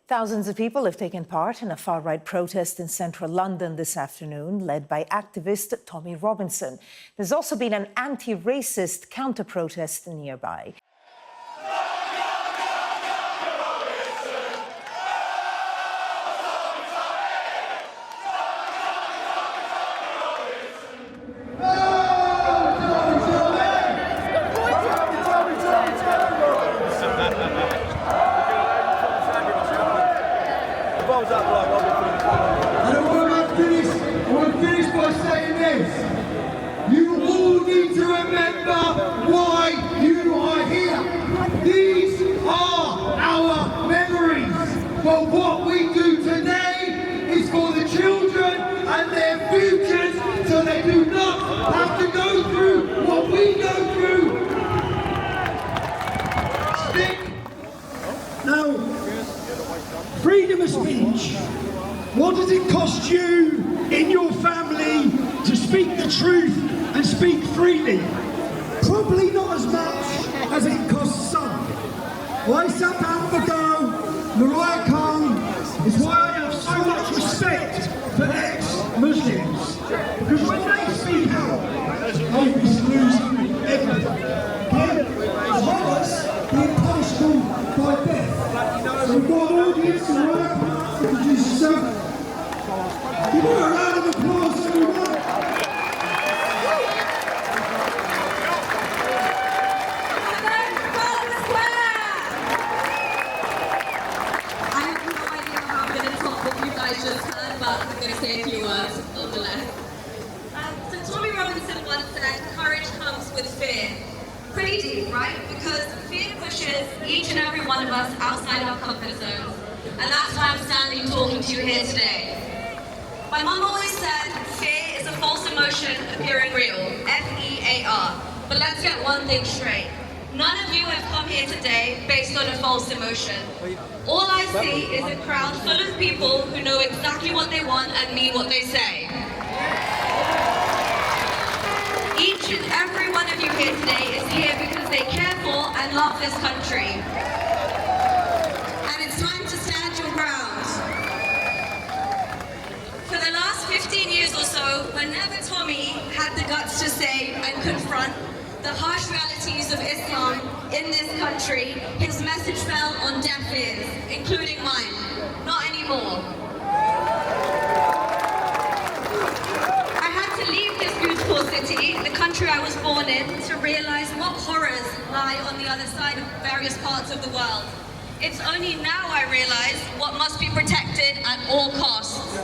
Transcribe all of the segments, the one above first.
Thousands of people have taken part in a far-right protest in central London this afternoon, led by activist Tommy Robison. There's also been an anti-racist counter-protest nearby. And when I want to finish by saying this. You all need to remember why you are here. These are our memories. But what we do today is for the children and their futures, so they do not have to go through what we go through. Now, freedom of speech. What does it cost you in your family to speak the truth and speak freely? Probably not as much as it costs some. Why South Africa, Mariah Khan, is why I have so much respect for ex-Muslims. Because when they speak out, they risk losing everything. As well as being punishable by death. So we've got an audience in Mariah Khan to produce yourself. Give her a round of applause, everyone. But I'm going to say a few words nonetheless. So Tommy Robison once said, courage comes with fear. Pretty deep, right? Because fear pushes each and every one of us outside our comfort zones. And that's why I'm standing talking to you here today. My mum always said, fear is a false emotion appearing real. F-E-A-R. But let's get one thing straight. None of you have come here today based on a false emotion. All I see is a crowd full of people who know exactly what they want and mean what they say. Each and every one of you here today is here because they care for and love this country. And it's time to stand your ground. For the last 15 years or so, whenever Tommy had the guts to say and confront the harsh realities of Islam in this country, his message fell on deaf ears, including mine. Not anymore. I had to leave this beautiful city, the country I was born in, to realize what horrors lie on the other side of various parts of the world. It's only now I realize what must be protected at all costs.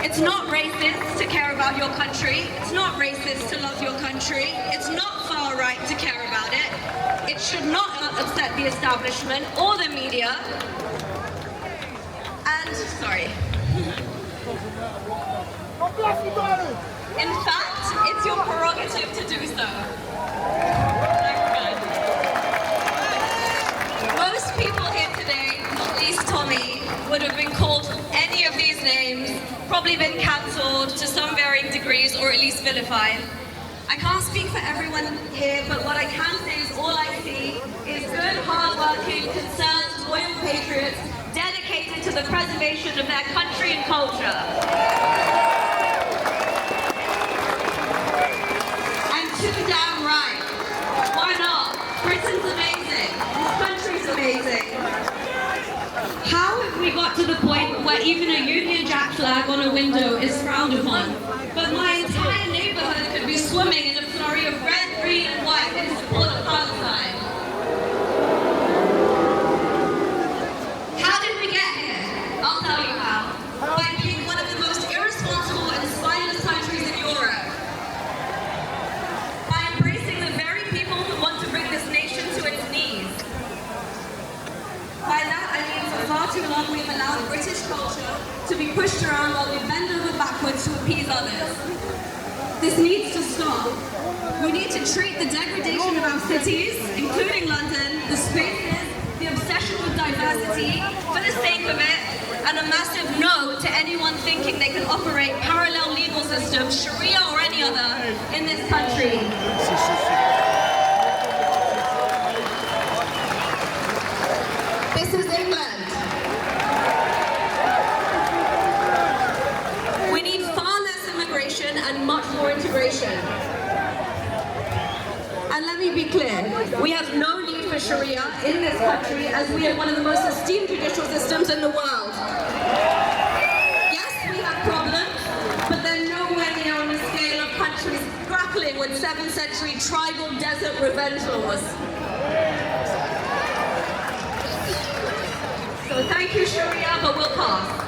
It's not racist to care about your country. It's not racist to love your country. It's not far right to care about it. It should not upset the establishment or the media. And, sorry. In fact, it's your prerogative to do so. Most people here today, not least Tommy, would have been called any of these names, probably been cancelled to some varying degrees or at least vilified. I can't speak for everyone here, but what I can say is all I see is good, hard-working, concerned, loyal patriots dedicated to the preservation of their country and culture. And too damn right. Why not? Britain's amazing. This country's amazing. How have we got to the point where even a Union Jack flag on a window is frowned upon, but my entire neighborhood could be swimming in a flurry of red, green and white in support of Palestine? How did we get here? I'll tell you how. By being one of the most irresponsible and spineless countries in Europe. By embracing the very people who want to bring this nation to its knees. By that I mean for far too long we've allowed British culture to be pushed around while we bend over backwards to appease others. This needs to stop. We need to treat the degradation of our cities, including London, the spaces, the obsession with diversity, for the sake of it, and a massive no to anyone thinking they can operate parallel legal systems, Sharia or any other, in this country. This is England. and much more integration. And let me be clear, we have no need for Sharia in this country as we have one of the most esteemed judicial systems in the world. Yes, we have problems, but they're nowhere near on the scale of countries grappling with 7th century tribal desert revenge laws. So thank you, Sharia, but we'll pass.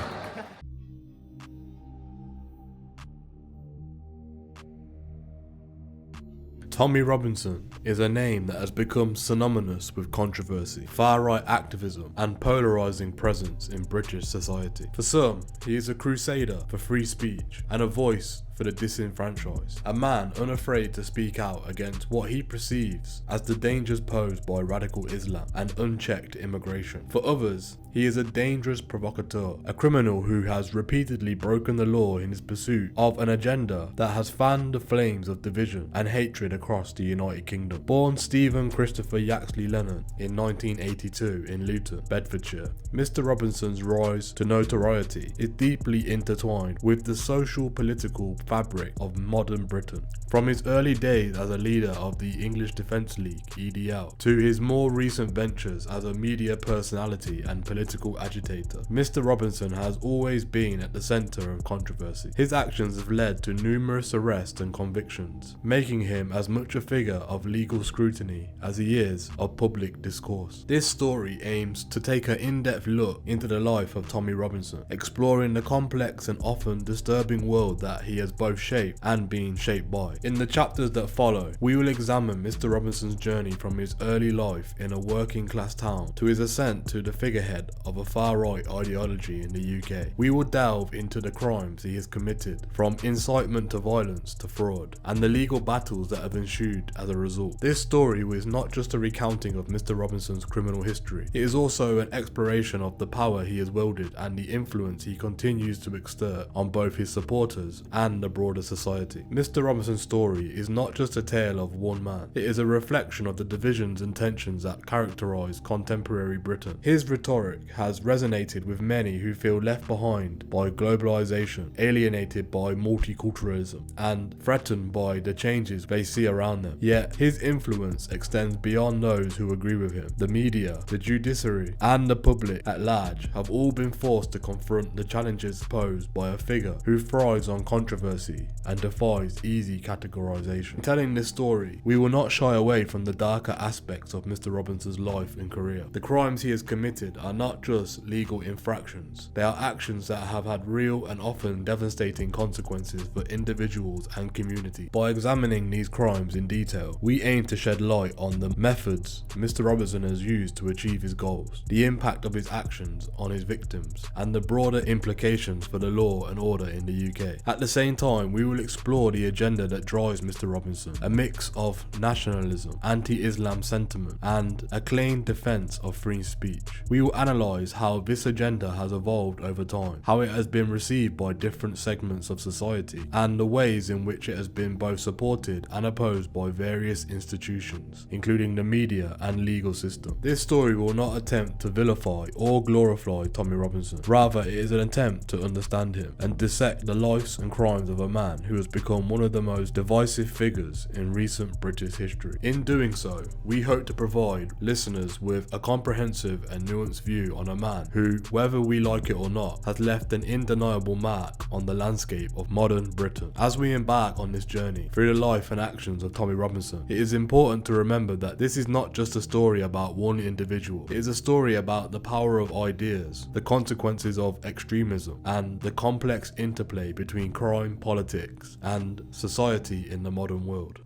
Tommy Robinson is a name that has become synonymous with controversy, far-right activism, and polarising presence in British society. For some, he is a crusader for free speech and a voice for the disenfranchised, a man unafraid to speak out against what he perceives as the dangers posed by radical Islam and unchecked immigration. For others, he is a dangerous provocateur, a criminal who has repeatedly broken the law in his pursuit of an agenda that has fanned the flames of division and hatred across the United Kingdom. Born Stephen Christopher Yaxley Lennon in 1982 in Luton, Bedfordshire, Mr. Robinson's rise to notoriety is deeply intertwined with the social political fabric of modern Britain. From his early days as a leader of the English Defence League (EDL) to his more recent ventures as a media personality and political agitator, Mr. Robinson has always been at the centre of controversy. His actions have led to numerous arrests and convictions, making him as much a figure of legal scrutiny as he is of public discourse. This story aims to take an in-depth look into the life of Tommy Robinson, exploring the complex and often disturbing world that he has both shaped and been shaped by. In the chapters that follow, we will examine Mr. Robinson's journey from his early life in a working class town to his ascent to the figurehead of a far-right ideology in the UK. We will delve into the crimes he has committed, from incitement to violence to fraud, and the legal battles that have ensued as a result. This story was not just a recounting of Mr. Robinson's criminal history, it is also an exploration of the power he has wielded and the influence he continues to exert on both his supporters and the broader society. Mr. Robinson's story is not just a tale of one man, it is a reflection of the divisions and tensions that characterise contemporary Britain. His rhetoric has resonated with many who feel left behind by globalisation, alienated by multiculturalism, and threatened by the changes they see around them. Yet his influence extends beyond those who agree with him. The media, the judiciary, and the public at large have all been forced to confront the challenges posed by a figure who thrives on controversy and defies easy categorization. In telling this story, we will not shy away from the darker aspects of Mr. Robinson's life and career. The crimes he has committed are not just legal infractions, they are actions that have had real and often devastating consequences for individuals and communities. By examining these crimes in detail, we aim to shed light on the methods Mr. Robinson has used to achieve his goals, the impact of his actions on his victims, and the broader implications for the law and order in the UK. At the same time, we will explore the agenda that drives Mr. Robinson, a mix of nationalism, anti-Islam sentiment, and a claimed defence of free speech. We will analyse how this agenda has evolved over time, how it has been received by different segments of society, and the ways in which it has been both supported and opposed by various institutions, including the media and legal system. This story will not attempt to vilify or glorify Tommy Robinson, rather it is an attempt to understand him and dissect the lives and crimes of a man who has become one of the most divisive figures in recent British history. In doing so, we hope to provide listeners with a comprehensive and nuanced view on a man who, whether we like it or not, has left an undeniable mark on the landscape of modern Britain. As we embark on this journey through the life and actions of Tommy Robinson, it is important to remember that this is not just a story about one individual, it is a story about the power of ideas, the consequences of extremism, and the complex interplay between crime, politics, and society in the modern world.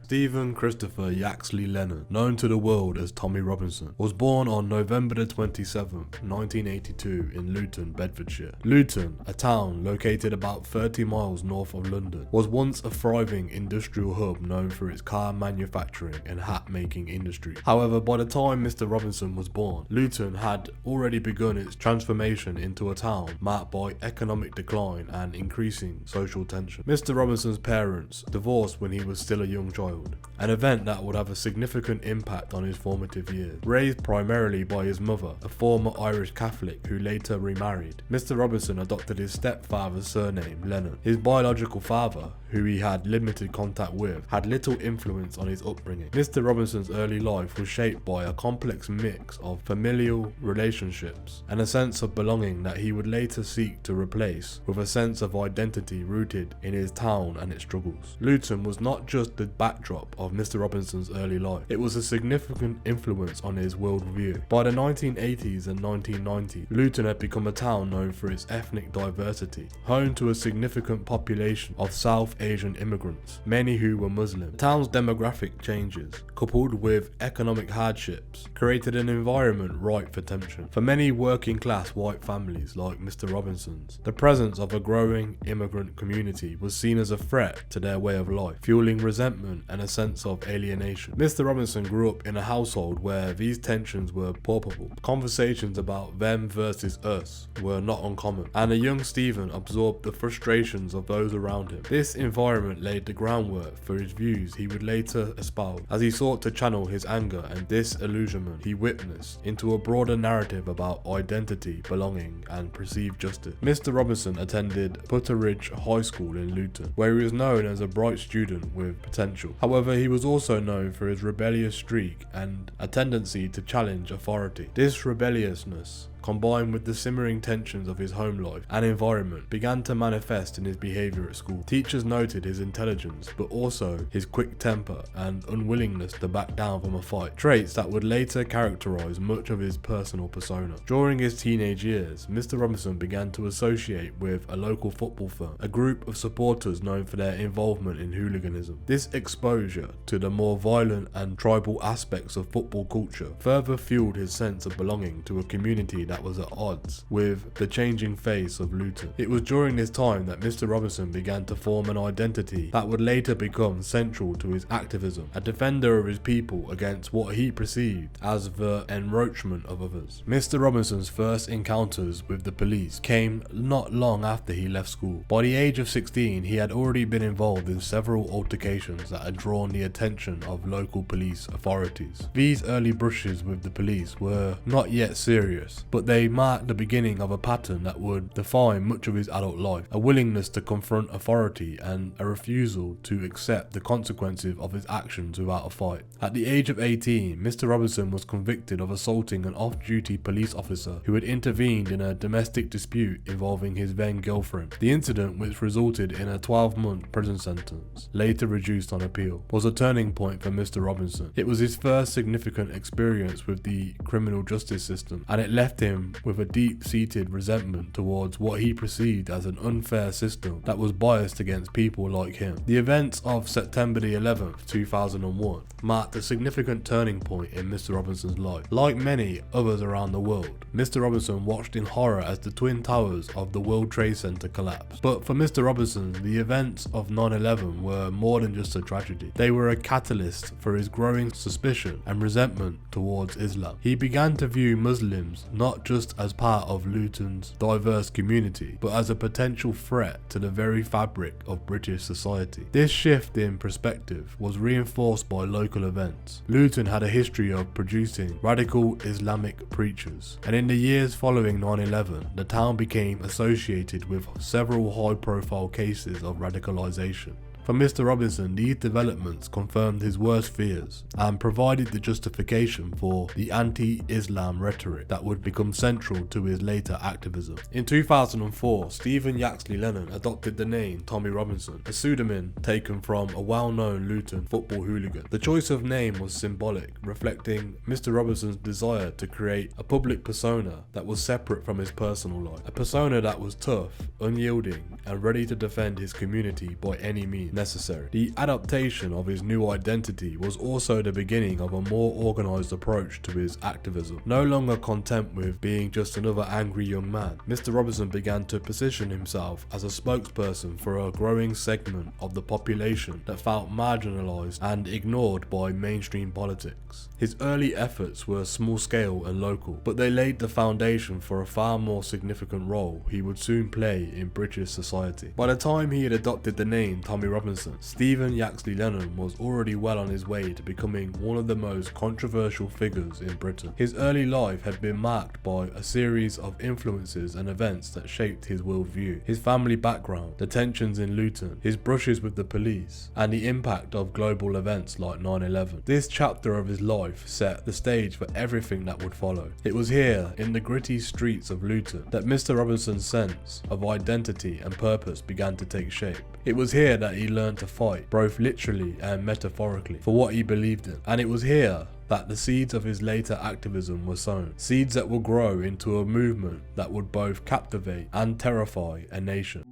Stephen Christopher Yaxley Lennon, known to the world as Tommy Robinson, was born on November 27th, 1982 in Luton, Bedfordshire. Luton, a town located about 30 miles north of London, was once a thriving industrial hub known for its car manufacturing and hat making industry. However, by the time Mr. Robinson was born, Luton had already begun its transformation into a town marked by economic decline and increasing social tension. Mr. Robinson's parents divorced when he was still a young child, child, an event that would have a significant impact on his formative years. Raised primarily by his mother, a former Irish Catholic who later remarried, Mr. Robison adopted his stepfather's surname, Lennon. His biological father, who he had limited contact with, had little influence on his upbringing. Mr. Robinson's early life was shaped by a complex mix of familial relationships and a sense of belonging that he would later seek to replace with a sense of identity rooted in his town and its struggles. Luton was not just the backdrop of Mr. Robinson's early life, it was a significant influence on his worldview. By the 1980s and 1990s, Luton had become a town known for its ethnic diversity, home to a significant population of South Asian immigrants, many who were Muslim. The town's demographic changes, coupled with economic hardships, created an environment ripe for tension. For many working class white families like Mr. Robinson's, the presence of a growing immigrant community was seen as a threat to their way of life, fueling resentment and a sense of alienation. Mr. Robinson grew up in a household where these tensions were palpable. Conversations about them versus us were not uncommon, and a young Stephen absorbed the frustrations of those around him. This environment laid the groundwork for his views he would later espouse, as he sought to channel his anger and disillusionment he witnessed into a broader narrative about identity, belonging, and perceived justice. Mr. Robinson attended Butteridge High School in Luton, where he was known as a bright student with potential. However, he was also known for his rebellious streak and a tendency to challenge authority. This rebelliousness, combined with the simmering tensions of his home life and environment, began to manifest in his behaviour at school. Teachers noted his intelligence, but also his quick temper and unwillingness to back down from a fight, traits that would later characterise much of his personal persona. During his teenage years, Mr. Robinson began to associate with a local football firm, a group of supporters known for their involvement in hooliganism. This exposure to the more violent and tribal aspects of football culture further fueled his sense of belonging to a community that was at odds with the changing face of Luton. It was during this time that Mr. Robinson began to form an identity that would later become central to his activism, a defender of his people against what he perceived as the encroachment of others. Mr. Robinson's first encounters with the police came not long after he left school. By the age of 16, he had already been involved in several altercations that had drawn the attention of local police authorities. These early brushes with the police were not yet serious, but they marked the beginning of a pattern that would define much of his adult life: a willingness to confront authority and a refusal to accept the consequences of his actions without a fight. At the age of 18, Mr. Robinson was convicted of assaulting an off-duty police officer who had intervened in a domestic dispute involving his then girlfriend. The incident, which resulted in a 12-month prison sentence, later reduced on appeal, was a turning point for Mr. Robinson. It was his first significant experience with the criminal justice system, and it left him with a deep-seated resentment towards what he perceived as an unfair system that was biased against people like him. The events of September the 11th, 2001 marked a significant turning point in Mr. Robinson's life. Like many others around the world, Mr. Robinson watched in horror as the Twin Towers of the World Trade Center collapsed. But for Mr. Robinson, the events of 9/11 were more than just a tragedy. They were a catalyst for his growing suspicion and resentment towards Islam. He began to view Muslims not just as part of Luton's diverse community, but as a potential threat to the very fabric of British society. This shift in perspective was reinforced by local events. Luton had a history of producing radical Islamic preachers, and in the years following 9/11, the town became associated with several high-profile cases of radicalisation. For Mr. Robinson, these developments confirmed his worst fears and provided the justification for the anti-Islam rhetoric that would become central to his later activism. In 2004, Stephen Yaxley Lennon adopted the name Tommy Robinson, a pseudonym taken from a well-known Luton football hooligan. The choice of name was symbolic, reflecting Mr. Robinson's desire to create a public persona that was separate from his personal life, a persona that was tough, unyielding, and ready to defend his community by any means necessary. The adaptation of his new identity was also the beginning of a more organised approach to his activism. No longer content with being just another angry young man, Mr. Robinson began to position himself as a spokesperson for a growing segment of the population that felt marginalised and ignored by mainstream politics. His early efforts were small scale and local, but they laid the foundation for a far more significant role he would soon play in British society. By the time he had adopted the name Tommy Robinson, Robinson, Stephen Yaxley Lennon was already well on his way to becoming one of the most controversial figures in Britain. His early life had been marked by a series of influences and events that shaped his worldview, his family background, the tensions in Luton, his brushes with the police, and the impact of global events like 9/11. This chapter of his life set the stage for everything that would follow. It was here, in the gritty streets of Luton, that Mr. Robinson's sense of identity and purpose began to take shape. It was here that he learned to fight, both literally and metaphorically, for what he believed in. And it was here that the seeds of his later activism were sown, seeds that would grow into a movement that would both captivate and terrify a nation.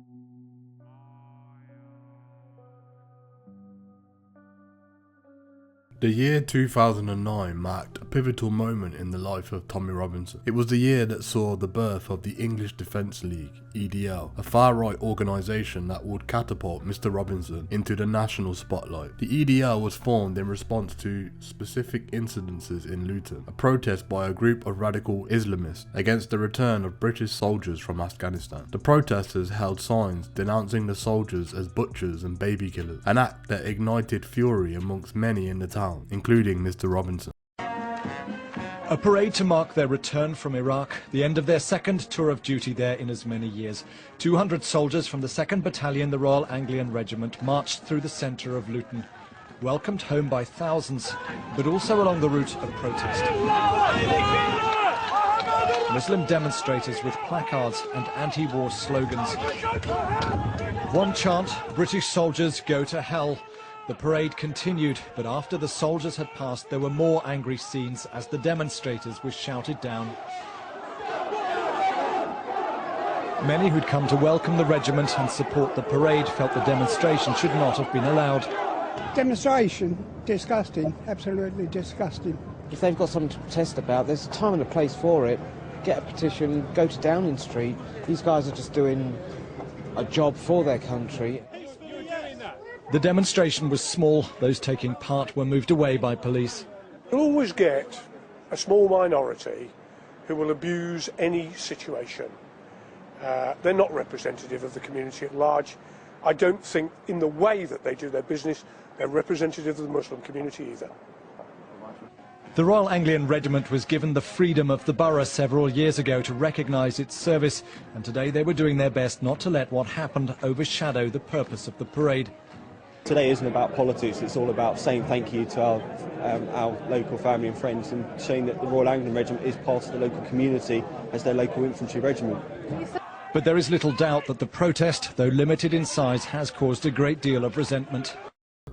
The year 2009 marked a pivotal moment in the life of Tommy Robinson. It was the year that saw the birth of the English Defence League, EDL, a far-right organisation that would catapult Mr. Robinson into the national spotlight. The EDL was formed in response to specific incidences in Luton, a protest by a group of radical Islamists against the return of British soldiers from Afghanistan. The protesters held signs denouncing the soldiers as butchers and baby killers, an act that ignited fury amongst many in the town, including Mr. Robinson. A parade to mark their return from Iraq, the end of their second tour of duty there in as many years. 200 soldiers from the 2nd Battalion, the Royal Anglian Regiment, marched through the centre of Luton, welcomed home by thousands, but also along the route of protest. Muslim demonstrators with placards and anti-war slogans. One chant, British soldiers go to hell. The parade continued, but after the soldiers had passed, there were more angry scenes as the demonstrators were shouted down. Many who'd come to welcome the regiment and support the parade felt the demonstration should not have been allowed. Demonstration, disgusting, absolutely disgusting. If they've got something to protest about, there's a time and a place for it. Get a petition, go to Downing Street. These guys are just doing a job for their country. The demonstration was small. Those taking part were moved away by police. You'll always get a small minority who will abuse any situation. They're not representative of the community at large. I don't think in the way that they do their business they're representative of the Muslim community either. The Royal Anglian Regiment was given the freedom of the borough several years ago to recognise its service, and today they were doing their best not to let what happened overshadow the purpose of the parade. Today isn't about politics, it's all about saying thank you to our local family and friends and showing that the Royal Anglian Regiment is part of the local community as their local infantry regiment. But there is little doubt that the protest, though limited in size, has caused a great deal of resentment.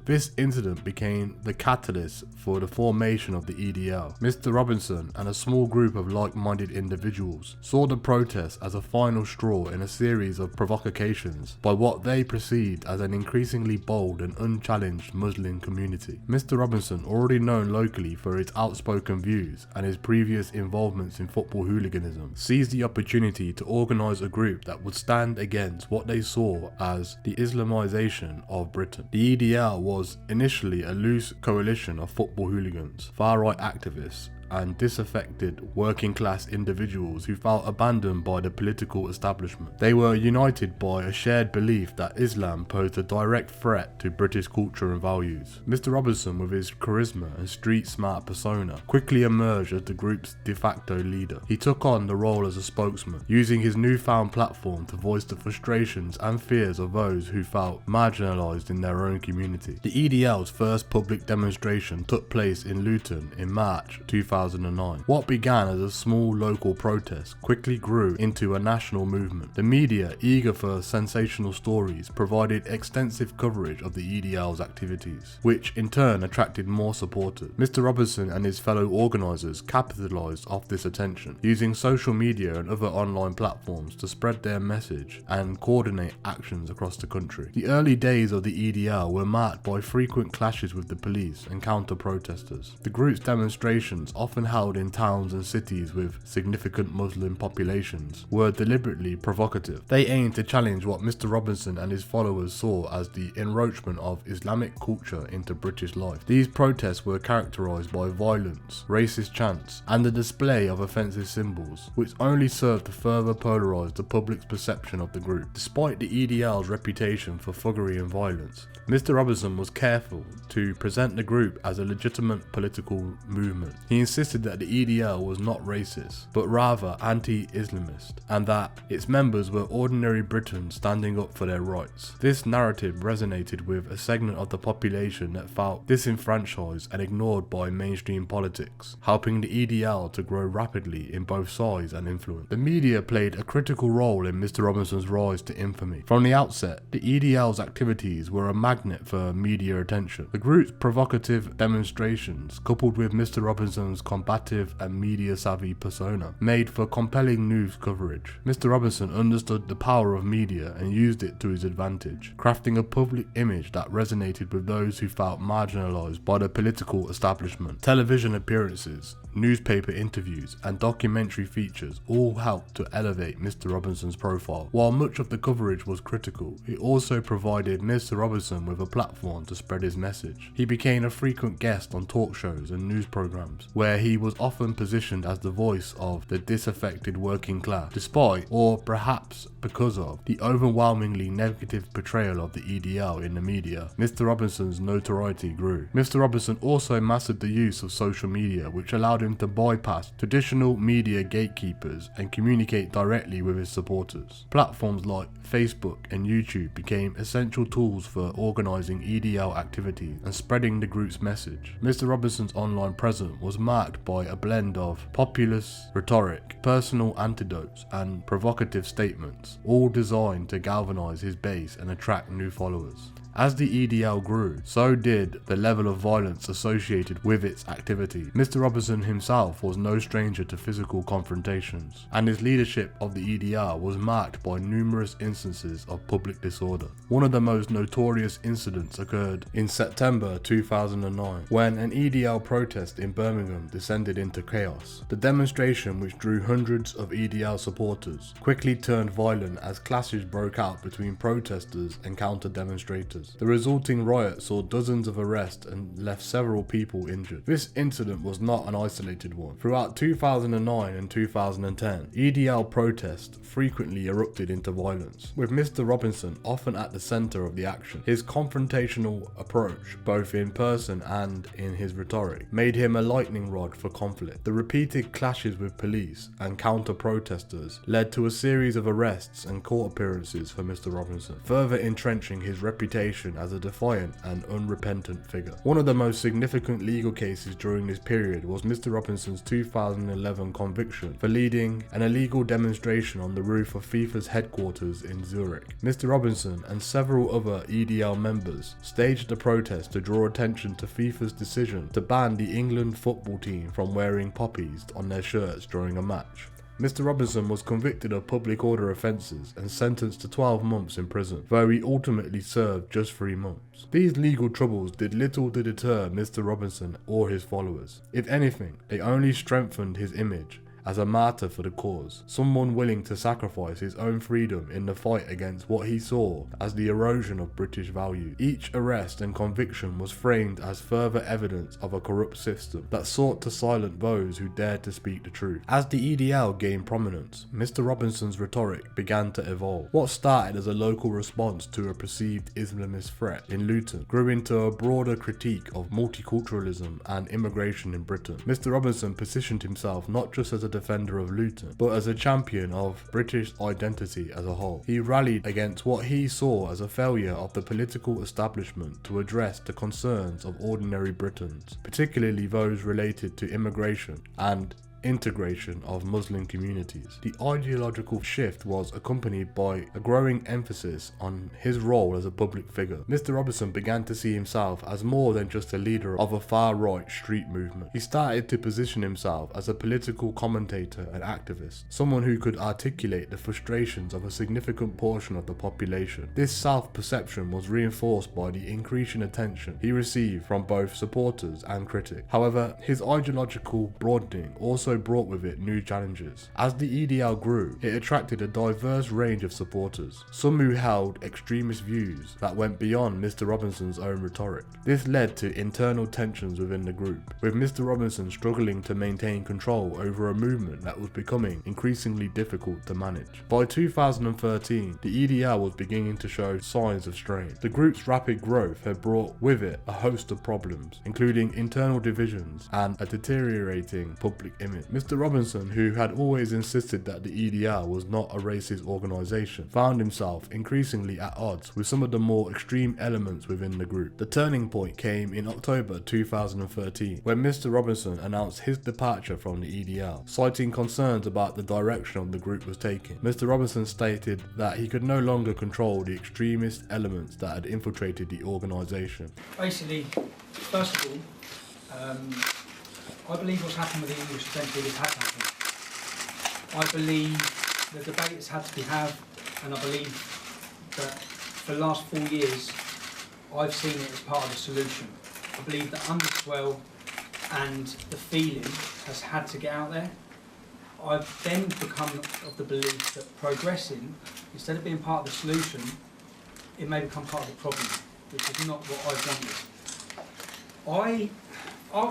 This incident became the catalyst for the formation of the EDL. Mr. Robinson and a small group of like-minded individuals saw the protest as a final straw in a series of provocations by what they perceived as an increasingly bold and unchallenged Muslim community. Mr. Robinson, already known locally for his outspoken views and his previous involvements in football hooliganism, seized the opportunity to organise a group that would stand against what they saw as the Islamisation of Britain. The EDL was initially a loose coalition of football hooligans, far-right activists, and disaffected working-class individuals who felt abandoned by the political establishment. They were united by a shared belief that Islam posed a direct threat to British culture and values. Mr. Robinson, with his charisma and street-smart persona, quickly emerged as the group's de facto leader. He took on the role as a spokesman, using his newfound platform to voice the frustrations and fears of those who felt marginalised in their own community. The EDL's first public demonstration took place in Luton in March 2009. What began as a small local protest quickly grew into a national movement. The media, eager for sensational stories, provided extensive coverage of the EDL's activities, which in turn attracted more supporters. Mr. Robinson and his fellow organisers capitalised off this attention, using social media and other online platforms to spread their message and coordinate actions across the country. The early days of the EDL were marked by frequent clashes with the police and counter-protesters. The group's demonstrations often held in towns and cities with significant Muslim populations, were deliberately provocative. They aimed to challenge what Mr. Robinson and his followers saw as the encroachment of Islamic culture into British life. These protests were characterised by violence, racist chants, and the display of offensive symbols, which only served to further polarise the public's perception of the group. Despite the EDL's reputation for thuggery and violence, Mr. Robinson was careful to present the group as a legitimate political movement. He insisted that the EDL was not racist, but rather anti-Islamist, and that its members were ordinary Britons standing up for their rights. This narrative resonated with a segment of the population that felt disenfranchised and ignored by mainstream politics, helping the EDL to grow rapidly in both size and influence. The media played a critical role in Mr. Robinson's rise to infamy. From the outset, the EDL's activities were a magnet for media attention. The group's provocative demonstrations, coupled with Mr. Robinson's combative and media-savvy persona, made for compelling news coverage. Mr. Robinson understood the power of media and used it to his advantage, crafting a public image that resonated with those who felt marginalised by the political establishment. Television appearances, newspaper interviews, and documentary features all helped to elevate Mr. Robinson's profile. While much of the coverage was critical, it also provided Mr. Robinson with a platform to spread his message. He became a frequent guest on talk shows and news programs, where he was often positioned as the voice of the disaffected working class, despite, or perhaps because of, the overwhelmingly negative portrayal of the EDL in the media. Mr. Robinson's notoriety grew. Mr. Robinson also mastered the use of social media, which allowed him to bypass traditional media gatekeepers and communicate directly with his supporters. Platforms like Facebook and YouTube became essential tools for organising EDL activities and spreading the group's message. Mr. Robinson's online presence was marked by a blend of populist rhetoric, personal anecdotes, and provocative statements, all designed to galvanise his base and attract new followers. As the EDL grew, so did the level of violence associated with its activity. Mr. Robinson himself was no stranger to physical confrontations, and his leadership of the EDL was marked by numerous instances of public disorder. One of the most notorious incidents occurred in September 2009, when an EDL protest in Birmingham descended into chaos. The demonstration, which drew hundreds of EDL supporters, quickly turned violent as clashes broke out between protesters and counter-demonstrators. The resulting riot saw dozens of arrests and left several people injured. This incident was not an isolated one. Throughout 2009 and 2010, EDL protests frequently erupted into violence, with Mr. Robinson often at the centre of the action. His confrontational approach, both in person and in his rhetoric, made him a lightning rod for conflict. The repeated clashes with police and counter-protesters led to a series of arrests and court appearances for Mr. Robinson, further entrenching his reputation as a defiant and unrepentant figure. One of the most significant legal cases during this period was Mr. Robinson's 2011 conviction for leading an illegal demonstration on the roof of FIFA's headquarters in Zurich. Mr. Robinson and several other EDL members staged the protest to draw attention to FIFA's decision to ban the England football team from wearing poppies on their shirts during a match. Mr. Robinson was convicted of public order offences and sentenced to 12 months in prison, though he ultimately served just 3 months. These legal troubles did little to deter Mr. Robinson or his followers. If anything, they only strengthened his image as a martyr for the cause, someone willing to sacrifice his own freedom in the fight against what he saw as the erosion of British values. Each arrest and conviction was framed as further evidence of a corrupt system that sought to silence those who dared to speak the truth. As the EDL gained prominence, Mr. Robinson's rhetoric began to evolve. What started as a local response to a perceived Islamist threat in Luton grew into a broader critique of multiculturalism and immigration in Britain. Mr. Robinson positioned himself not just as a defender of Luton, but as a champion of British identity as a whole. He rallied against what he saw as a failure of the political establishment to address the concerns of ordinary Britons, particularly those related to immigration and integration of Muslim communities. The ideological shift was accompanied by a growing emphasis on his role as a public figure. Mr. Robison began to see himself as more than just a leader of a far-right street movement. He started to position himself as a political commentator and activist, someone who could articulate the frustrations of a significant portion of the population. This self-perception was reinforced by the increasing attention he received from both supporters and critics. However, his ideological broadening also brought with it new challenges. As the EDL grew, it attracted a diverse range of supporters, some who held extremist views that went beyond Mr. Robinson's own rhetoric. This led to internal tensions within the group, with Mr. Robinson struggling to maintain control over a movement that was becoming increasingly difficult to manage. By 2013, the EDL was beginning to show signs of strain. The group's rapid growth had brought with it a host of problems, including internal divisions and a deteriorating public image. Mr. Robinson, who had always insisted that the EDL was not a racist organisation, found himself increasingly at odds with some of the more extreme elements within the group. The turning point came in October 2013, when Mr. Robinson announced his departure from the EDL, citing concerns about the direction of the group was taking. Mr. Robinson stated that he could no longer control the extremist elements that had infiltrated the organisation. Basically, first of all, I believe what's happened with the English Defence League has had to happen. I believe the debate has had to be had, and I believe that for the last 4 years I've seen it as part of the solution. I believe the underswell and the feeling has had to get out there. I've then become of the belief that progressing, instead of being part of the solution, it may become part of the problem, which is not what I wanted.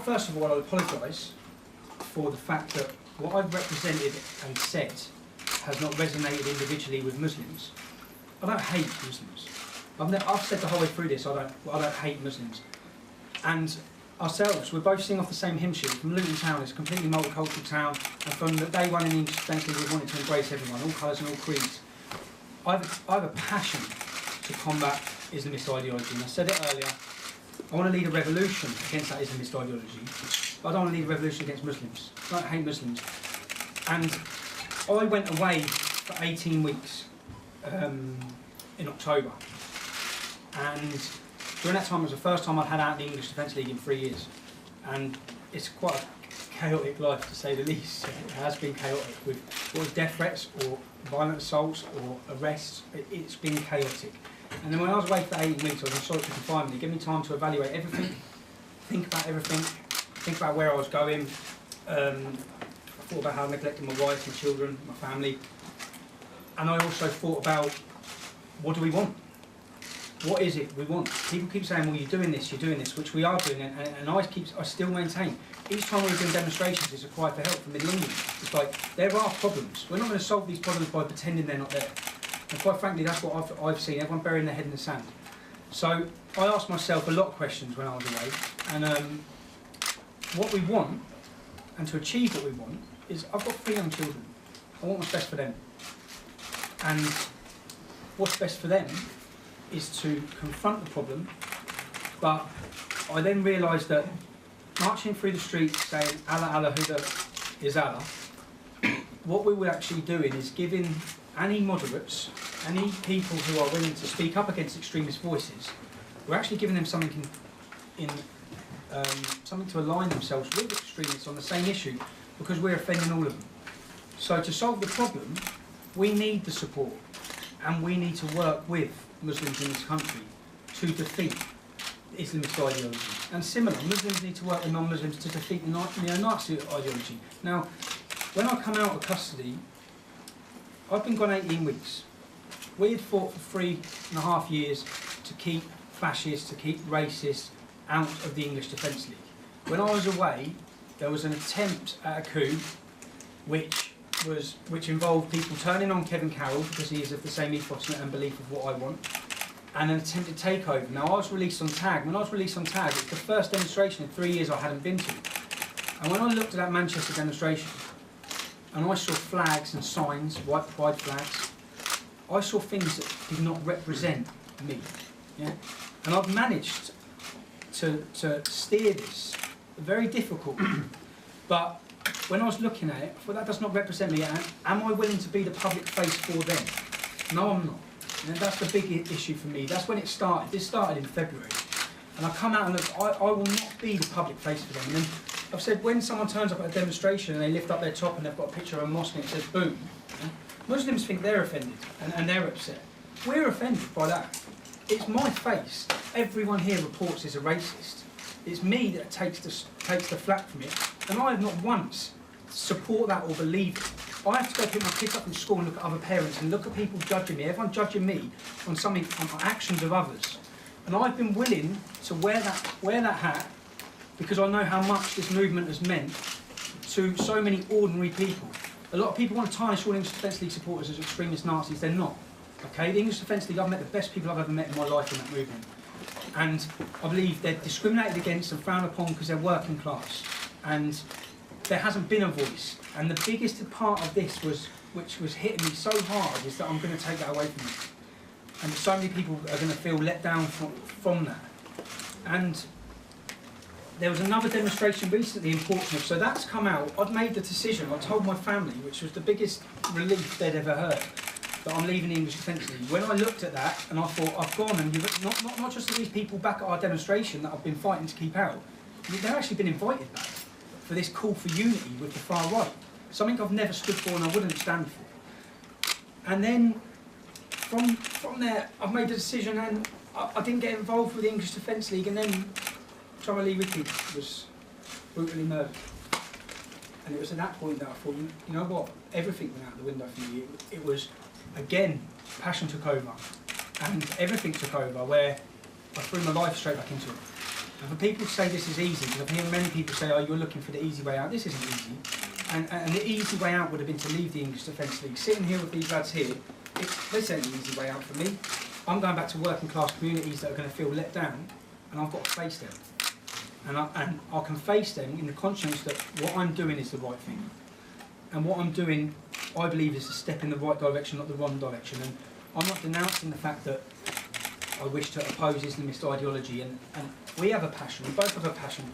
First of all, I apologise for the fact that what I've represented and said has not resonated individually with Muslims. I don't hate Muslims. I've said the whole way through this, I don't hate Muslims. And ourselves, we're both singing off the same hymn sheet. From Luton Town, it's a completely multicultural town, and from the day one in the English Defence League, we wanted to embrace everyone, all colours and all creeds. I have a passion to combat Islamist ideology, and I said it earlier, I want to lead a revolution against that Islamist ideology, but I don't want to lead a revolution against Muslims. I don't hate Muslims. And I went away for 18 weeks in October, and during that time it was the first time I'd had out of the English Defence League in 3 years, and it's quite a chaotic life to say the least. It has been chaotic with death threats or violent assaults or arrests. It's been chaotic. And then when I was away for 18 weeks, I was in solitary confinement. It gave me time to evaluate everything, think about everything, think about where I was going. I thought about how I neglected my wife, my children, my family. And I also thought about, what do we want? What is it we want? People keep saying, well, you're doing this, which we are doing, and I still maintain. Each time we're doing demonstrations, it's a cry for help from Middle England. It's like, there are problems. We're not going to solve these problems by pretending they're not there. And quite frankly, that's what I've seen, everyone burying their head in the sand. So I asked myself a lot of questions when I was away, and what we want, and to achieve what we want, is I've got 3 young children. I want what's best for them. And what's best for them is to confront the problem, but I then realised that marching through the streets saying Allah, Allah, Huda is Allah, what we were actually doing is giving any moderates, any people who are willing to speak up against extremist voices, we're actually giving them something something to align themselves with extremists on the same issue, because we're offending all of them. So to solve the problem, we need the support, and we need to work with Muslims in this country to defeat Islamist ideology. And similar, Muslims need to work with non-Muslims to defeat the neo-Nazi ideology. Now, when I come out of custody, I've been gone 18 weeks. We had fought for 3.5 years to keep fascists, to keep racists out of the English Defence League. When I was away, there was an attempt at a coup which involved people turning on Kevin Carroll because he is of the same ethos and belief of what I want, and an attempted takeover. Now, I was released on tag. When I was released on tag, it's the first demonstration in 3 years I hadn't been to. And when I looked at that Manchester demonstration, and I saw flags and signs, white pride flags, I saw things that did not represent me. Yeah? And I've managed to steer this, very difficult, but when I was looking at it, I thought that does not represent me. And am I willing to be the public face for them? No, I'm not. And that's the big issue for me. That's when it started. This started in February. And I come out and look, I will not be the public face for them. And then I've said, when someone turns up at a demonstration and they lift up their top and they've got a picture of a mosque and it says boom, Muslims think they're offended and they're upset. We're offended by that. It's my face. Everyone here reports as a racist. It's me that takes the flak from it, and I have not once support that or believe it. I have to go pick my kids up from school and look at other parents and look at people judging me, everyone judging me on something, on actions of others. And I've been willing to wear that hat because I know how much this movement has meant to so many ordinary people. A lot of people want to tarnish all English Defence League supporters as extremist Nazis. They're not. Okay, the English Defence League, I've met the best people I've ever met in my life in that movement. And I believe they're discriminated against and frowned upon because they're working class. And there hasn't been a voice. And the biggest part of this which was hitting me so hard, is that I'm going to take that away from them. And so many people are going to feel let down from that. And there was another demonstration recently in Portsmouth, so that's come out. I'd made the decision, I told my family, which was the biggest relief they'd ever heard, that I'm leaving the English Defence League. When I looked at that, and I thought, I've gone, and you've not just these people back at our demonstration that I've been fighting to keep out, they've actually been invited back for this call for unity with the far right. Something I've never stood for and I wouldn't stand for. And then, from there, I've made the decision, and I didn't get involved with the English Defence League, and then Trummer Lee Ricky was brutally murdered. And it was at that point that I thought, you know what, everything went out the window for me. It was, again, passion took over, and everything took over, where I threw my life straight back into it. And for people to say this is easy, because I've heard many people say, oh, you're looking for the easy way out. This isn't easy. And the easy way out would have been to leave the English Defence League. Sitting here with these lads here, this ain't the easy way out for me. I'm going back to working class communities that are going to feel let down, and I've got to face them. And I can face them in the conscience that what I'm doing is the right thing. And what I'm doing, I believe, is a step in the right direction, not the wrong direction. And I'm not denouncing the fact that I wish to oppose Islamist ideology, and we have a passion, we both have a passion.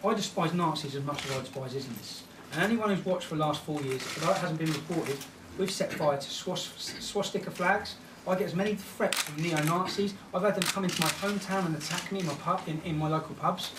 I despise Nazis as much as I despise Islamists. And anyone who's watched for the last 4 years, although it hasn't been reported, we've set fire to swastika flags. I get as many threats from neo-Nazis. I've had them come into my hometown and attack me in my pub, in my local pubs.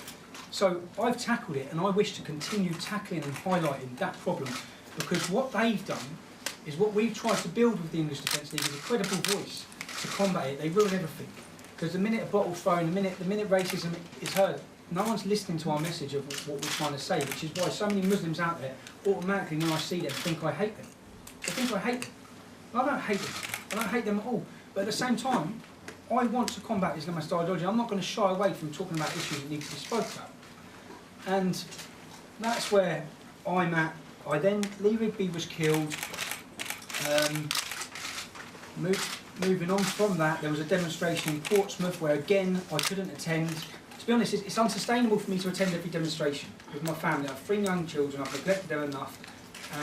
So I've tackled it, and I wish to continue tackling and highlighting that problem, because what they've done is what we've tried to build with the English Defence League is a credible voice to combat it. They ruin everything. Because the minute a bottle's thrown, the minute racism is heard, no one's listening to our message of what we're trying to say, which is why so many Muslims out there automatically, when I see them, think I hate them. They think I hate them. I don't hate them. I don't hate them at all. But at the same time, I want to combat Islamist ideology. I'm not going to shy away from talking about issues that need to be spoken about. And that's where I'm at. Lee Rigby was killed. Moving on from that, there was a demonstration in Portsmouth where, again, I couldn't attend. To be honest, it's unsustainable for me to attend every demonstration with my family. I have 3 young children, I've neglected them enough,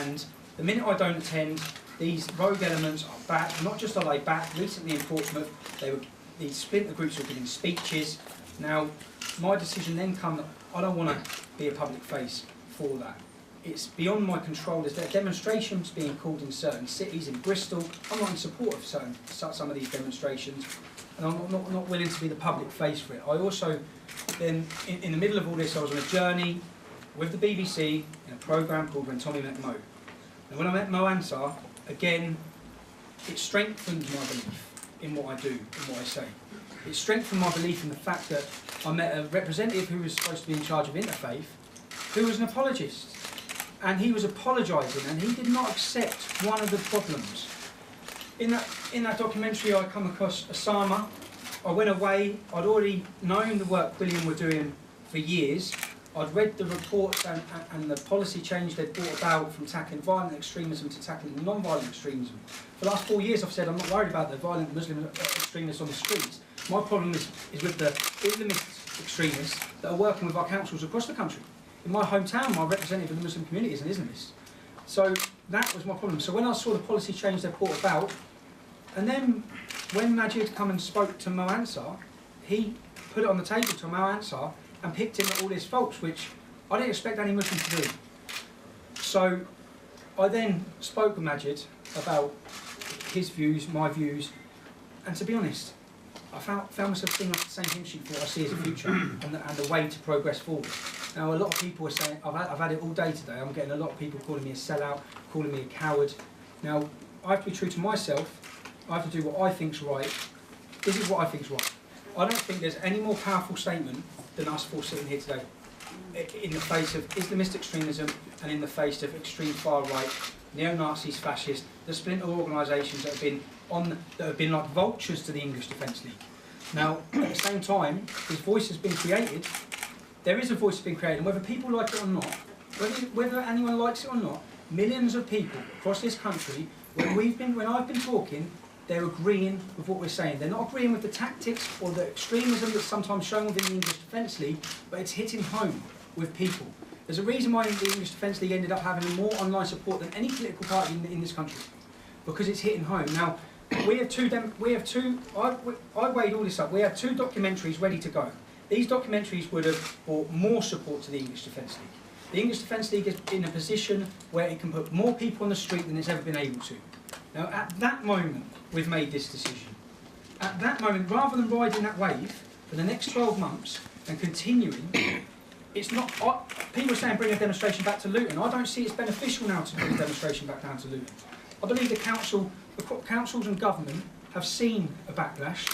and the minute I don't attend, these rogue elements are back. Not just are they back, recently in Portsmouth, these splinter groups were giving speeches. Now, my decision then come that I don't want to be a public face for that. It's beyond my control. There's demonstrations being called in certain cities, in Bristol. I'm not in support of some of these demonstrations, and I'm not willing to be the public face for it. I also, then, in the middle of all this, I was on a journey with the BBC in a programme called When Tommy Met Mo. And when I met Mo Ansar, again, it strengthened my belief in what I do and what I say. It strengthened my belief in the fact that I met a representative who was supposed to be in charge of interfaith, who was an apologist. And he was apologising, and he did not accept one of the problems. In that documentary, I come across Osama. I went away. I'd already known the work William were doing for years. I'd read the reports and the policy change they'd brought about from tackling violent extremism to tackling non-violent extremism. For the last 4 years, I've said I'm not worried about the violent Muslim extremists on the streets. My problem is with the Islamist extremists that are working with our councils across the country. In my hometown, my representative of the Muslim community is an Islamist. So that was my problem. So when I saw the policy change they brought about, and then when Majid come and spoke to Mo Ansar, he put it on the table to Mo Ansar and picked him at all his faults, which I didn't expect any Muslim to do. So I then spoke with Majid about his views, my views, and to be honest, I found myself seeing like the same hymn sheet for what I see as a future and the way to progress forward. Now, a lot of people are saying, I've had it all day today, I'm getting a lot of people calling me a sellout, calling me a coward. Now, I have to be true to myself, I have to do what I think's right. This is what I think's right. I don't think there's any more powerful statement than us four sitting here today, in the face of Islamist extremism and in the face of extreme far-right, neo-Nazis, fascists, the splinter organisations that have been like vultures to the English Defence League. Now, at the same time, this voice has been created. There is a voice that's been created, and whether people like it or not, whether anyone likes it or not, millions of people across this country, when I've been talking, they're agreeing with what we're saying. They're not agreeing with the tactics or the extremism that's sometimes shown within the English Defence League, but it's hitting home with people. There's a reason why the English Defence League ended up having more online support than any political party in this country, because it's hitting home. Now, I weighed all this up. We have 2 documentaries ready to go. These documentaries would have brought more support to the English Defence League. The English Defence League is in a position where it can put more people on the street than it's ever been able to. Now, at that moment, we've made this decision. At that moment, rather than riding that wave for the next 12 months and continuing, it's not. People are saying bring a demonstration back to Luton. I don't see it's beneficial now to bring a demonstration back down to Luton. I believe the councils and government have seen a backlash,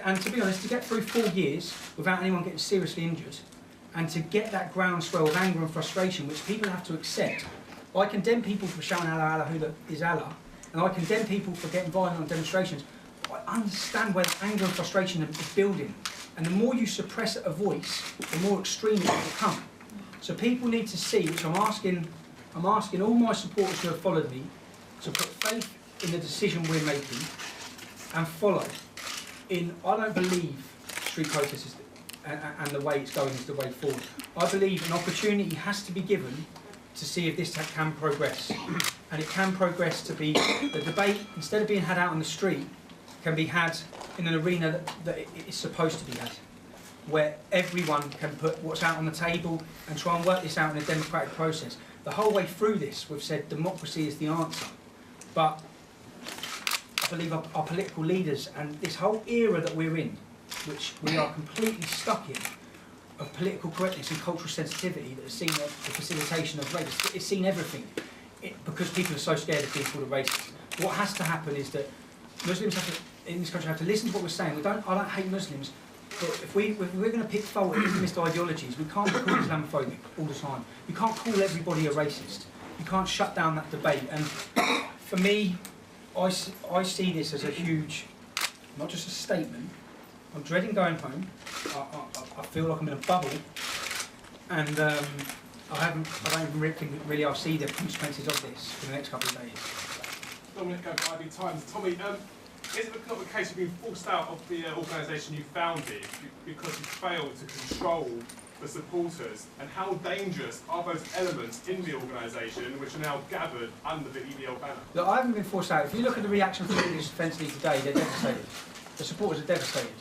and to be honest, to get through 4 years without anyone getting seriously injured, and to get that groundswell of anger and frustration, which people have to accept. I condemn people for shouting Allah, Allah, who is Allah, and I condemn people for getting violent on demonstrations. But I understand where the anger and frustration is building, and the more you suppress a voice, the more extreme it will become. So people need to see, which I'm asking all my supporters who have followed me, to put faith in the decision we're making and follow in. I don't believe street protests and the way it's going is the way forward. I believe an opportunity has to be given to see if this can progress, and it can progress to be the debate, instead of being had out on the street, can be had in an arena that it is supposed to be had, where everyone can put what's out on the table and try and work this out in a democratic process. The whole way through this, we've said democracy is the answer, but I believe our political leaders and this whole era that we're in, which we are completely stuck in, of political correctness and cultural sensitivity that has seen the facilitation of race. It's seen everything, because people are so scared of being called a racist. What has to happen is that Muslims in this country have to listen to what we're saying. I don't hate Muslims, but if we're going to pick fault at Islamist ideologies, we can't be called Islamophobic all the time. You can't call everybody a racist. You can't shut down that debate. And for me, I see this as a huge, not just a statement. I'm dreading going home. I feel like I'm in a bubble, and I don't even think really I'll see the consequences of this for the next couple of days. Dominic over IB Times. Tommy, is it not the case of being forced out of the organisation you founded because you failed to control the supporters? And how dangerous are those elements in the organisation which are now gathered under the EDL banner? Look, I haven't been forced out. If you look at the reaction from the English Defence League today, they're devastated. The supporters are devastated.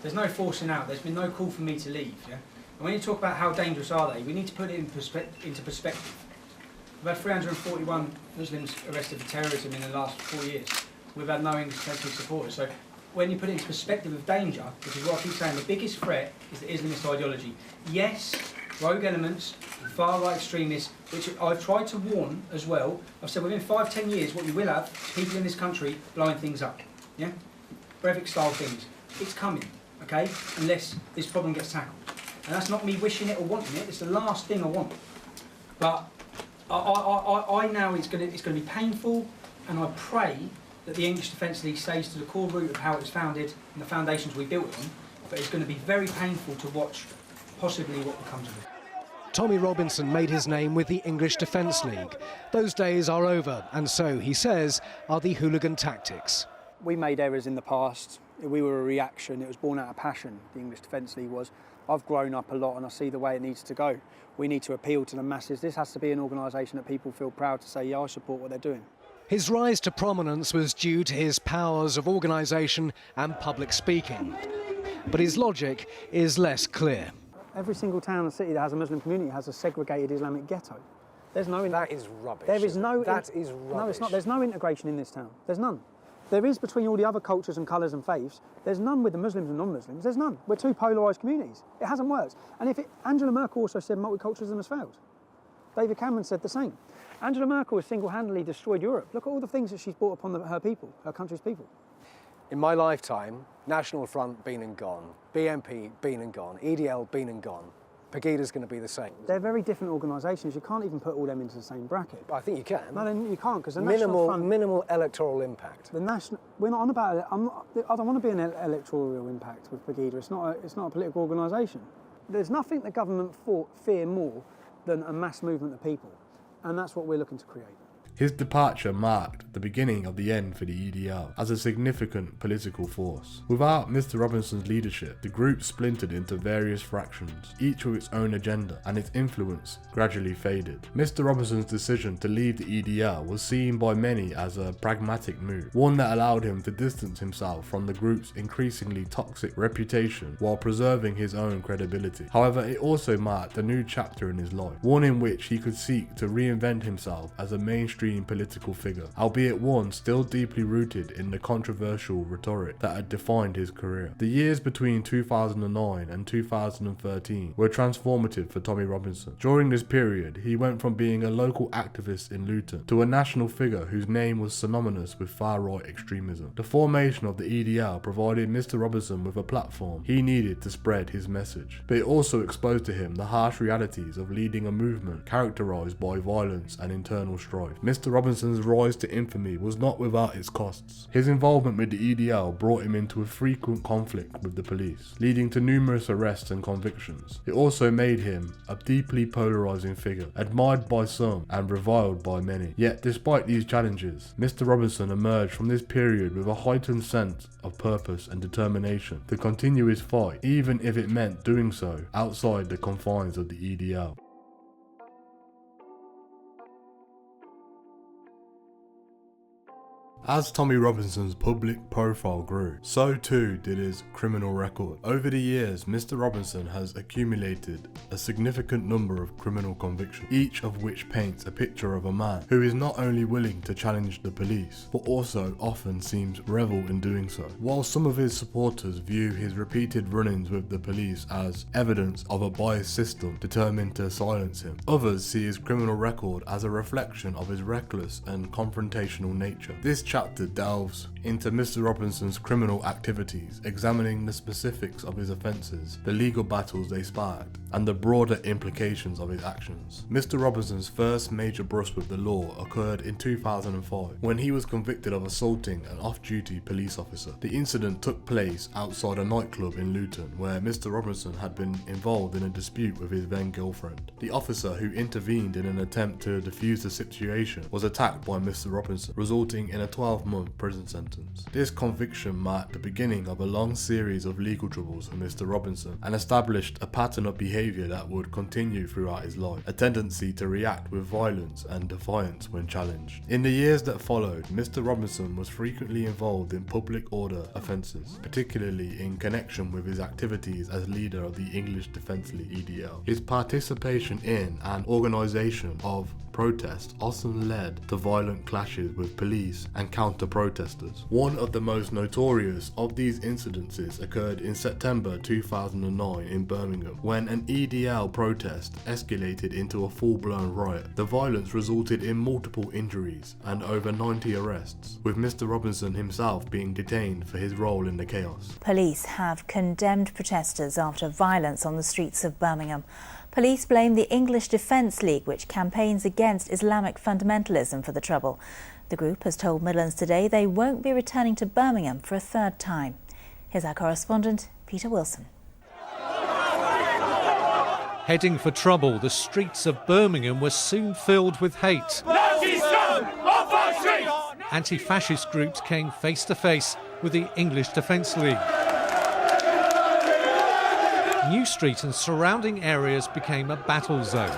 There's no forcing out. There's been no call for me to leave. Yeah? And when you talk about how dangerous are they, we need to put it into perspective. We've had 341 Muslims arrested for terrorism in the last 4 years. We've had no English Defence League supporters. So when you put it into perspective of danger, which is what I keep saying, the biggest threat is the Islamist ideology. Yes, rogue elements, far-right extremists, which I've tried to warn as well. I've said within 5-10 years, what you will have is people in this country blowing things up. Yeah? Breivik-style things. It's coming, okay? Unless this problem gets tackled. And that's not me wishing it or wanting it. It's the last thing I want. But I know it's going to be painful, and I pray that the English Defence League stays to the core root of how it was founded and the foundations we built on. But it's going to be very painful to watch possibly what becomes of it. Tommy Robison made his name with the English Defence League. Those days are over, and so, he says, are the hooligan tactics. We made errors in the past. We were a reaction. It was born out of passion, the English Defence League was. I've grown up a lot and I see the way it needs to go. We need to appeal to the masses. This has to be an organisation that people feel proud to say, yeah, I support what they're doing. His rise to prominence was due to his powers of organisation and public speaking. But his logic is less clear. Every single town and city that has a Muslim community has a segregated Islamic ghetto. There's no... That is rubbish. There is no... That is rubbish. No, it's not. There's no integration in this town. There's none. There is between all the other cultures and colours and faiths. There's none with the Muslims and non-Muslims. There's none. We're two polarised communities. It hasn't worked. And Angela Merkel also said multiculturalism has failed. David Cameron said the same. Angela Merkel has single-handedly destroyed Europe. Look at all the things that she's brought upon her people, her country's people. In my lifetime, National Front been and gone, BNP been and gone, EDL been and gone. Pegida's going to be the same. They're very different organisations. You can't even put all them into the same bracket. I think you can. No, then you can't, because the National Front... Minimal electoral impact. We're not on about it. I don't want to be an electoral impact with Pegida. It's not a political organisation. There's nothing the government fear more than a mass movement of people, and that's what we're looking to create. His departure marked the beginning of the end for the EDL as a significant political force. Without Mr. Robinson's leadership, the group splintered into various fractions, each with its own agenda, and its influence gradually faded. Mr. Robinson's decision to leave the EDL was seen by many as a pragmatic move, one that allowed him to distance himself from the group's increasingly toxic reputation while preserving his own credibility. However, it also marked a new chapter in his life, one in which he could seek to reinvent himself as a mainstream political figure, albeit one still deeply rooted in the controversial rhetoric that had defined his career. The years between 2009 and 2013 were transformative for Tommy Robinson. During this period, he went from being a local activist in Luton to a national figure whose name was synonymous with far-right extremism. The formation of the EDL provided Mr. Robinson with a platform he needed to spread his message, but it also exposed to him the harsh realities of leading a movement characterised by violence and internal strife. Mr. Robinson's rise to infamy was not without its costs. His involvement with the EDL brought him into a frequent conflict with the police, leading to numerous arrests and convictions. It also made him a deeply polarising figure, admired by some and reviled by many. Yet despite these challenges, Mr. Robinson emerged from this period with a heightened sense of purpose and determination to continue his fight, even if it meant doing so outside the confines of the EDL. As Tommy Robinson's public profile grew, so too did his criminal record. Over the years, Mr. Robinson has accumulated a significant number of criminal convictions, each of which paints a picture of a man who is not only willing to challenge the police, but also often seems revel in doing so. While some of his supporters view his repeated run-ins with the police as evidence of a biased system determined to silence him, others see his criminal record as a reflection of his reckless and confrontational nature. This chapter delves into Mr. Robinson's criminal activities, examining the specifics of his offences, the legal battles they sparked, and the broader implications of his actions. Mr. Robinson's first major brush with the law occurred in 2005, when he was convicted of assaulting an off-duty police officer. The incident took place outside a nightclub in Luton, where Mr. Robinson had been involved in a dispute with his then girlfriend. The officer, who intervened in an attempt to defuse the situation, was attacked by Mr. Robinson, resulting in a 12-month prison sentence. This conviction marked the beginning of a long series of legal troubles for Mr. Robinson and established a pattern of behaviour that would continue throughout his life, a tendency to react with violence and defiance when challenged. In the years that followed, Mr. Robinson was frequently involved in public order offences, particularly in connection with his activities as leader of the English Defence League (EDL). His participation in and organisation of protest often led to violent clashes with police and counter-protesters. One of the most notorious of these incidences occurred in September 2009 in Birmingham, when an EDL protest escalated into a full-blown riot. The violence resulted in multiple injuries and over 90 arrests, with Mr. Robinson himself being detained for his role in the chaos. Police have condemned protesters after violence on the streets of Birmingham. Police blame the English Defence League, which campaigns against Islamic fundamentalism, for the trouble. The group has told Midlands Today they won't be returning to Birmingham for a third time. Here's our correspondent, Peter Wilson. Heading for trouble, the streets of Birmingham were soon filled with hate. Anti-fascist groups came face to face with the English Defence League. New Street and surrounding areas became a battle zone.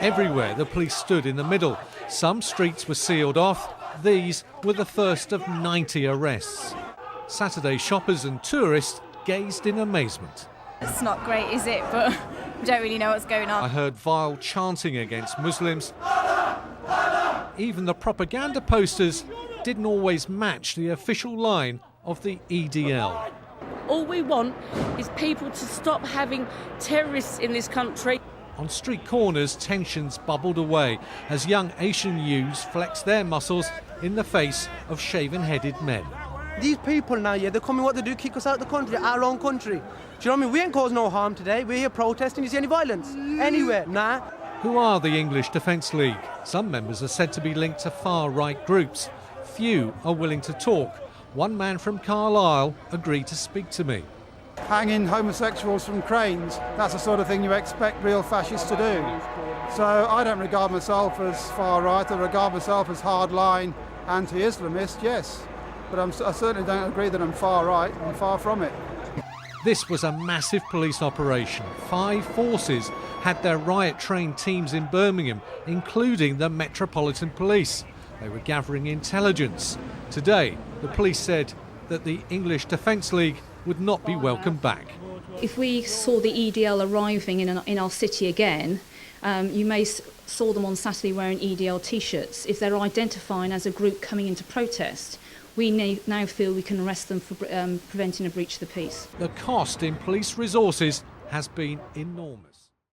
Everywhere the police stood in the middle. Some streets were sealed off. These were the first of 90 arrests. Saturday shoppers and tourists gazed in amazement. It's not great, is it? But we don't really know what's going on. I heard vile chanting against Muslims. Even the propaganda posters didn't always match the official line of the EDL. All we want is people to stop having terrorists in this country. On street corners, tensions bubbled away as young Asian youths flexed their muscles in the face of shaven-headed men. These people now, yeah, they're coming, what they do, kick us out of the country, our own country. Do you know what I mean? We ain't caused no harm today. We're here protesting. You see any violence? Anywhere? Nah. Who are the English Defence League? Some members are said to be linked to far-right groups. Few are willing to talk. One man from Carlisle agreed to speak to me. Hanging homosexuals from cranes, that's the sort of thing you expect real fascists to do. So I don't regard myself as far-right. I regard myself as hard-line anti-Islamist, yes. But I certainly don't agree that I'm far-right. I'm far from it. This was a massive police operation. 5 forces had their riot-trained teams in Birmingham, including the Metropolitan Police. They were gathering intelligence. Today, the police said that the English Defence League would not be welcomed back. If we saw the EDL arriving in our city again, you may saw them on Saturday wearing EDL T-shirts. If they're identifying as a group coming into protest, we now feel we can arrest them for preventing a breach of the peace. The cost in police resources has been enormous.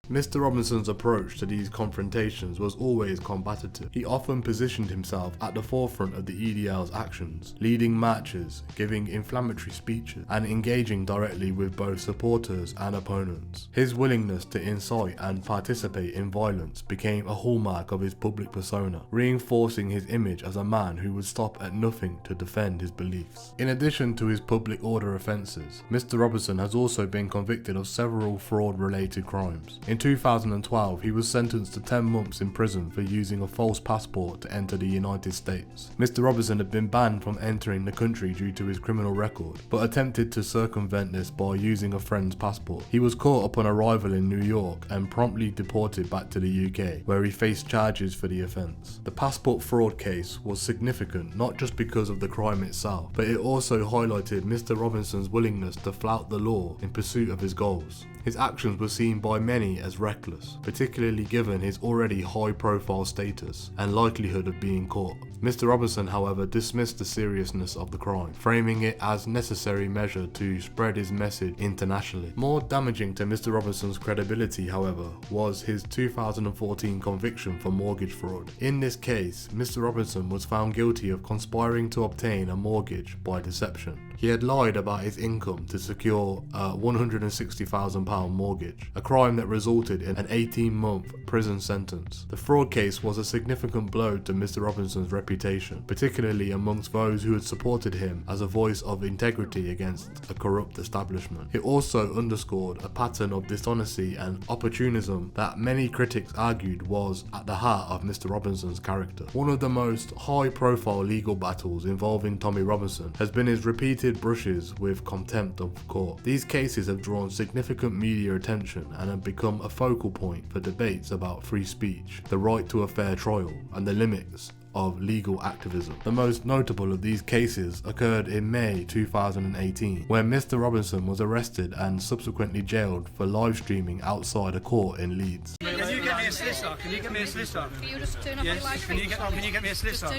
Mr. Robinson's approach to these confrontations was always combative. He often positioned himself at the forefront of the EDL's actions, leading marches, giving inflammatory speeches, and engaging directly with both supporters and opponents. His willingness to incite and participate in violence became a hallmark of his public persona, reinforcing his image as a man who would stop at nothing to defend his beliefs. In addition to his public order offences, Mr. Robison has also been convicted of several fraud-related crimes. In 2012, he was sentenced to 10 months in prison for using a false passport to enter the United States. Mr. Robison had been banned from entering the country due to his criminal record, but attempted to circumvent this by using a friend's passport. He was caught upon arrival in New York and promptly deported back to the UK, where he faced charges for the offence. The passport fraud case was significant not just because of the crime itself, but it also highlighted Mr. Robinson's willingness to flout the law in pursuit of his goals. His actions were seen by many as reckless, particularly given his already high-profile status and likelihood of being caught. Mr. Robison, however, dismissed the seriousness of the crime, framing it as necessary measure to spread his message internationally. More damaging to Mr. Robinson's credibility, however, was his 2014 conviction for mortgage fraud. In this case, Mr. Robinson was found guilty of conspiring to obtain a mortgage by deception. He had lied about his income to secure a £160,000 mortgage, a crime that resulted in an 18-month prison sentence. The fraud case was a significant blow to Mr. Robinson's reputation, particularly amongst those who had supported him as a voice of integrity against a corrupt establishment. It also underscored a pattern of dishonesty and opportunism that many critics argued was at the heart of Mr. Robinson's character. One of the most high-profile legal battles involving Tommy Robinson has been his repeated brushes with contempt of court. These cases have drawn significant media attention and have become a focal point for debates about free speech, the right to a fair trial, and the limits of legal activism. The most notable of these cases occurred in May 2018, where Mr. Robinson was arrested and subsequently jailed for live streaming outside a court in Leeds. Can you get me a solicitor? Can you get me a solicitor? Can you just turn off your live stream? Can you get me a solicitor?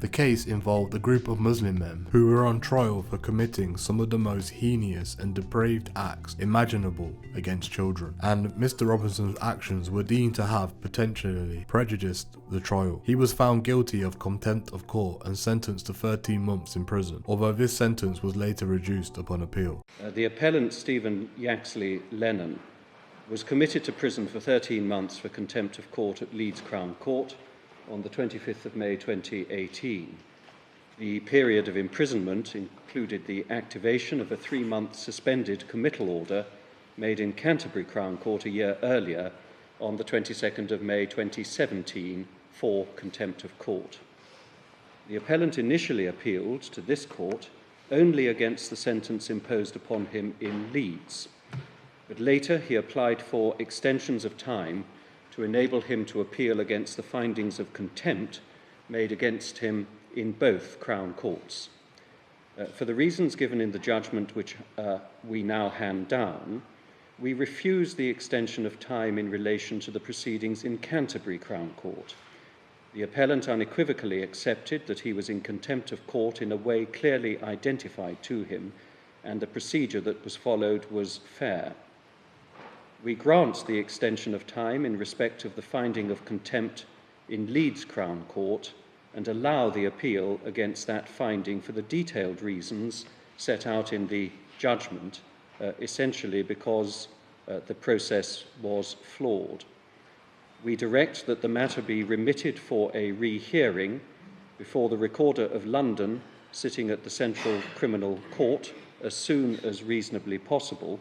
The case involved a group of Muslim men who were on trial for committing some of the most heinous and depraved acts imaginable against children, and Mr. Robinson's actions were deemed to have potentially prejudiced the trial. He was found guilty of contempt of court and sentenced to 13 months in prison, although this sentence was later reduced upon appeal. The appellant, Stephen Yaxley Lennon, was committed to prison for 13 months for contempt of court at Leeds Crown Court on the 25th of May 2018. The period of imprisonment included the activation of a 3-month suspended committal order made in Canterbury Crown Court a year earlier on the 22nd of May 2017 for contempt of court. The appellant initially appealed to this court only against the sentence imposed upon him in Leeds, but later he applied for extensions of time to enable him to appeal against the findings of contempt made against him in both Crown Courts. For the reasons given in the judgment which we now hand down, We refuse the extension of time in relation to the proceedings in Canterbury Crown Court. The appellant unequivocally accepted that he was in contempt of court in a way clearly identified to him, and the procedure that was followed was fair. We grant the extension of time in respect of the finding of contempt in Leeds Crown Court and allow the appeal against that finding for the detailed reasons set out in the judgment, essentially because the process was flawed. We direct that the matter be remitted for a rehearing before the Recorder of London, sitting at the Central Criminal Court, as soon as reasonably possible.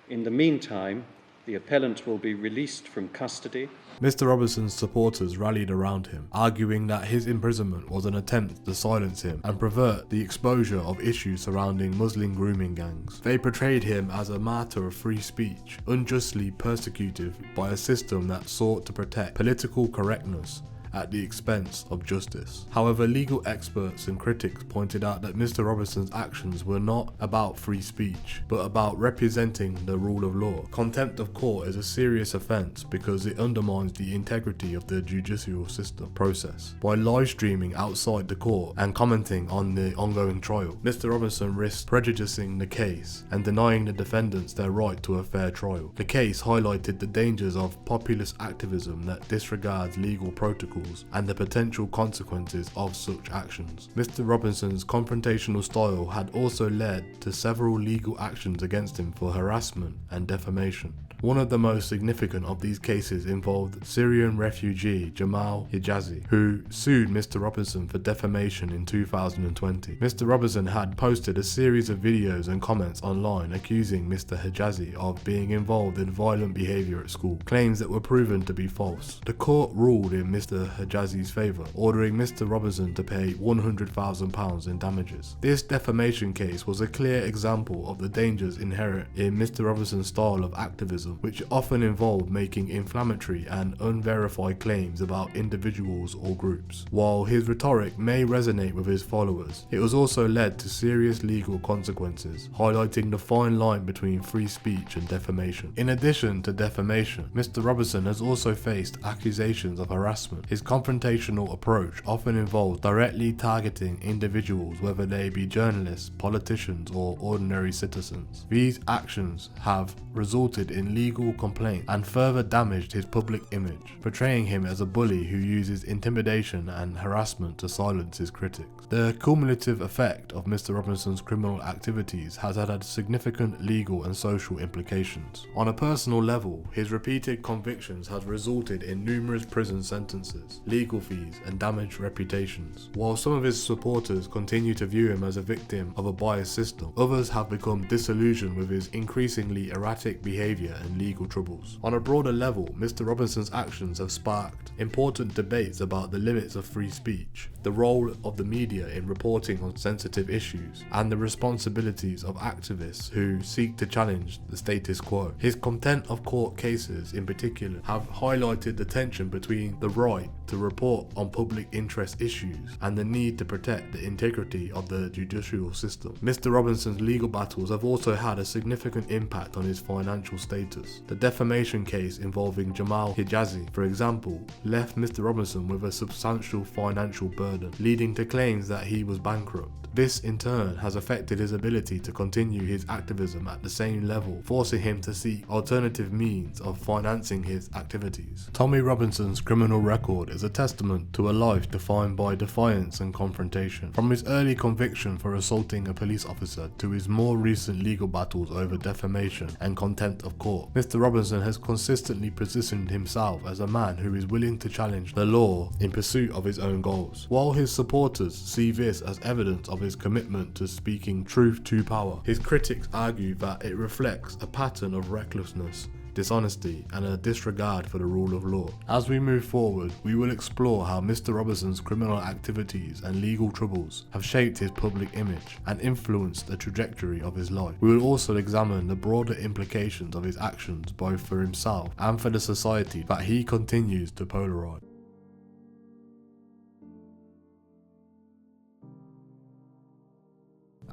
In the meantime, the appellant will be released from custody. Mr. Robison's supporters rallied around him, arguing that his imprisonment was an attempt to silence him and pervert the exposure of issues surrounding Muslim grooming gangs. They portrayed him as a martyr of free speech, unjustly persecuted by a system that sought to protect political correctness at the expense of justice. However, legal experts and critics pointed out that Mr. Robison's actions were not about free speech, but about representing the rule of law. Contempt of court is a serious offence because it undermines the integrity of the judicial system process. By live streaming outside the court and commenting on the ongoing trial, Mr. Robison risked prejudicing the case and denying the defendants their right to a fair trial. The case highlighted the dangers of populist activism that disregards legal protocols and the potential consequences of such actions. Mr. Robinson's confrontational style had also led to several legal actions against him for harassment and defamation. One of the most significant of these cases involved Syrian refugee Jamal Hijazi, who sued Mr. Robinson for defamation in 2020. Mr. Robinson had posted a series of videos and comments online accusing Mr. Hijazi of being involved in violent behaviour at school, claims that were proven to be false. The court ruled in Mr. Hijazi's favour, ordering Mr. Robinson to pay £100,000 in damages. This defamation case was a clear example of the dangers inherent in Mr. Robinson's style of activism, which often involved making inflammatory and unverified claims about individuals or groups. While his rhetoric may resonate with his followers, it has also led to serious legal consequences, highlighting the fine line between free speech and defamation. In addition to defamation, Mr. Robison has also faced accusations of harassment. His confrontational approach often involves directly targeting individuals, whether they be journalists, politicians, or ordinary citizens. These actions have resulted in legal complaint and further damaged his public image, portraying him as a bully who uses intimidation and harassment to silence his critics. The cumulative effect of Mr. Robinson's criminal activities has had significant legal and social implications. On a personal level, his repeated convictions has resulted in numerous prison sentences, legal fees, and damaged reputations. While some of his supporters continue to view him as a victim of a biased system, others have become disillusioned with his increasingly erratic behaviour and legal troubles. On a broader level, Mr. Robinson's actions have sparked important debates about the limits of free speech, the role of the media in reporting on sensitive issues, and the responsibilities of activists who seek to challenge the status quo. His contempt of court cases in particular have highlighted the tension between the right to report on public interest issues and the need to protect the integrity of the judicial system. Mr. Robinson's legal battles have also had a significant impact on his financial status. The defamation case involving Jamal Hijazi, for example, left Mr. Robinson with a substantial financial burden, leading to claims that he was bankrupt. This in turn has affected his ability to continue his activism at the same level, forcing him to seek alternative means of financing his activities. Tommy Robinson's criminal record is a testament to a life defined by defiance and confrontation. From his early conviction for assaulting a police officer to his more recent legal battles over defamation and contempt of court, Mr. Robinson has consistently positioned himself as a man who is willing to challenge the law in pursuit of his own goals. While his supporters see this as evidence of his commitment to speaking truth to power, his critics argue that it reflects a pattern of recklessness, dishonesty, and a disregard for the rule of law. As we move forward, we will explore how Mr. Robinson's criminal activities and legal troubles have shaped his public image and influenced the trajectory of his life. We will also examine the broader implications of his actions both for himself and for the society that he continues to polarize.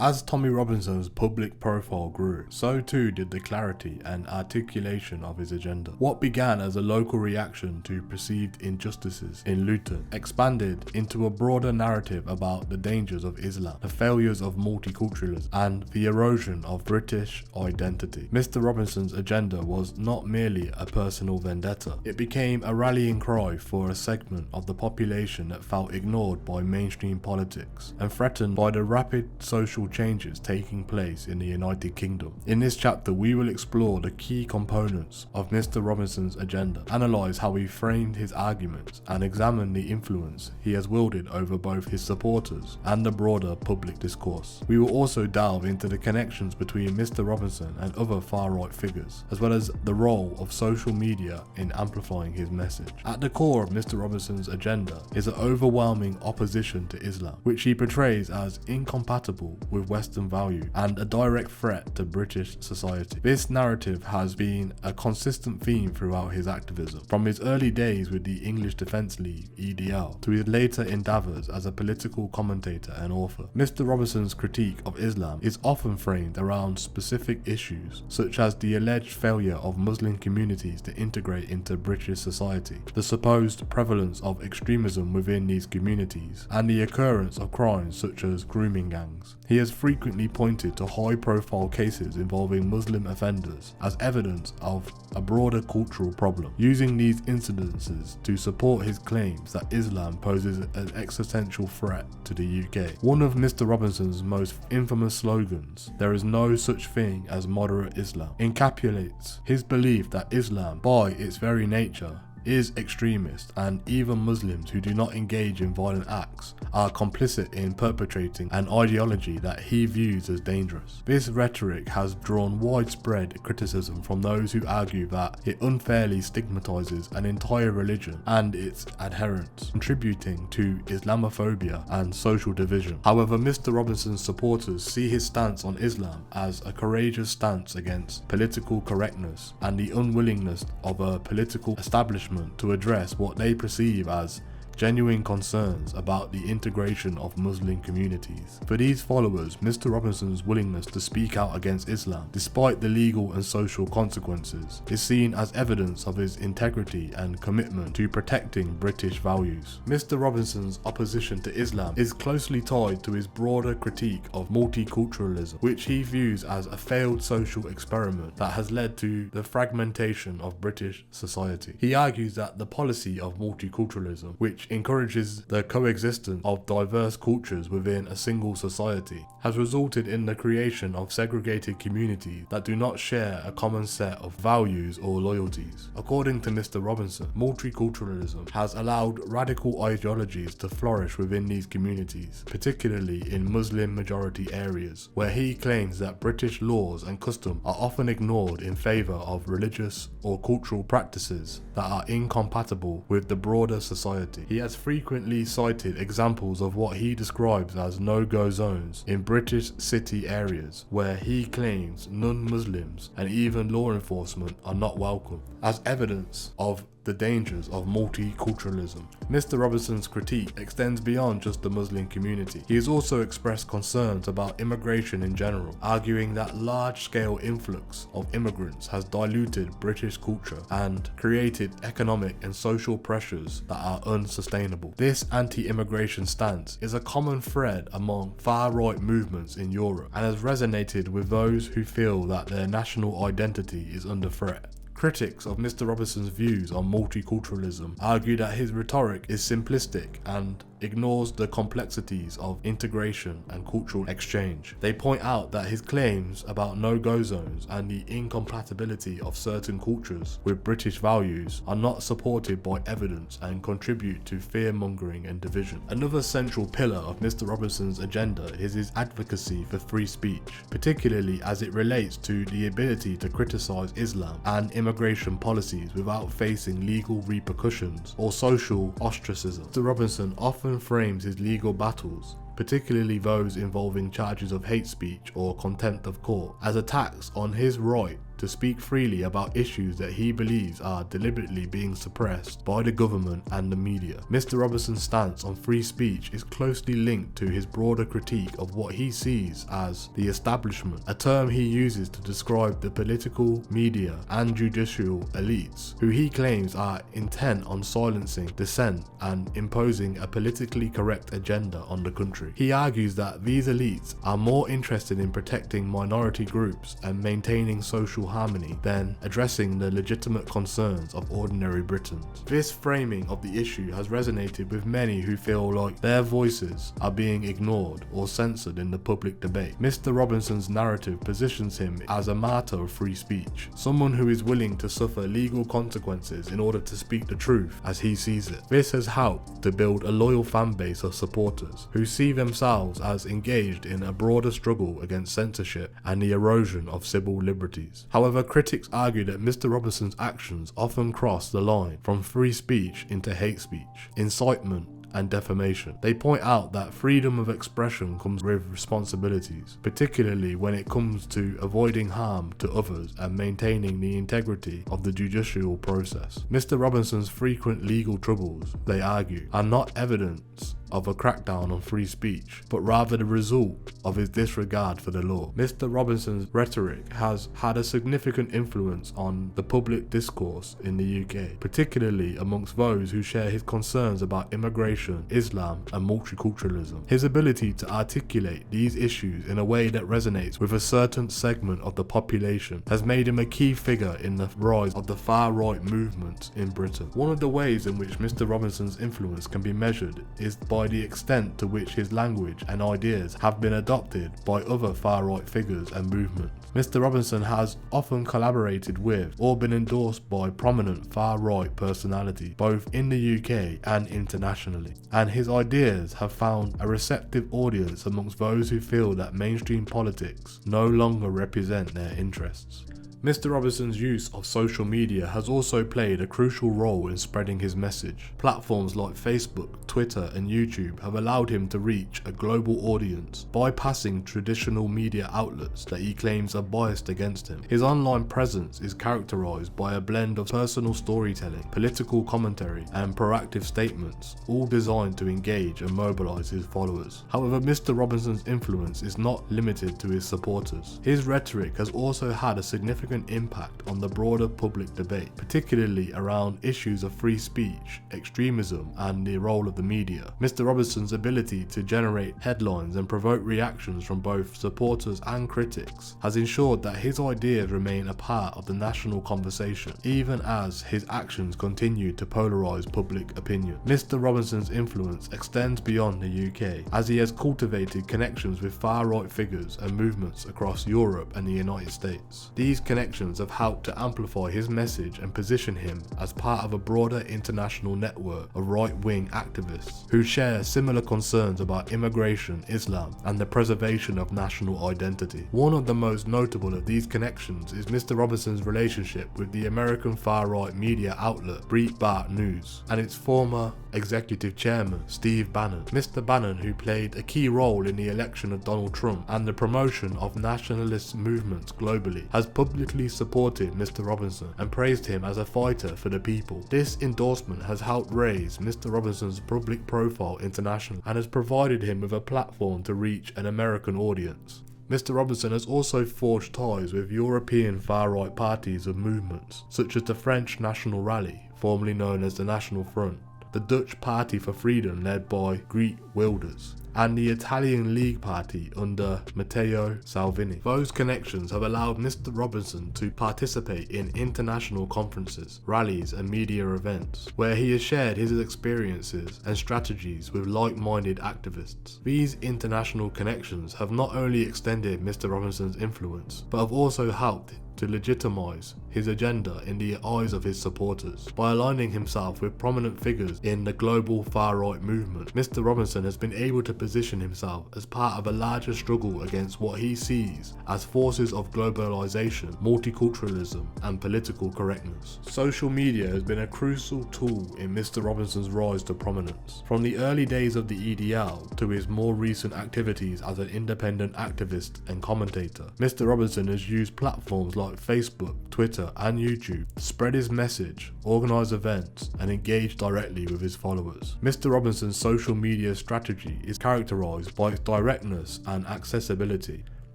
As Tommy Robinson's public profile grew, so too did the clarity and articulation of his agenda. What began as a local reaction to perceived injustices in Luton expanded into a broader narrative about the dangers of Islam, the failures of multiculturalism, and the erosion of British identity. Mr. Robinson's agenda was not merely a personal vendetta. It became a rallying cry for a segment of the population that felt ignored by mainstream politics and threatened by the rapid social changes taking place in the United Kingdom. In this chapter, we will explore the key components of Mr. Robinson's agenda, analyse how he framed his arguments, and examine the influence he has wielded over both his supporters and the broader public discourse. We will also delve into the connections between Mr. Robinson and other far-right figures, as well as the role of social media in amplifying his message. At the core of Mr. Robinson's agenda is an overwhelming opposition to Islam, which he portrays as incompatible with Western value and a direct threat to British society. This narrative has been a consistent theme throughout his activism, from his early days with the English Defence League (EDL) to his later endeavours as a political commentator and author. Mr. Robinson's critique of Islam is often framed around specific issues, such as the alleged failure of Muslim communities to integrate into British society, the supposed prevalence of extremism within these communities, and the occurrence of crimes such as grooming gangs. He has frequently pointed to high-profile cases involving Muslim offenders as evidence of a broader cultural problem, using these incidences to support his claims that Islam poses an existential threat to the UK. One of Mr. Robinson's most infamous slogans, "There is no such thing as moderate Islam," encapsulates his belief that Islam, by its very nature, is extremist, and even Muslims who do not engage in violent acts are complicit in perpetrating an ideology that he views as dangerous. This rhetoric has drawn widespread criticism from those who argue that it unfairly stigmatizes an entire religion and its adherents, contributing to Islamophobia and social division. However, Mr. Robinson's supporters see his stance on Islam as a courageous stance against political correctness and the unwillingness of a political establishment to address what they perceive as genuine concerns about the integration of Muslim communities. For these followers, Mr. Robinson's willingness to speak out against Islam, despite the legal and social consequences, is seen as evidence of his integrity and commitment to protecting British values. Mr. Robinson's opposition to Islam is closely tied to his broader critique of multiculturalism, which he views as a failed social experiment that has led to the fragmentation of British society. He argues that the policy of multiculturalism, which encourages the coexistence of diverse cultures within a single society, has resulted in the creation of segregated communities that do not share a common set of values or loyalties. According to Mr. Robinson, multiculturalism has allowed radical ideologies to flourish within these communities, particularly in Muslim majority areas, where he claims that British laws and customs are often ignored in favour of religious or cultural practices that are incompatible with the broader society. He has frequently cited examples of what he describes as no-go zones in British city areas, where he claims non-Muslims and even law enforcement are not welcome, as evidence of the dangers of multiculturalism. Mr. Robinson's critique extends beyond just the Muslim community. He has also expressed concerns about immigration in general, arguing that large-scale influx of immigrants has diluted British culture and created economic and social pressures that are unsustainable. This anti-immigration stance is a common thread among far-right movements in Europe and has resonated with those who feel that their national identity is under threat. Critics of Mr. Robinson's views on multiculturalism argue that his rhetoric is simplistic and ignores the complexities of integration and cultural exchange. They point out that his claims about no-go zones and the incompatibility of certain cultures with British values are not supported by evidence and contribute to fear-mongering and division. Another central pillar of Mr. Robinson's agenda is his advocacy for free speech, particularly as it relates to the ability to criticise Islam and immigration policies without facing legal repercussions or social ostracism. Mr. Robinson often frames his legal battles, particularly those involving charges of hate speech or contempt of court, as attacks on his right to speak freely about issues that he believes are deliberately being suppressed by the government and the media. Mr. Robison's stance on free speech is closely linked to his broader critique of what he sees as the establishment, a term he uses to describe the political, media and judicial elites, who he claims are intent on silencing dissent and imposing a politically correct agenda on the country. He argues that these elites are more interested in protecting minority groups and maintaining social harmony than addressing the legitimate concerns of ordinary Britons. This framing of the issue has resonated with many who feel like their voices are being ignored or censored in the public debate. Mr. Robison's narrative positions him as a martyr of free speech, someone who is willing to suffer legal consequences in order to speak the truth as he sees it. This has helped to build a loyal fan base of supporters who see themselves as engaged in a broader struggle against censorship and the erosion of civil liberties. However, critics argue that Mr. Robison's actions often cross the line from free speech into hate speech, incitement and defamation. They point out that freedom of expression comes with responsibilities, particularly when it comes to avoiding harm to others and maintaining the integrity of the judicial process. Mr. Robison's frequent legal troubles, they argue, are not evidence of a crackdown on free speech, but rather the result of his disregard for the law. Mr. Robison's rhetoric has had a significant influence on the public discourse in the UK, particularly amongst those who share his concerns about immigration, Islam and multiculturalism. His ability to articulate these issues in a way that resonates with a certain segment of the population has made him a key figure in the rise of the far-right movement in Britain. One of the ways in which Mr. Robison's influence can be measured is by the extent to which his language and ideas have been adopted by other far-right figures and movements. Mr. Robison has often collaborated with or been endorsed by prominent far-right personalities both in the UK and internationally, and his ideas have found a receptive audience amongst those who feel that mainstream politics no longer represent their interests. Mr. Robison's use of social media has also played a crucial role in spreading his message. Platforms like Facebook, Twitter and YouTube have allowed him to reach a global audience, bypassing traditional media outlets that he claims are biased against him. His online presence is characterized by a blend of personal storytelling, political commentary and proactive statements, all designed to engage and mobilize his followers. However, Mr. Robison's influence is not limited to his supporters. His rhetoric has also had a significant impact on the broader public debate, particularly around issues of free speech, extremism and the role of the media. Mr. Robison's ability to generate headlines and provoke reactions from both supporters and critics has ensured that his ideas remain a part of the national conversation, even as his actions continue to polarize public opinion. Mr. Robison's influence extends beyond the UK, as he has cultivated connections with far-right figures and movements across Europe and the United States. These connections have helped to amplify his message and position him as part of a broader international network of right-wing activists who share similar concerns about immigration, Islam, and the preservation of national identity. One of the most notable of these connections is Mr. Robison's relationship with the American far-right media outlet Breitbart News and its former executive chairman, Steve Bannon. Mr. Bannon, who played a key role in the election of Donald Trump and the promotion of nationalist movements globally, has publicly supported Mr. Robison and praised him as a fighter for the people. This endorsement has helped raise Mr. Robison's public profile internationally and has provided him with a platform to reach an American audience. Mr. Robison has also forged ties with European far-right parties and movements, such as the French National Rally, formerly known as the National Front, the Dutch Party for Freedom led by Geert Wilders, and the Italian League Party under Matteo Salvini. Those connections have allowed Mr. Robison to participate in international conferences, rallies and media events, where he has shared his experiences and strategies with like-minded activists. These international connections have not only extended Mr. Robison's influence, but have also helped to legitimize his agenda in the eyes of his supporters. By aligning himself with prominent figures in the global far-right movement, Mr. Robison has been able to position himself as part of a larger struggle against what he sees as forces of globalization, multiculturalism, and political correctness. Social media has been a crucial tool in Mr. Robinson's rise to prominence. From the early days of the EDL to his more recent activities as an independent activist and commentator, Mr. Robinson has used platforms like Facebook, Twitter, and YouTube to spread his message, organise events, and engage directly with his followers. Mr. Robinson's social media strategy is characterised by its directness and accessibility.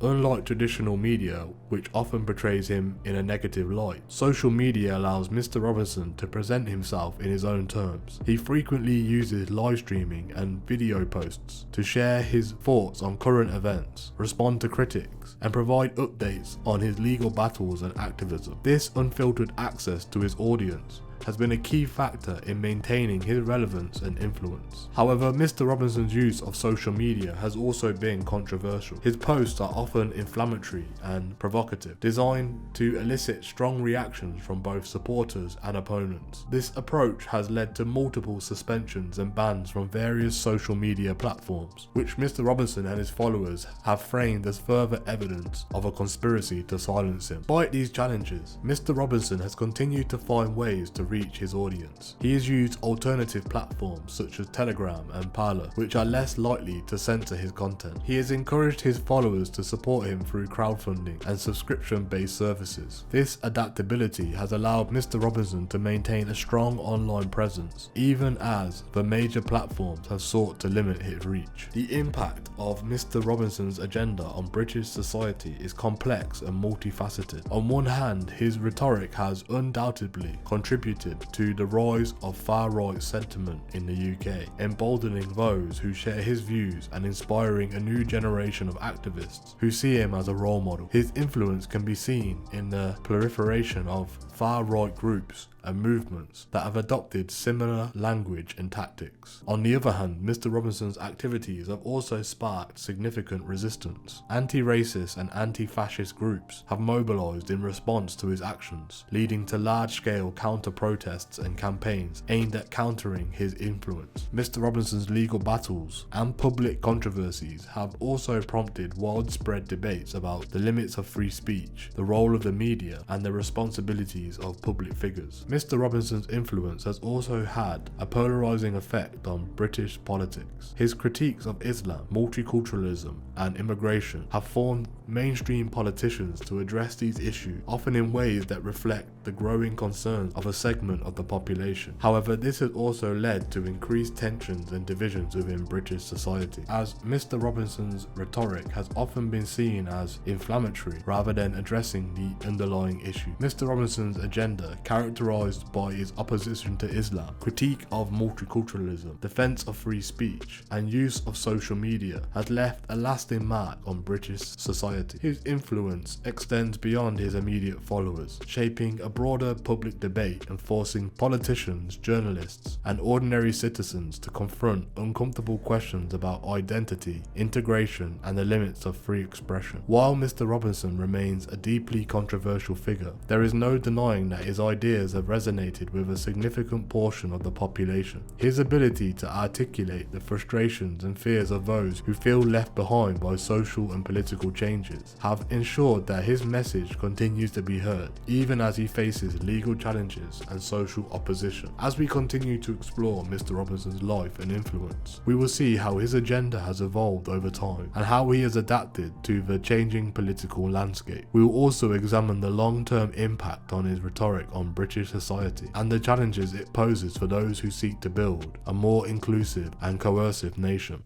Unlike traditional media, which often portrays him in a negative light, social media allows Mr. Robinson to present himself in his own terms. He frequently uses live streaming and video posts to share his thoughts on current events, respond to critics, and provide updates on his legal battles and activism. This unfiltered access to his audience has been a key factor in maintaining his relevance and influence. However, Mr. Robinson's use of social media has also been controversial. His posts are often inflammatory and provocative, designed to elicit strong reactions from both supporters and opponents. This approach has led to multiple suspensions and bans from various social media platforms, which Mr. Robinson and his followers have framed as further evidence of a conspiracy to silence him. Despite these challenges, Mr. Robinson has continued to find ways to reach his audience. He has used alternative platforms such as Telegram and Parler, which are less likely to censor his content. He has encouraged his followers to support him through crowdfunding and subscription-based services. This adaptability has allowed Mr. Robinson to maintain a strong online presence, even as the major platforms have sought to limit his reach. The impact of Mr. Robinson's agenda on British society is complex and multifaceted. On one hand, his rhetoric has undoubtedly contributed to the rise of far-right sentiment in the UK, emboldening those who share his views and inspiring a new generation of activists who see him as a role model. His influence can be seen in the proliferation of far-right groups and movements that have adopted similar language and tactics. On the other hand, Mr. Robinson's activities have also sparked significant resistance. Anti-racist and anti-fascist groups have mobilised in response to his actions, leading to large-scale counter-protests and campaigns aimed at countering his influence. Mr. Robinson's legal battles and public controversies have also prompted widespread debates about the limits of free speech, the role of the media, and the responsibilities of public figures. Mr. Robinson's influence has also had a polarising effect on British politics. His critiques of Islam, multiculturalism, and immigration have formed mainstream politicians to address these issues, often in ways that reflect the growing concerns of a segment of the population. However, this has also led to increased tensions and divisions within British society, as Mr. Robinson's rhetoric has often been seen as inflammatory rather than addressing the underlying issue. Mr. Robinson's agenda, characterised by his opposition to Islam, critique of multiculturalism, defence of free speech, and use of social media, has left a lasting mark on British society. His influence extends beyond his immediate followers, shaping a broader public debate and forcing politicians, journalists, and ordinary citizens to confront uncomfortable questions about identity, integration, and the limits of free expression. While Mr. Robinson remains a deeply controversial figure, there is no denying that his ideas have resonated with a significant portion of the population. His ability to articulate the frustrations and fears of those who feel left behind by social and political changes have ensured that his message continues to be heard, even as he faces legal challenges and social opposition. As we continue to explore Mr. Robinson's life and influence, we will see how his agenda has evolved over time and how he has adapted to the changing political landscape. We will also examine the long-term impact on his rhetoric on British society and the challenges it poses for those who seek to build a more inclusive and coercive nation.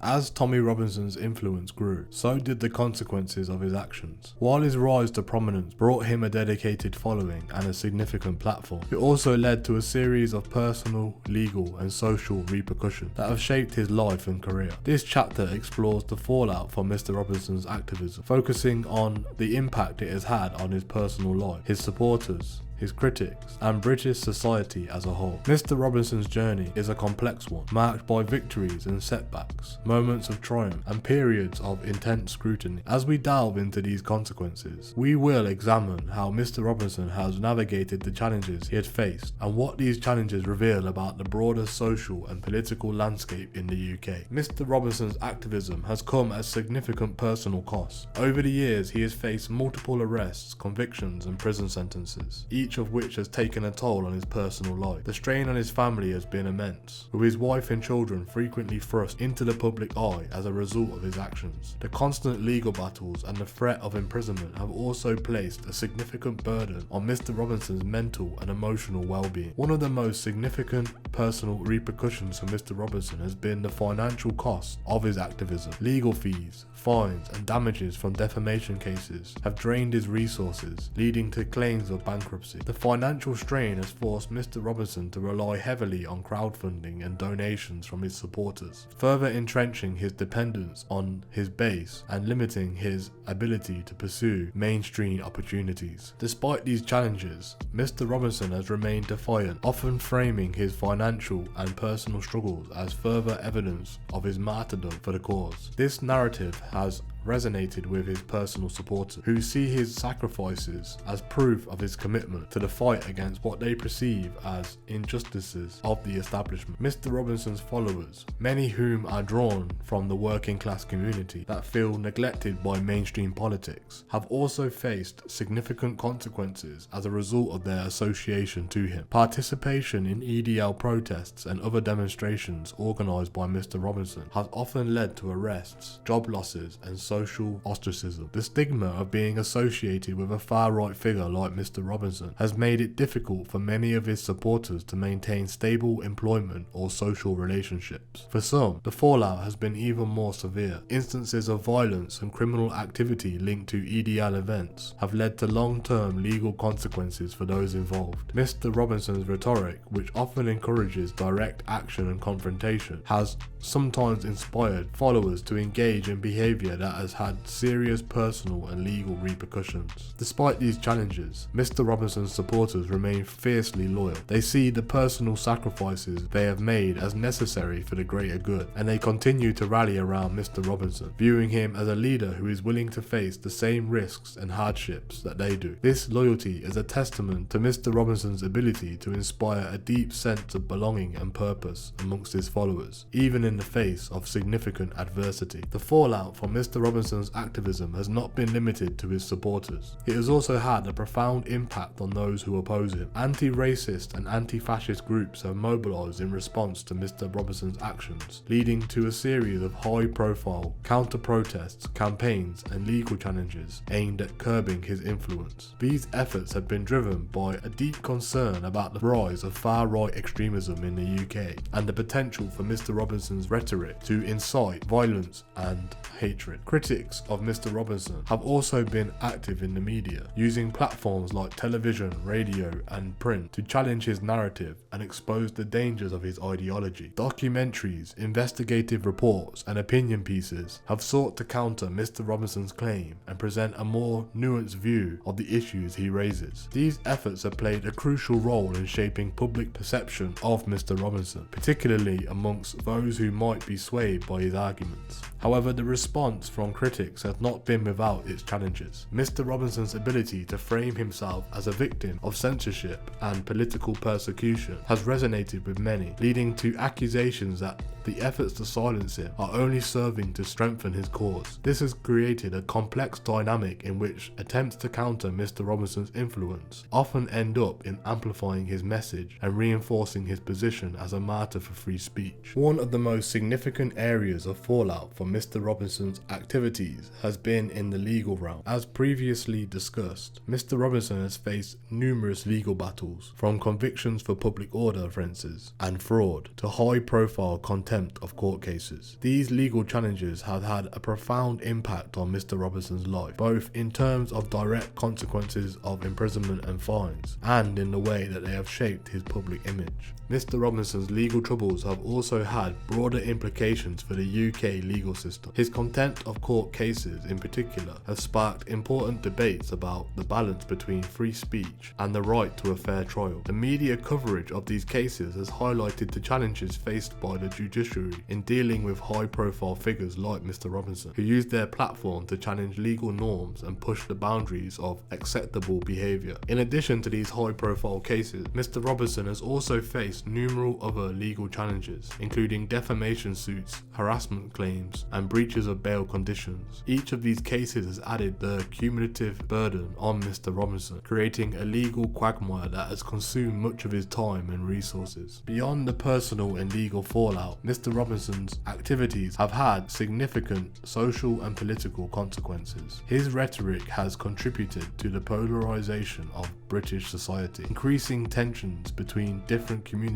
As Tommy Robinson's influence grew, so did the consequences of his actions. While his rise to prominence brought him a dedicated following and a significant platform, it also led to a series of personal, legal, and social repercussions that have shaped his life and career. This chapter explores the fallout from Mr. Robinson's activism, focusing on the impact it has had on his personal life, his supporters, his critics, and British society as a whole. Mr. Robinson's journey is a complex one, marked by victories and setbacks, moments of triumph, and periods of intense scrutiny. As we delve into these consequences, we will examine how Mr. Robinson has navigated the challenges he had faced, and what these challenges reveal about the broader social and political landscape in the UK. Mr. Robinson's activism has come at significant personal cost. Over the years, he has faced multiple arrests, convictions, and prison sentences, each of which has taken a toll on his personal life. The strain on his family has been immense, with his wife and children frequently thrust into the public eye as a result of his actions. The constant legal battles and the threat of imprisonment have also placed a significant burden on Mr. Robinson's mental and emotional well-being. One of the most significant personal repercussions for Mr. Robinson has been the financial cost of his activism. Legal fees, fines, and damages from defamation cases have drained his resources, leading to claims of bankruptcy. The financial strain has forced Mr. Robinson to rely heavily on crowdfunding and donations from his supporters, further entrenching his dependence on his base and limiting his ability to pursue mainstream opportunities. Despite these challenges, Mr. Robinson has remained defiant, often framing his financial and personal struggles as further evidence of his martyrdom for the cause. This narrative has resonated with his personal supporters, who see his sacrifices as proof of his commitment to the fight against what they perceive as injustices of the establishment. Mr. Robinson's followers, many whom are drawn from the working class community that feel neglected by mainstream politics, have also faced significant consequences as a result of their association to him. Participation in EDL protests and other demonstrations organised by Mr. Robinson has often led to arrests, job losses, and social ostracism. The stigma of being associated with a far-right figure like Mr. Robinson has made it difficult for many of his supporters to maintain stable employment or social relationships. For some, the fallout has been even more severe. Instances of violence and criminal activity linked to EDL events have led to long-term legal consequences for those involved. Mr. Robinson's rhetoric, which often encourages direct action and confrontation, has sometimes inspired followers to engage in behaviour that has had serious personal and legal repercussions. Despite these challenges, Mr. Robinson's supporters remain fiercely loyal. They see the personal sacrifices they have made as necessary for the greater good, and they continue to rally around Mr. Robinson, viewing him as a leader who is willing to face the same risks and hardships that they do. This loyalty is a testament to Mr. Robinson's ability to inspire a deep sense of belonging and purpose amongst his followers, even in the face of significant adversity. The fallout from Mr. Robinson's activism has not been limited to his supporters. It has also had a profound impact on those who oppose him. Anti-racist and anti-fascist groups have mobilised in response to Mr. Robinson's actions, leading to a series of high-profile counter-protests, campaigns, and legal challenges aimed at curbing his influence. These efforts have been driven by a deep concern about the rise of far-right extremism in the UK and the potential for Mr. Robinson's rhetoric to incite violence and hatred. Critics of Mr. Robinson have also been active in the media, using platforms like television, radio, and print to challenge his narrative and expose the dangers of his ideology. Documentaries, investigative reports, and opinion pieces have sought to counter Mr. Robinson's claim and present a more nuanced view of the issues he raises. These efforts have played a crucial role in shaping public perception of Mr. Robinson, particularly amongst those who might be swayed by his arguments. However, the response from critics has not been without its challenges. Mr. Robinson's ability to frame himself as a victim of censorship and political persecution has resonated with many, leading to accusations that the efforts to silence him are only serving to strengthen his cause. This has created a complex dynamic in which attempts to counter Mr. Robinson's influence often end up in amplifying his message and reinforcing his position as a martyr for free speech. One of the most significant areas of fallout from Mr. Robinson's activities has been in the legal realm. As previously discussed, Mr. Robinson has faced numerous legal battles, from convictions for public order offences and fraud to high-profile contempt contempt of court cases. These legal challenges have had a profound impact on Mr. Robinson's life, both in terms of direct consequences of imprisonment and fines, and in the way that they have shaped his public image. Mr. Robinson's legal troubles have also had broader implications for the UK legal system. His contempt of court cases in particular has sparked important debates about the balance between free speech and the right to a fair trial. The media coverage of these cases has highlighted the challenges faced by the judiciary in dealing with high-profile figures like Mr. Robinson, who used their platform to challenge legal norms and push the boundaries of acceptable behaviour. In addition to these high-profile cases, Mr. Robinson has also faced numerous other legal challenges, including defamation suits, harassment claims, and breaches of bail conditions. Each of these cases has added the cumulative burden on Mr. Robinson, creating a legal quagmire that has consumed much of his time and resources. Beyond the personal and legal fallout, Mr. Robinson's activities have had significant social and political consequences. His rhetoric has contributed to the polarisation of British society, increasing tensions between different communities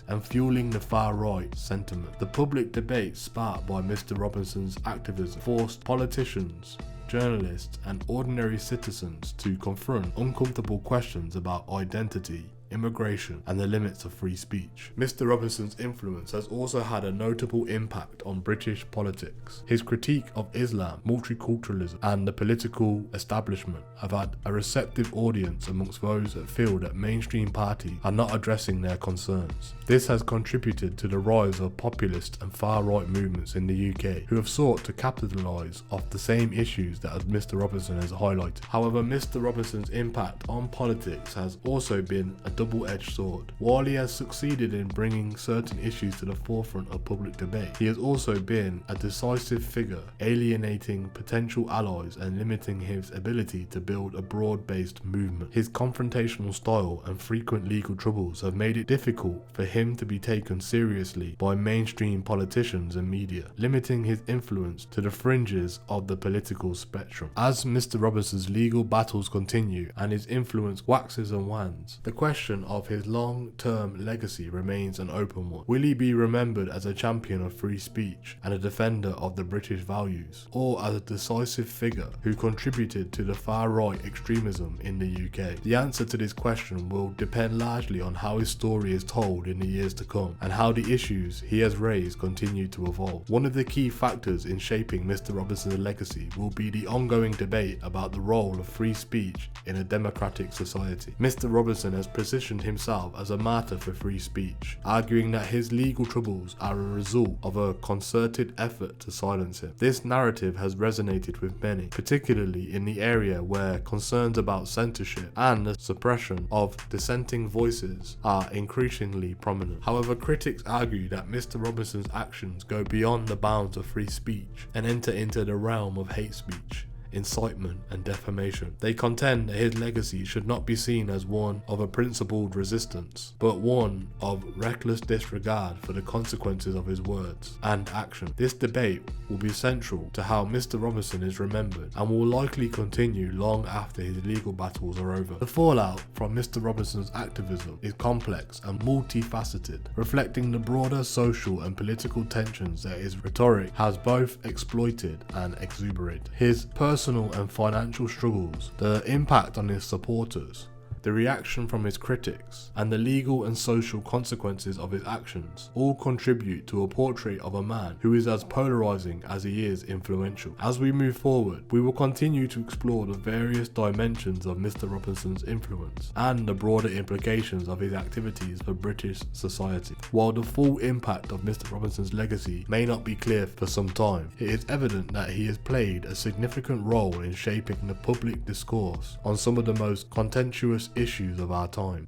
and fueling the far-right sentiment. The public debate sparked by Mr. Robinson's activism forced politicians, journalists and ordinary citizens to confront uncomfortable questions about identity, immigration and the limits of free speech. Mr. Robinson's influence has also had a notable impact on British politics. His critique of Islam, multiculturalism and the political establishment have had a receptive audience amongst those that feel that mainstream parties are not addressing their concerns. This has contributed to the rise of populist and far-right movements in the UK, who have sought to capitalise off the same issues that Mr. Robinson has highlighted. However, Mr. Robinson's impact on politics has also been a double-edged sword. While he has succeeded in bringing certain issues to the forefront of public debate, he has also been a decisive figure, alienating potential allies and limiting his ability to build a broad-based movement. His confrontational style and frequent legal troubles have made it difficult for him to be taken seriously by mainstream politicians and media, limiting his influence to the fringes of the political spectrum. As Mr. Robinson's legal battles continue and his influence waxes and wanes, the question of his long-term legacy remains an open one. Will he be remembered as a champion of free speech and a defender of the British values, or as a decisive figure who contributed to the far-right extremism in the UK? The answer to this question will depend largely on how his story is told in the years to come and how the issues he has raised continue to evolve. One of the key factors in shaping Mr. Robinson's legacy will be the ongoing debate about the role of free speech in a democratic society. Mr. Robinson has positioned himself as a martyr for free speech, arguing that his legal troubles are a result of a concerted effort to silence him. This narrative has resonated with many, particularly in the area where concerns about censorship and the suppression of dissenting voices are increasingly prominent. However, critics argue that Mr. Robinson's actions go beyond the bounds of free speech and enter into the realm of hate speech, incitement and defamation. They contend that his legacy should not be seen as one of a principled resistance, but one of reckless disregard for the consequences of his words and action. This debate will be central to how Mr. Robinson is remembered and will likely continue long after his legal battles are over. The fallout from Mr. Robinson's activism is complex and multifaceted, reflecting the broader social and political tensions that his rhetoric has both exploited and exuberated. His personal and financial struggles, the impact on his supporters, the reaction from his critics, and the legal and social consequences of his actions all contribute to a portrait of a man who is as polarizing as he is influential. As we move forward, we will continue to explore the various dimensions of Mr. Robinson's influence and the broader implications of his activities for British society. While the full impact of Mr. Robinson's legacy may not be clear for some time, it is evident that he has played a significant role in shaping the public discourse on some of the most contentious issues of our time.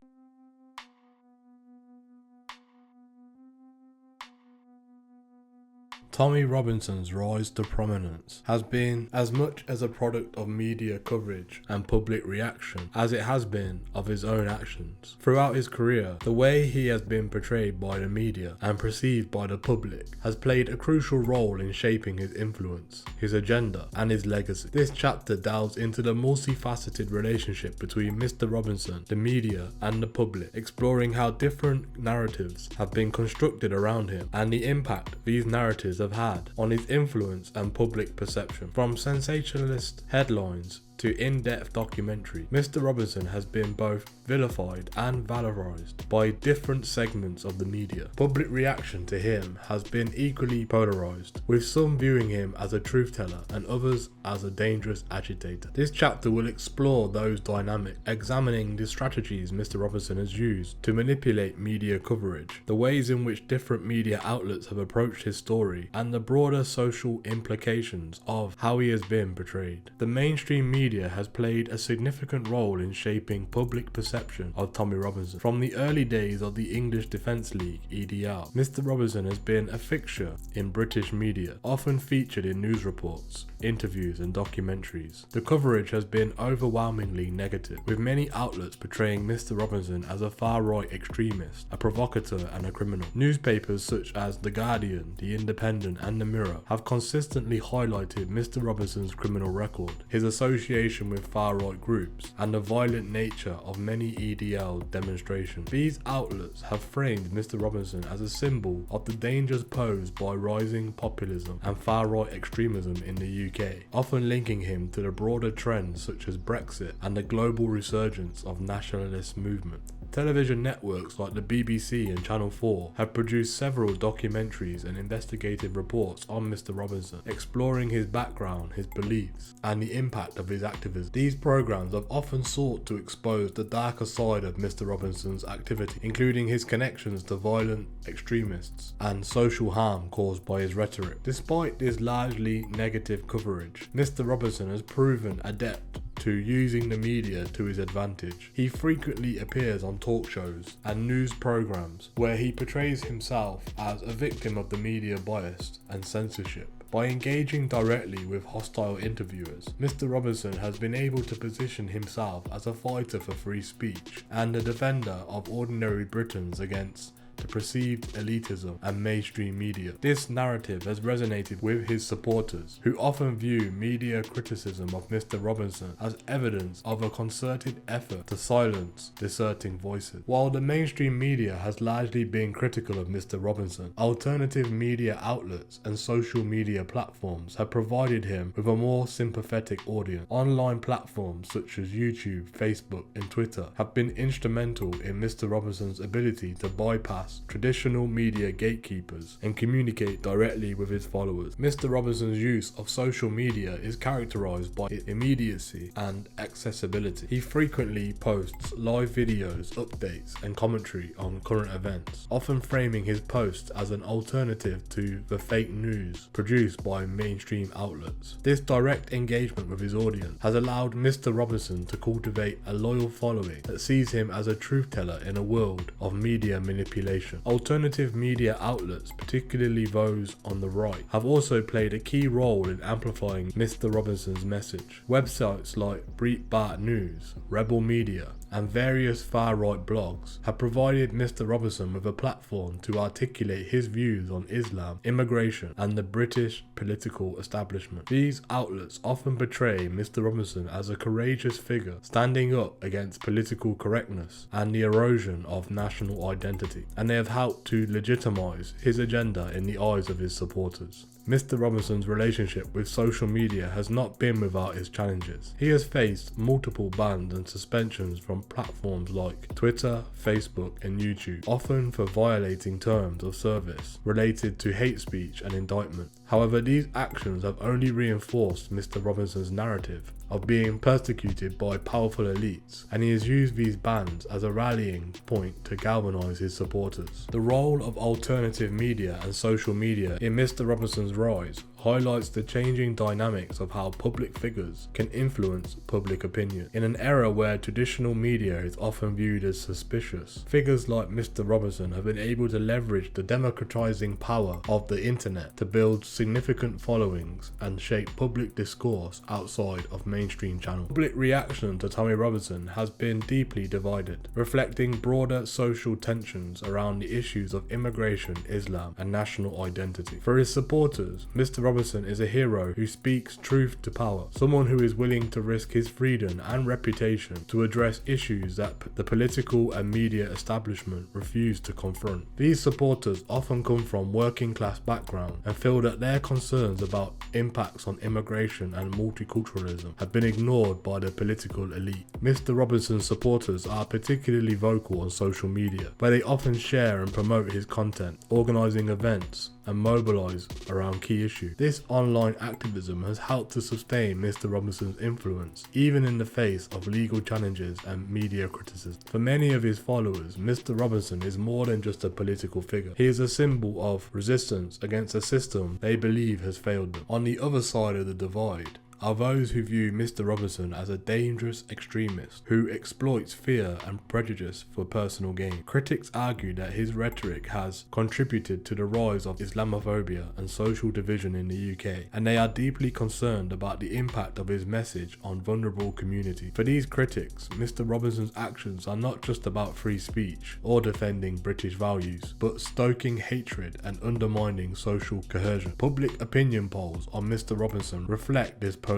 Tommy Robinson's rise to prominence has been as much as a product of media coverage and public reaction as it has been of his own actions. Throughout his career, the way he has been portrayed by the media and perceived by the public has played a crucial role in shaping his influence, his agenda, and his legacy. This chapter delves into the multifaceted relationship between Mr. Robinson, the media, and the public, exploring how different narratives have been constructed around him and the impact these narratives have had on his influence and public perception. From sensationalist headlines to in-depth documentary, Mr. Robinson has been both vilified and valorized by different segments of the media. Public reaction to him has been equally polarized, with some viewing him as a truth teller and others as a dangerous agitator. This chapter will explore those dynamics, examining the strategies Mr. Robinson has used to manipulate media coverage, the ways in which different media outlets have approached his story, and the broader social implications of how he has been portrayed. The mainstream media has played a significant role in shaping public perception of Tommy Robinson. From the early days of the English Defence League (EDL), Mr. Robinson has been a fixture in British media, often featured in news reports, interviews and documentaries. The coverage has been overwhelmingly negative, with many outlets portraying Mr. Robinson as a far-right extremist, a provocateur and a criminal. Newspapers such as The Guardian, The Independent and The Mirror have consistently highlighted Mr. Robinson's criminal record, his association with far-right groups, and the violent nature of many EDL demonstrations. These outlets have framed Mr. Robinson as a symbol of the dangers posed by rising populism and far-right extremism in the UK, often linking him to the broader trends such as Brexit and the global resurgence of nationalist movement. Television networks like the BBC and Channel 4 have produced several documentaries and investigative reports on Mr. Robinson, exploring his background, his beliefs, and the impact of his activism. These programs have often sought to expose the darker side of Mr. Robinson's activity, including his connections to violent extremists and social harm caused by his rhetoric. Despite this largely negative coverage, Mr. Robinson has proven adept to using the media to his advantage. He frequently appears on talk shows and news programs where he portrays himself as a victim of the media bias and censorship. By engaging directly with hostile interviewers, Mr. Robinson has been able to position himself as a fighter for free speech and a defender of ordinary Britons against the perceived elitism and mainstream media. This narrative has resonated with his supporters, who often view media criticism of Mr. Robinson as evidence of a concerted effort to silence dissenting voices. While the mainstream media has largely been critical of Mr. Robinson, alternative media outlets and social media platforms have provided him with a more sympathetic audience. Online platforms such as YouTube, Facebook, and Twitter have been instrumental in Mr. Robinson's ability to bypass traditional media gatekeepers and communicate directly with his followers. Mr. Robinson's use of social media is characterized by its immediacy and accessibility. He frequently posts live videos, updates, and commentary on current events, often framing his posts as an alternative to the fake news produced by mainstream outlets. This direct engagement with his audience has allowed Mr. Robinson to cultivate a loyal following that sees him as a truth teller in a world of media manipulation. Alternative media outlets, particularly those on the right, have also played a key role in amplifying Mr. Robinson's message. Websites like Breitbart News, Rebel Media, and various far-right blogs have provided Mr. Robinson with a platform to articulate his views on Islam, immigration, and the British political establishment. These outlets often portray Mr. Robinson as a courageous figure standing up against political correctness and the erosion of national identity, and they have helped to legitimize his agenda in the eyes of his supporters. Mr. Robinson's relationship with social media has not been without its challenges. He has faced multiple bans and suspensions from platforms like Twitter, Facebook, and YouTube, often for violating terms of service related to hate speech and indictment. However, these actions have only reinforced Mr. Robinson's narrative of being persecuted by powerful elites, and he has used these bans as a rallying point to galvanise his supporters. The role of alternative media and social media in Mr. Robinson's rise highlights the changing dynamics of how public figures can influence public opinion. In an era where traditional media is often viewed as suspicious, figures like Mr. Robison have been able to leverage the democratizing power of the internet to build significant followings and shape public discourse outside of mainstream channels. Public reaction to Tommy Robison has been deeply divided, reflecting broader social tensions around the issues of immigration, Islam, and national identity. For his supporters, Mr. Robison is a hero who speaks truth to power, someone who is willing to risk his freedom and reputation to address issues that the political and media establishment refuse to confront. These supporters often come from working class backgrounds and feel that their concerns about impacts on immigration and multiculturalism have been ignored by the political elite. Mr. Robison's supporters are particularly vocal on social media, where they often share and promote his content, organising events and mobilise around key issues. This online activism has helped to sustain Mr. Robison's influence, even in the face of legal challenges and media criticism. For many of his followers, Mr. Robison is more than just a political figure. He is a symbol of resistance against a system they believe has failed them. On the other side of the divide are those who view Mr. Robison as a dangerous extremist who exploits fear and prejudice for personal gain. Critics argue that his rhetoric has contributed to the rise of Islamophobia and social division in the UK, and they are deeply concerned about the impact of his message on vulnerable communities. For these critics, Mr. Robison's actions are not just about free speech or defending British values, but stoking hatred and undermining social cohesion. Public opinion polls on Mr. Robison reflect this polarization.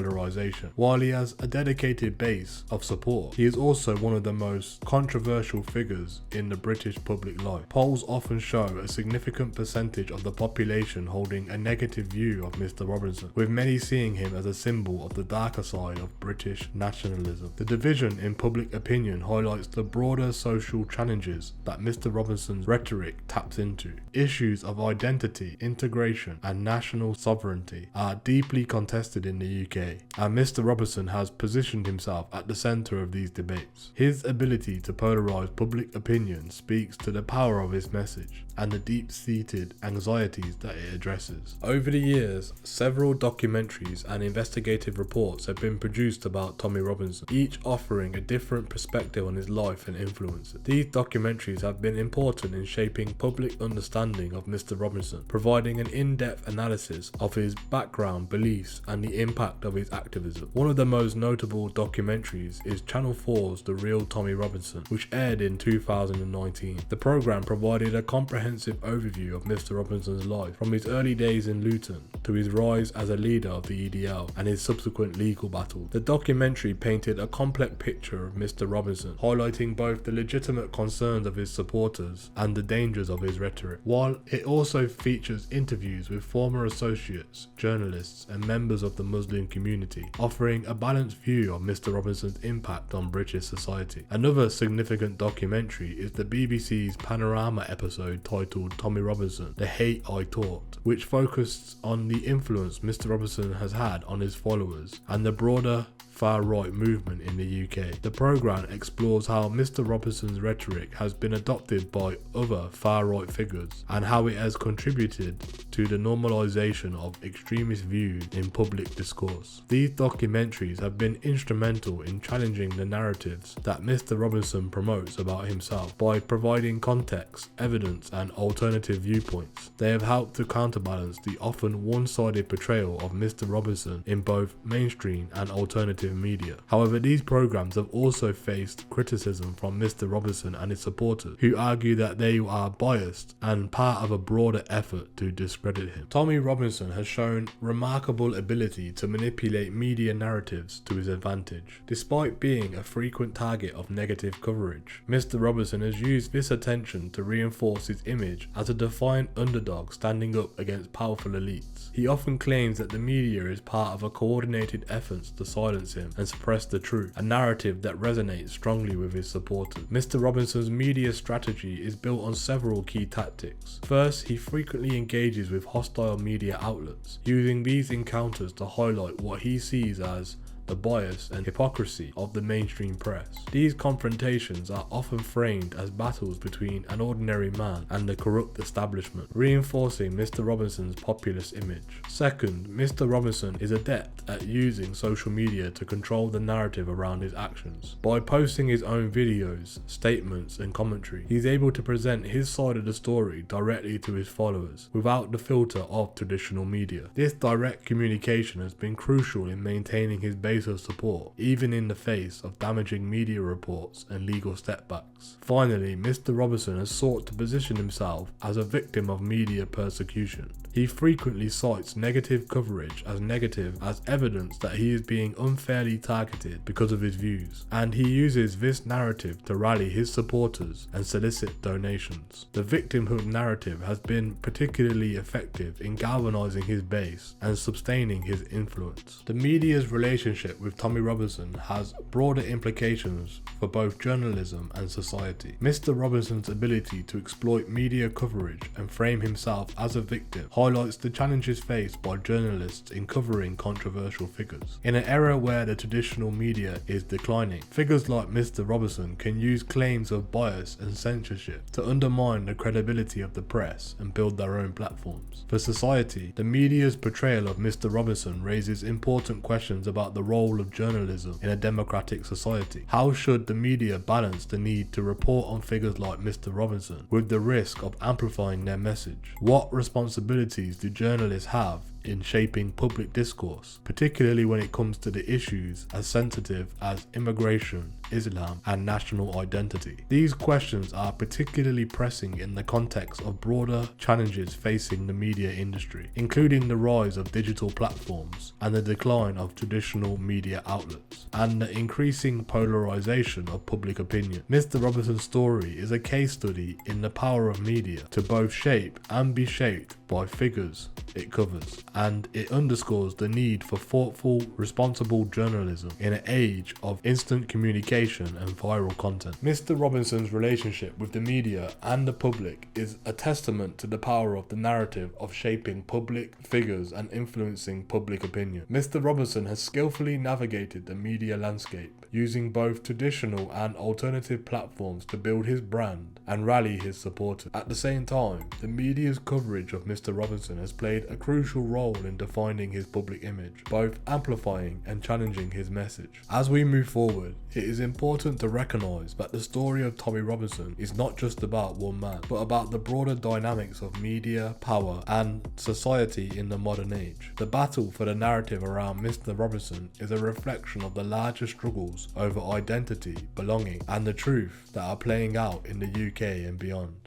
While he has a dedicated base of support, he is also one of the most controversial figures in the British public life. Polls often show a significant percentage of the population holding a negative view of Mr. Robison, with many seeing him as a symbol of the darker side of British nationalism. The division in public opinion highlights the broader social challenges that Mr. Robison's rhetoric taps into. Issues of identity, integration, and national sovereignty are deeply contested in the UK, and Mr. Robison has positioned himself at the centre of these debates. His ability to polarize public opinion speaks to the power of his message and the deep-seated anxieties that it addresses. Over the years, several documentaries and investigative reports have been produced about Tommy Robison, each offering a different perspective on his life and influences. These documentaries have been important in shaping public understanding of Mr. Robison, providing an in-depth analysis of his background, beliefs, and the impact of his activism. One of the most notable documentaries is Channel 4's The Real Tommy Robison, which aired in 2019. The programme provided a comprehensive overview of Mr. Robison's life, from his early days in Luton to his rise as a leader of the EDL and his subsequent legal battle. The documentary painted a complex picture of Mr. Robison, highlighting both the legitimate concerns of his supporters and the dangers of his rhetoric, while it also features interviews with former associates, journalists, and members of the Muslim community, offering a balanced view of Mr. Robison's impact on British society. Another significant documentary is the BBC's Panorama episode titled Tommy Robison, The Hate I Taught, which focused on the influence Mr. Robison has had on his followers and the broader far-right movement in the UK. The programme explores how Mr. Robison's rhetoric has been adopted by other far-right figures and how it has contributed to the normalisation of extremist views in public discourse. These documentaries have been instrumental in challenging the narratives that Mr. Robison promotes about himself by providing context, evidence, and alternative viewpoints. They have helped to counterbalance the often one-sided portrayal of Mr. Robison in both mainstream and alternative media. However, these programs have also faced criticism from Mr. Robison and his supporters, who argue that they are biased and part of a broader effort to discredit him. Tommy Robison has shown remarkable ability to manipulate media narratives to his advantage. Despite being a frequent target of negative coverage, Mr. Robison has used this attention to reinforce his image as a defiant underdog standing up against powerful elites. He often claims that the media is part of a coordinated effort to silence him and suppress the truth, a narrative that resonates strongly with his supporters. Mr. Robison's media strategy is built on several key tactics. First, he frequently engages with hostile media outlets, using these encounters to highlight what he sees as the bias and hypocrisy of the mainstream press. These confrontations are often framed as battles between an ordinary man and the corrupt establishment, reinforcing Mr. Robinson's populist image. Second, Mr. Robinson is adept at using social media to control the narrative around his actions. By posting his own videos, statements and commentary, he's able to present his side of the story directly to his followers without the filter of traditional media. This direct communication has been crucial in maintaining his base of support, even in the face of damaging media reports and legal setbacks. Finally, Mr. Robinson has sought to position himself as a victim of media persecution. He frequently cites negative coverage as negative as evidence that he is being unfairly targeted because of his views, and he uses this narrative to rally his supporters and solicit donations. The victimhood narrative has been particularly effective in galvanizing his base and sustaining his influence. The media's relationship with Tommy Robinson has broader implications for both journalism and society. Mr. Robinson's ability to exploit media coverage and frame himself as a victim highlights the challenges faced by journalists in covering controversial figures. In an era where the traditional media is declining, figures like Mr. Robinson can use claims of bias and censorship to undermine the credibility of the press and build their own platforms. For society, the media's portrayal of Mr. Robinson raises important questions about the role of journalism in a democratic society. How should the media balance the need to report on figures like Mr. Robinson with the risk of amplifying their message? What responsibilities do journalists have in shaping public discourse, particularly when it comes to the issues as sensitive as immigration, Islam, and national identity? These questions are particularly pressing in the context of broader challenges facing the media industry, including the rise of digital platforms and the decline of traditional media outlets, and the increasing polarization of public opinion. Mr. Robinson's story is a case study in the power of media to both shape and be shaped by figures it covers, and it underscores the need for thoughtful, responsible journalism in an age of instant communication and viral content. Mr. Robinson's relationship with the media and the public is a testament to the power of the narrative of shaping public figures and influencing public opinion. Mr. Robinson has skillfully navigated the media landscape, using both traditional and alternative platforms to build his brand and rally his supporters. At the same time, the media's coverage of Mr. Robinson has played a crucial role in defining his public image, both amplifying and challenging his message. As we move forward, it is important to recognise that the story of Tommy Robinson is not just about one man, but about the broader dynamics of media, power, and society in the modern age. The battle for the narrative around Mr. Robinson is a reflection of the larger struggles over identity, belonging, and the truth that are playing out in the UK and beyond.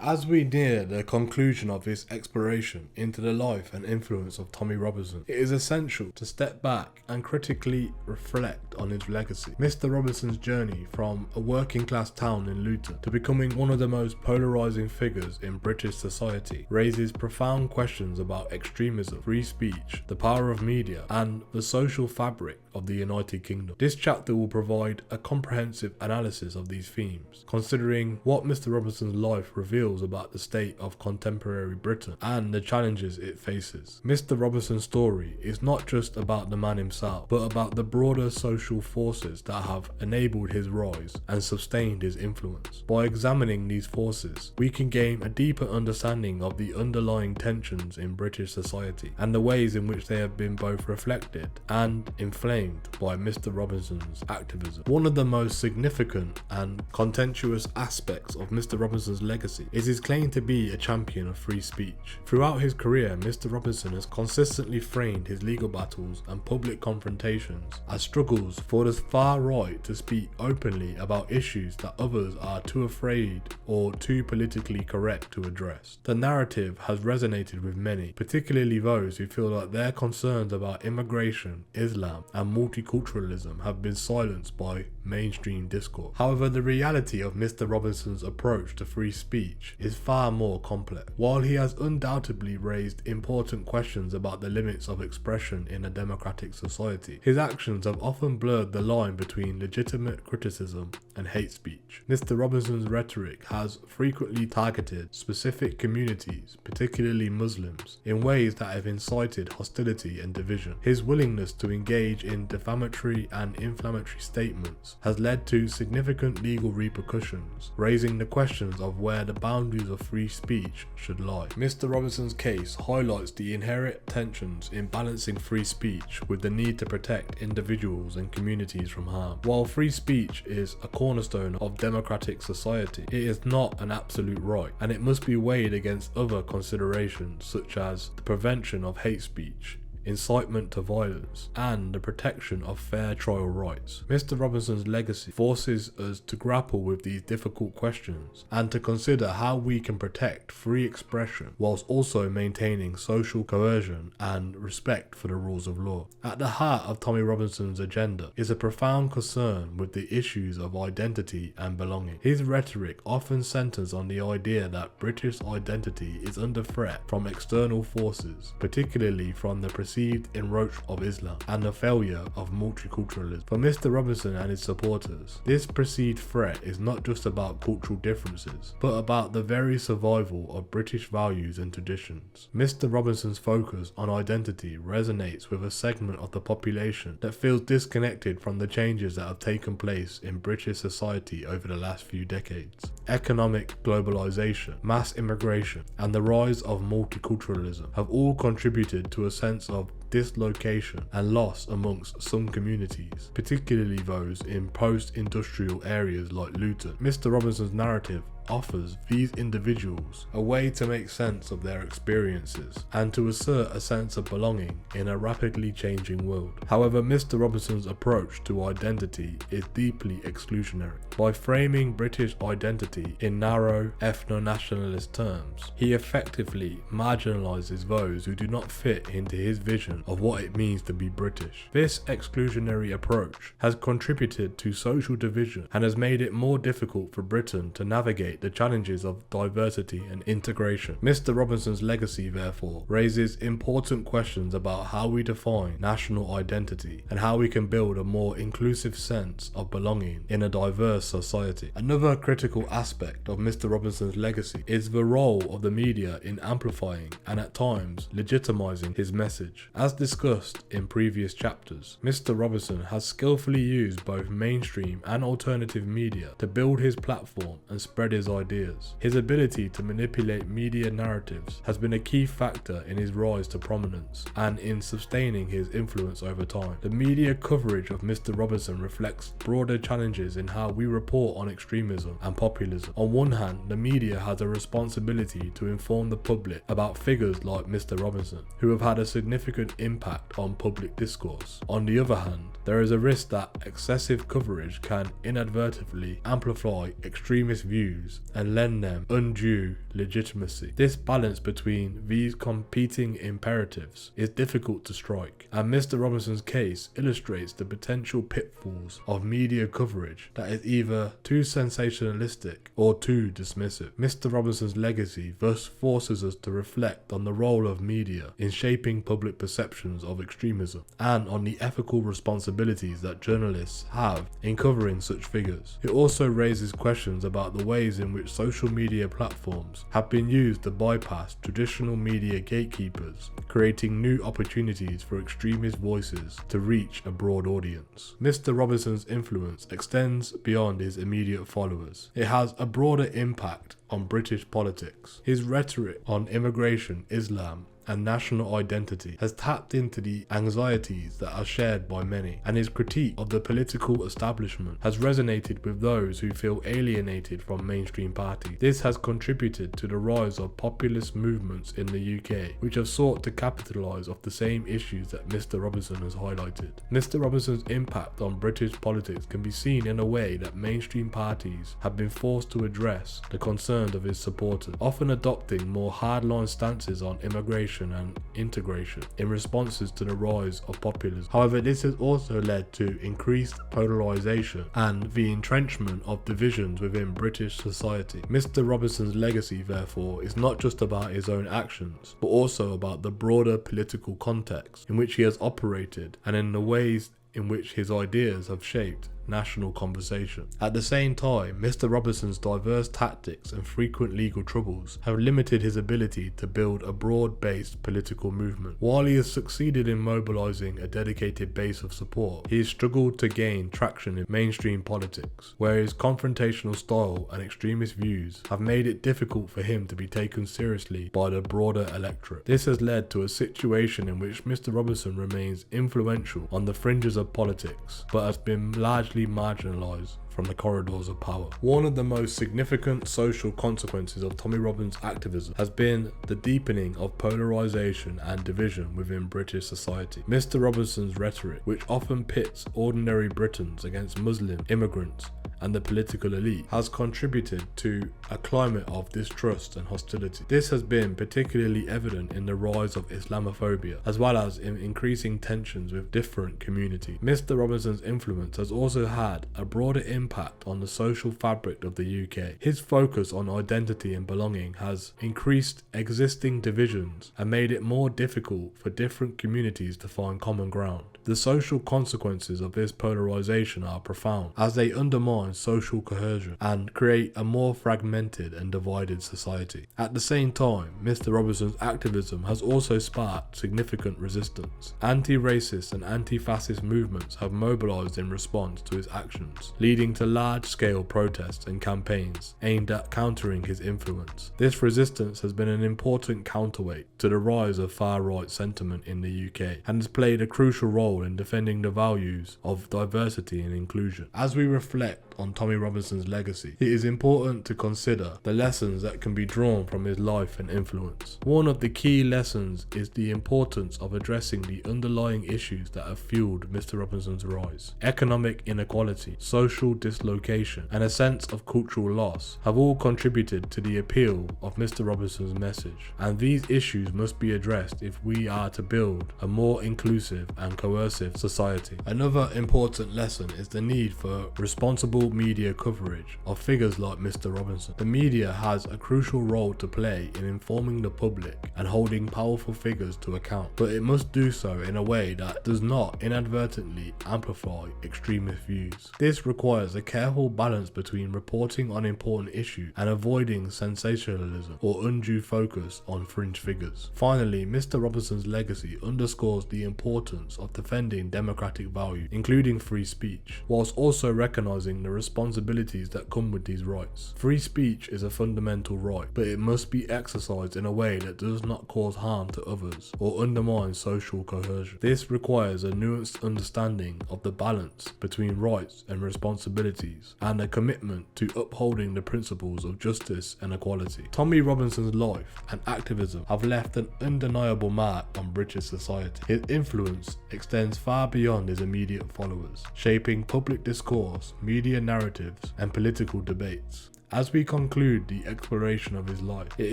As we near the conclusion of this exploration into the life and influence of Tommy Robinson, it is essential to step back and critically reflect on his legacy. Mr. Robinson's journey from a working class town in Luton to becoming one of the most polarising figures in British society raises profound questions about extremism, free speech, the power of media, and the social fabric of the United Kingdom. This chapter will provide a comprehensive analysis of these themes, considering what Mr. Robinson's life reveals about the state of contemporary Britain and the challenges it faces. Mr. Robinson's story is not just about the man himself, but about the broader social forces that have enabled his rise and sustained his influence. By examining these forces, we can gain a deeper understanding of the underlying tensions in British society and the ways in which they have been both reflected and inflamed by Mr. Robinson's activism. One of the most significant and contentious aspects of Mr. Robinson's legacy is his claim to be a champion of free speech. Throughout his career, Mr. Robinson has consistently framed his legal battles and public confrontations as struggles for the far right to speak openly about issues that others are too afraid or too politically correct to address. The narrative has resonated with many, particularly those who feel that their concerns about immigration, Islam, and multiculturalism have been silenced by mainstream discourse. However, the reality of Mr. Robinson's approach to free speech is far more complex. While he has undoubtedly raised important questions about the limits of expression in a democratic society, his actions have often blurred the line between legitimate criticism and hate speech. Mr. Robinson's rhetoric has frequently targeted specific communities, particularly Muslims, in ways that have incited hostility and division. His willingness to engage in defamatory and inflammatory statements has led to significant legal repercussions, raising the questions of where the boundaries of free speech should lie. Mr. Robinson's case highlights the inherent tensions in balancing free speech with the need to protect individuals and communities from harm. While free speech is a cornerstone of democratic society, it is not an absolute right, and it must be weighed against other considerations such as the prevention of hate speech, incitement to violence, and the protection of fair trial rights. Mr. Robinson's legacy forces us to grapple with these difficult questions and to consider how we can protect free expression whilst also maintaining social cohesion and respect for the rules of law. At the heart of Tommy Robinson's agenda is a profound concern with the issues of identity and belonging. His rhetoric often centres on the idea that British identity is under threat from external forces, particularly from the perceived encroachment of Islam and the failure of multiculturalism. For Mr. Robinson and his supporters, this perceived threat is not just about cultural differences, but about the very survival of British values and traditions. Mr. Robinson's focus on identity resonates with a segment of the population that feels disconnected from the changes that have taken place in British society over the last few decades. Economic globalisation, mass immigration, and the rise of multiculturalism have all contributed to a sense of dislocation and loss amongst some communities, particularly those in post-industrial areas like Luton. Mr. Robinson's narrative offers these individuals a way to make sense of their experiences and to assert a sense of belonging in a rapidly changing world. However, Mr. Robinson's approach to identity is deeply exclusionary. By framing British identity in narrow ethno-nationalist terms, he effectively marginalises those who do not fit into his vision of what it means to be British. This exclusionary approach has contributed to social division and has made it more difficult for Britain to navigate the challenges of diversity and integration. Mr. Robinson's legacy, therefore, raises important questions about how we define national identity and how we can build a more inclusive sense of belonging in a diverse society. Another critical aspect of Mr. Robinson's legacy is the role of the media in amplifying and at times legitimizing his message. As discussed in previous chapters, Mr. Robinson has skillfully used both mainstream and alternative media to build his platform and spread his ideas. His ability to manipulate media narratives has been a key factor in his rise to prominence and in sustaining his influence over time. The media coverage of Mr. Robinson reflects broader challenges in how we report on extremism and populism. On one hand, the media has a responsibility to inform the public about figures like Mr. Robinson, who have had a significant impact on public discourse. On the other hand, there is a risk that excessive coverage can inadvertently amplify extremist views and lend them undue legitimacy. This balance between these competing imperatives is difficult to strike, and Mr. Robinson's case illustrates the potential pitfalls of media coverage that is either too sensationalistic or too dismissive. Mr. Robinson's legacy thus forces us to reflect on the role of media in shaping public perceptions of extremism and on the ethical responsibilities that journalists have in covering such figures. It also raises questions about the ways in which social media platforms have been used to bypass traditional media gatekeepers, creating new opportunities for extremist voices to reach a broad audience. Mr. Robinson's influence extends beyond his immediate followers. It has a broader impact on British politics. His rhetoric on immigration, Islam, and national identity has tapped into the anxieties that are shared by many, and his critique of the political establishment has resonated with those who feel alienated from mainstream parties. This has contributed to the rise of populist movements in the UK, which have sought to capitalise off the same issues that Mr. Robinson has highlighted. Mr. Robinson's impact on British politics can be seen in a way that mainstream parties have been forced to address the concerns of his supporters, often adopting more hardline stances on immigration and integration in responses to the rise of populism. However, this has also led to increased polarisation and the entrenchment of divisions within British society. Mr. Robinson's legacy, therefore, is not just about his own actions, but also about the broader political context in which he has operated and in the ways in which his ideas have shaped national conversation. At the same time, Mr. Robison's diverse tactics and frequent legal troubles have limited his ability to build a broad-based political movement. While he has succeeded in mobilising a dedicated base of support, he has struggled to gain traction in mainstream politics, where his confrontational style and extremist views have made it difficult for him to be taken seriously by the broader electorate. This has led to a situation in which Mr. Robison remains influential on the fringes of politics, but has been largely marginalised from the corridors of power. One of the most significant social consequences of Tommy Robinson's activism has been the deepening of polarisation and division within British society. Mr. Robinson's rhetoric, which often pits ordinary Britons against Muslim immigrants and the political elite, has contributed to a climate of distrust and hostility. This has been particularly evident in the rise of Islamophobia, as well as in increasing tensions with different communities. Mr. Robinson's influence has also had a broader impact on the social fabric of the UK. His focus on identity and belonging has increased existing divisions and made it more difficult for different communities to find common ground. The social consequences of this polarisation are profound, as they undermine social cohesion and create a more fragmented and divided society. At the same time, Mr. Robison's activism has also sparked significant resistance. Anti-racist and anti-fascist movements have mobilised in response to his actions, leading to large-scale protests and campaigns aimed at countering his influence. This resistance has been an important counterweight to the rise of far-right sentiment in the UK and has played a crucial role in defending the values of diversity and inclusion. As we reflect on Tommy Robinson's legacy, it is important to consider the lessons that can be drawn from his life and influence. One of the key lessons is the importance of addressing the underlying issues that have fueled Mr. Robinson's rise. Economic inequality, social dislocation, and a sense of cultural loss have all contributed to the appeal of Mr. Robinson's message, and these issues must be addressed if we are to build a more inclusive and coercive society. Another important lesson is the need for responsible media coverage of figures like Mr. Robinson. The media has a crucial role to play in informing the public and holding powerful figures to account, but it must do so in a way that does not inadvertently amplify extremist views. This requires a careful balance between reporting on important issues and avoiding sensationalism or undue focus on fringe figures. Finally, Mr. Robinson's legacy underscores the importance of defending democratic values, including free speech, whilst also recognising the responsibilities that come with these rights. Free speech is a fundamental right, but it must be exercised in a way that does not cause harm to others or undermine social cohesion. This requires a nuanced understanding of the balance between rights and responsibilities and a commitment to upholding the principles of justice and equality. Tommy Robinson's life and activism have left an undeniable mark on British society. His influence extends far beyond his immediate followers, shaping public discourse, media narratives, and political debates. As we conclude the exploration of his life, it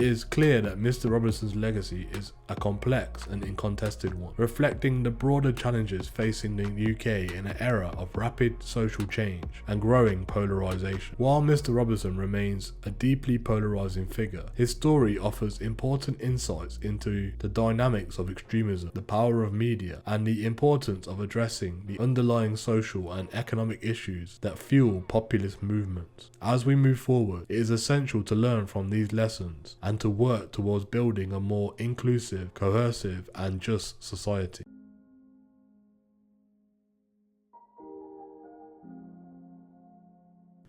is clear that Mr. Robinson's legacy is a complex and uncontested one, reflecting the broader challenges facing the UK in an era of rapid social change and growing polarisation. While Mr. Robinson remains a deeply polarising figure, his story offers important insights into the dynamics of extremism, the power of media, and the importance of addressing the underlying social and economic issues that fuel populist movements. As we move forward, it is essential to learn from these lessons and to work towards building a more inclusive, cohesive, and just society.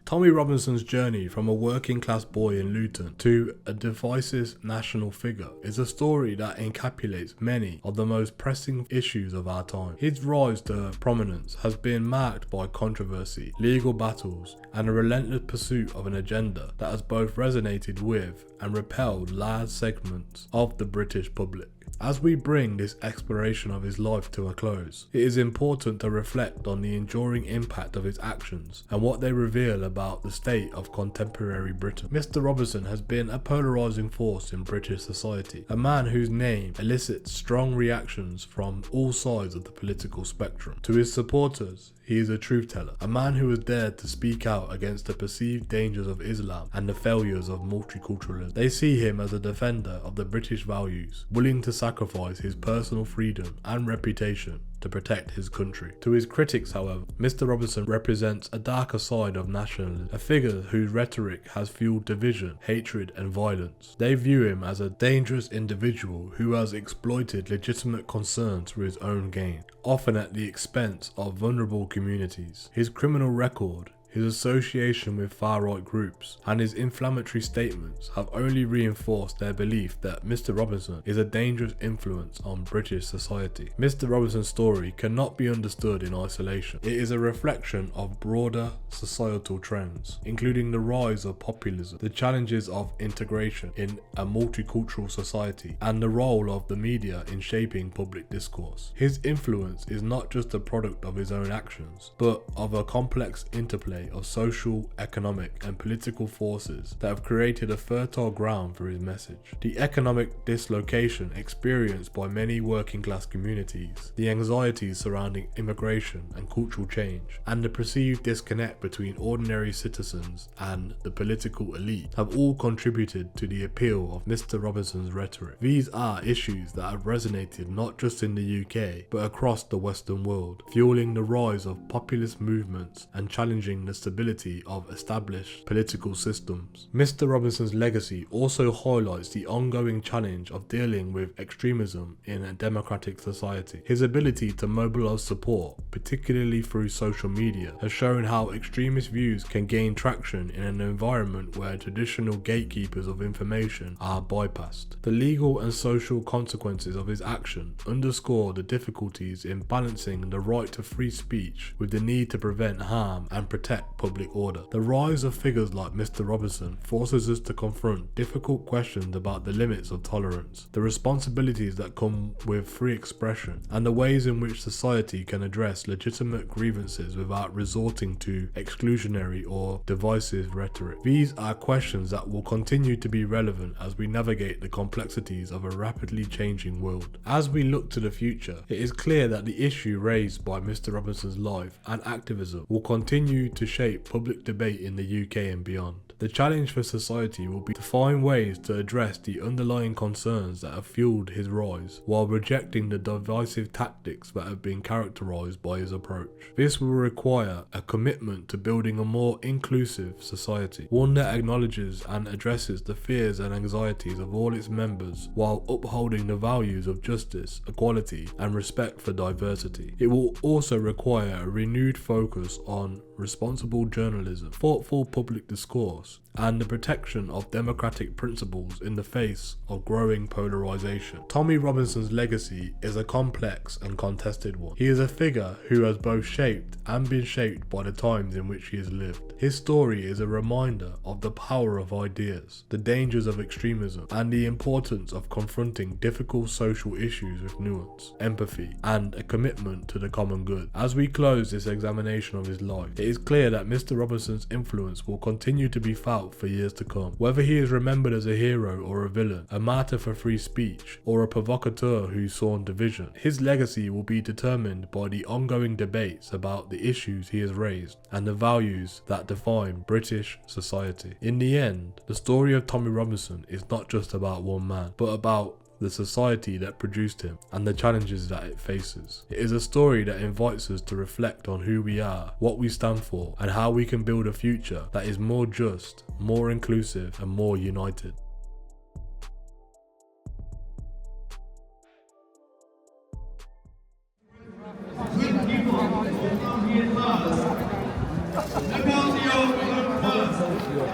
Tommy Robinson's journey from a working class boy in Luton to a divisive national figure is a story that encapsulates many of the most pressing issues of our time. His rise to prominence has been marked by controversy, legal battles, and a relentless pursuit of an agenda that has both resonated with and repelled large segments of the British public. As we bring this exploration of his life to a close, it is important to reflect on the enduring impact of his actions and what they reveal about the state of contemporary Britain. Mr. Robison has been a polarising force in British society, a man whose name elicits strong reactions from all sides of the political spectrum. To his supporters, he is a truth teller, a man who has dared to speak out against the perceived dangers of Islam and the failures of multiculturalism. They see him as a defender of the British values, willing to sacrifice his personal freedom and reputation to protect his country. To his critics, however, Mr. Robison represents a darker side of nationalism, a figure whose rhetoric has fueled division, hatred and violence. They view him as a dangerous individual who has exploited legitimate concerns for his own gain, often at the expense of vulnerable communities. His criminal record, his association with far-right groups, and his inflammatory statements have only reinforced their belief that Mr. Robison is a dangerous influence on British society. Mr. Robison's story cannot be understood in isolation. It is a reflection of broader societal trends, including the rise of populism, the challenges of integration in a multicultural society, and the role of the media in shaping public discourse. His influence is not just a product of his own actions, but of a complex interplay of social, economic and political forces that have created a fertile ground for his message. The economic dislocation experienced by many working class communities, the anxieties surrounding immigration and cultural change, and the perceived disconnect between ordinary citizens and the political elite have all contributed to the appeal of Mr. Robison's rhetoric. These are issues that have resonated not just in the UK but across the Western world, fueling the rise of populist movements and challenging the stability of established political systems. Mr. Robison's legacy also highlights the ongoing challenge of dealing with extremism in a democratic society. His ability to mobilise support, particularly through social media, has shown how extremist views can gain traction in an environment where traditional gatekeepers of information are bypassed. The legal and social consequences of his action underscore the difficulties in balancing the right to free speech with the need to prevent harm and protect public order. The rise of figures like Mr. Robison forces us to confront difficult questions about the limits of tolerance, the responsibilities that come with free expression, and the ways in which society can address legitimate grievances without resorting to exclusionary or divisive rhetoric. These are questions that will continue to be relevant as we navigate the complexities of a rapidly changing world. As we look to the future, it is clear that the issue raised by Mr. Robison's life and activism will continue to shape public debate in the UK and beyond. The challenge for society will be to find ways to address the underlying concerns that have fueled his rise, while rejecting the divisive tactics that have been characterised by his approach. This will require a commitment to building a more inclusive society, one that acknowledges and addresses the fears and anxieties of all its members, while upholding the values of justice, equality, and respect for diversity. It will also require a renewed focus on responsible journalism, thoughtful public discourse, and the protection of democratic principles in the face of growing polarisation. Tommy Robinson's legacy is a complex and contested one. He is a figure who has both shaped and been shaped by the times in which he has lived. His story is a reminder of the power of ideas, the dangers of extremism, and the importance of confronting difficult social issues with nuance, empathy, and a commitment to the common good. As we close this examination of his life, it is clear that Mr. Robinson's influence will continue to be felt for years to come. Whether he is remembered as a hero or a villain, a martyr for free speech, or a provocateur who sought division, his legacy will be determined by the ongoing debates about the issues he has raised and the values that define British society. In the end, the story of Tommy Robison is not just about one man, but about the society that produced him and the challenges that it faces. It is a story that invites us to reflect on who we are, what we stand for, and how we can build a future that is more just, more inclusive, and more united.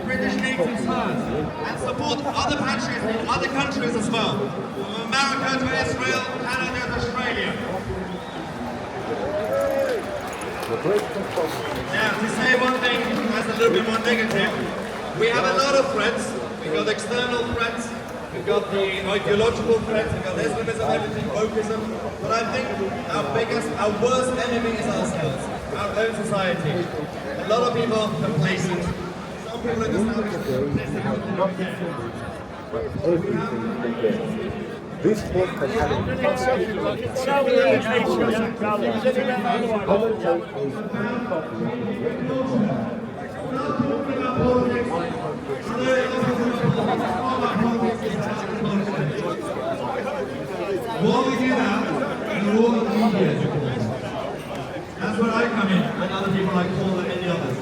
British nations first, and support other countries as well, from America to Israel, Canada to Australia. Now, to say one thing that's a little bit more negative, we have a lot of threats. We've got external threats, we've got the ideological threats, we've got Islamism, everything, wokeism, but I think our worst enemy is ourselves, our own society. A lot of people are complacent. People are just this book can have while we do that, the role of the media is important. That's where I come in, and other people like Paul and any others.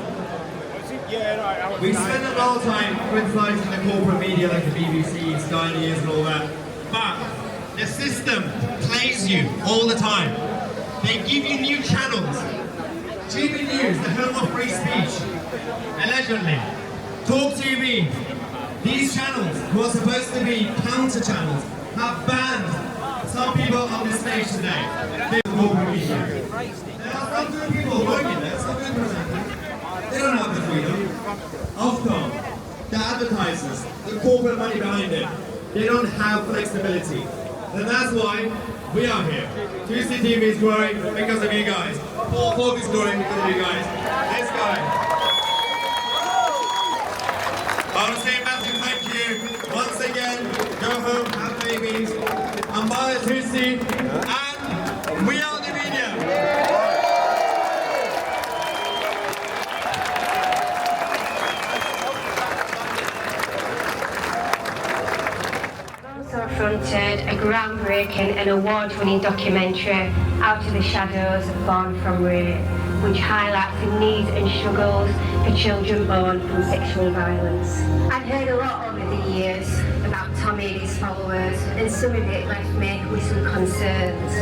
We spend a lot of time criticising the corporate media like the BBC, Sky News and all that, but the system plays you all the time. They give you new channels. TV News, the home of free speech, allegedly. Talk TV, these channels, who are supposed to be counter channels, have banned some people on the stage today. They There are some good people working there, some good presenters. They don't have the freedom. Ofcom, the advertisers, the corporate money behind it, they don't have flexibility. And that's why we are here. 2C TV is growing because of you guys. Paul Fogg is growing because of you guys. This guy. I want to say a massive thank you. Once again, go home, have babies, and buy a 2C, and we are the media. Fronted a groundbreaking and award-winning documentary, Out of the Shadows, Born from Rape, which highlights the needs and struggles for children born from sexual violence. I've heard a lot over the years about Tommy and his followers, and some of it left me with some concerns.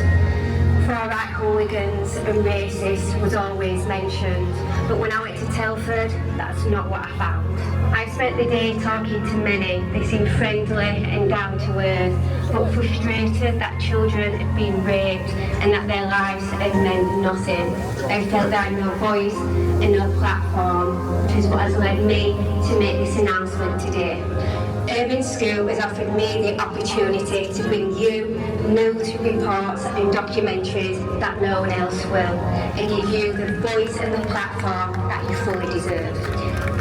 Far-right hooligans and racists was always mentioned, but when I went to Telford, that's not what I found. I spent the day talking to many. They seemed friendly and down to earth, but frustrated that children had been raped and that their lives had meant nothing. They felt they had no voice and no platform, which is what has led me to make this announcement today. Urban School has offered me the opportunity to bring you news reports and documentaries that no one else will, and give you the voice and the platform that you fully deserve.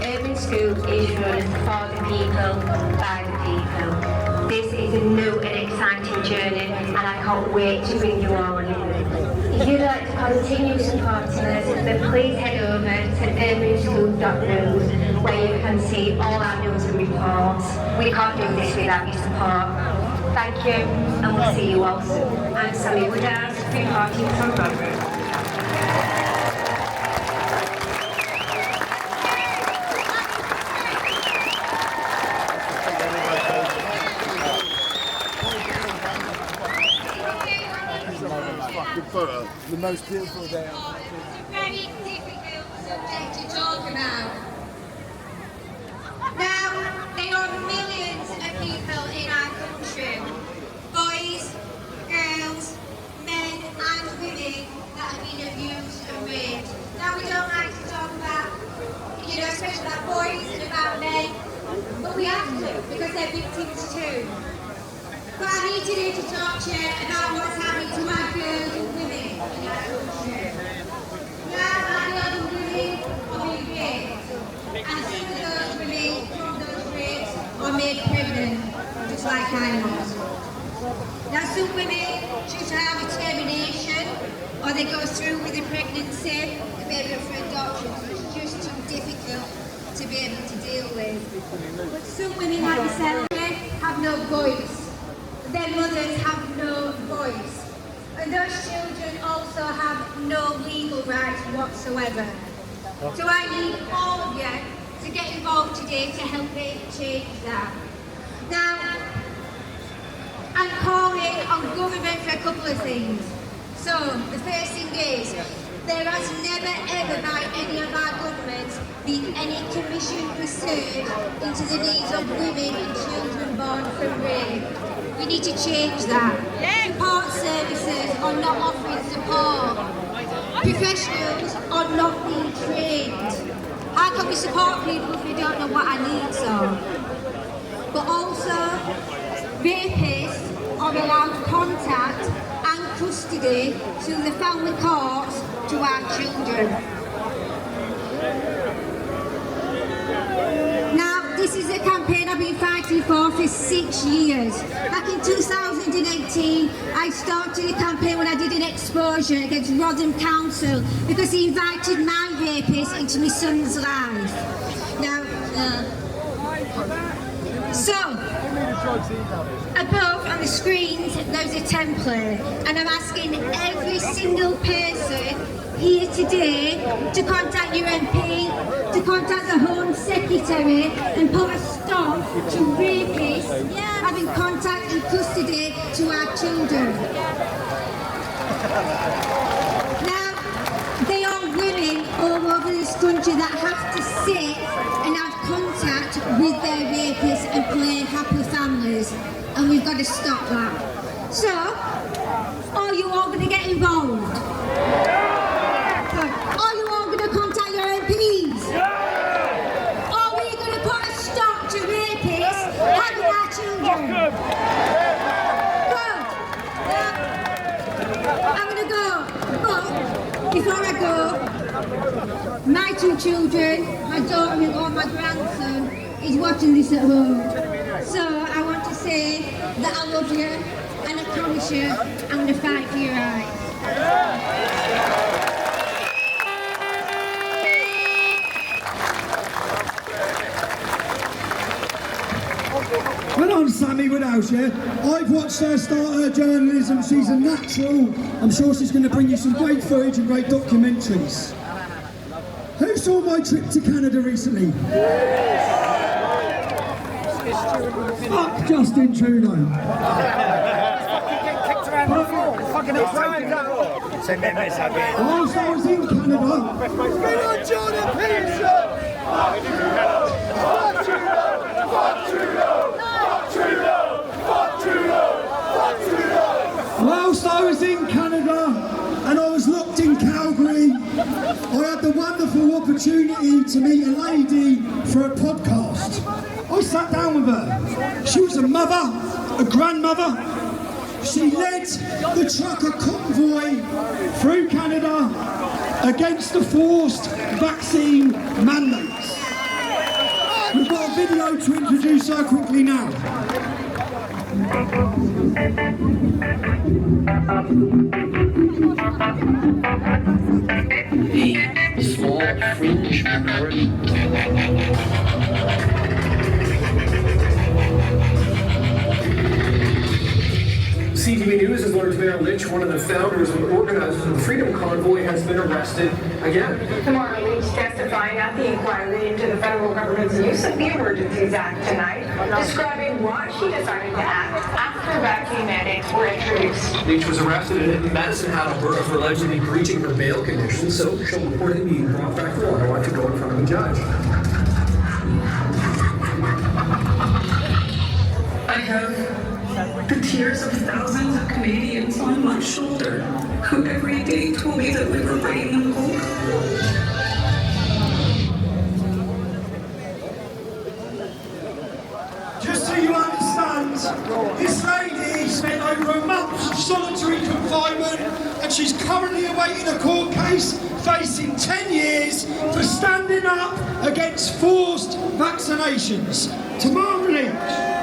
Urban School is run for the people, by the people. This is a new and exciting journey, and I can't wait to bring you all in. If you'd like to continue supporting us, then please head over to urbanschool.news, where you can see all our news and reports. We can't do this without your support. Thank you, and we'll see you all soon. I'm Sammy Woodard, reporting from Rotherham. The most beautiful day It's a very difficult subject to talk about. Now, there are millions of people in our country, boys, girls, men and women that have been abused and raped. Now, we don't like to talk about, especially about boys and about men, but we have to, because they're victims too. But I'm here today to talk to you about what's happening to our girls and women in our country. Now, our girls and women are being raped, and some of those women from those rapes are made pregnant, just like I was. Now, some women choose to have a termination, or they go through with the pregnancy, and maybe for adoption, so it's just too difficult to be able to deal with. But some women, like myself, have no voice. Their mothers have no voice. And those children also have no legal rights whatsoever. So I need all of you to get involved today to help me change that. Now, I'm calling on government for a couple of things. So, the first thing is, there has never ever by any of our governments been any commissioned research into the needs of women and children born from rape. We need to change that. Support services are not offering support. Professionals are not being trained. How can we support people if we don't know what our needs are? But also, rapists are allowed contact and custody through the family courts to our children. Now, this is a campaign I've been fighting for 6 years. Back in 2018, I started a campaign when I did an exposure against Rodham Council because he invited my rapist into my son's life. Now, So, above on the screens there's a template, and I'm asking every single person here today to contact your MP, to contact the Home Secretary and put a stop to rapists having contact and custody to our children. Now, they are women all over this country that have to sit and have contact with their rapists and play happy families, and we've got to stop that. So, are you all going to get involved? Are you all going to contact your MPs? Are we going to put a stop to rapists having our children? Good. I'm going to go. But before I go, my two children, my daughter or my grandson, is watching this at home. So I want to say that I love you, and I promise you I'm going to fight for your rights. Well, I'm Sammy Woodhouse, yeah? I've watched her start her journalism. She's a natural. I'm sure she's going to bring you some great footage and great documentaries. Who saw my trip to Canada recently? Fuck Justin Trudeau. Whilst I was in Canada, whilst I was in Canada and I was locked in Calgary, I had the wonderful opportunity to meet a lady for a podcast. I sat down with her. She was a mother, a grandmother. She led the trucker convoy through Canada against the forced vaccine mandates. We've got a video to introduce her quickly now. A small fringe minority. CTV News has learned Mayor Lynch, one of the founders and organizers of the Freedom Convoy, has been arrested again. Tamara Lynch testifying at the inquiry into the federal government's use of the Emergencies Act tonight, describing why she decided to act after vaccine mandates were introduced. Lynch was arrested in Medicine Hat, Alberta for allegedly breaching her bail conditions, so she'll reportedly be brought back to Ottawa to go in front of a judge. I have the tears of thousands of Canadians on my shoulder who every day told me that we were bringing them home. Just so you understand, this lady spent over a month of solitary confinement, and she's currently awaiting a court case, facing 10 years for standing up against forced vaccinations. Tamara Lynch.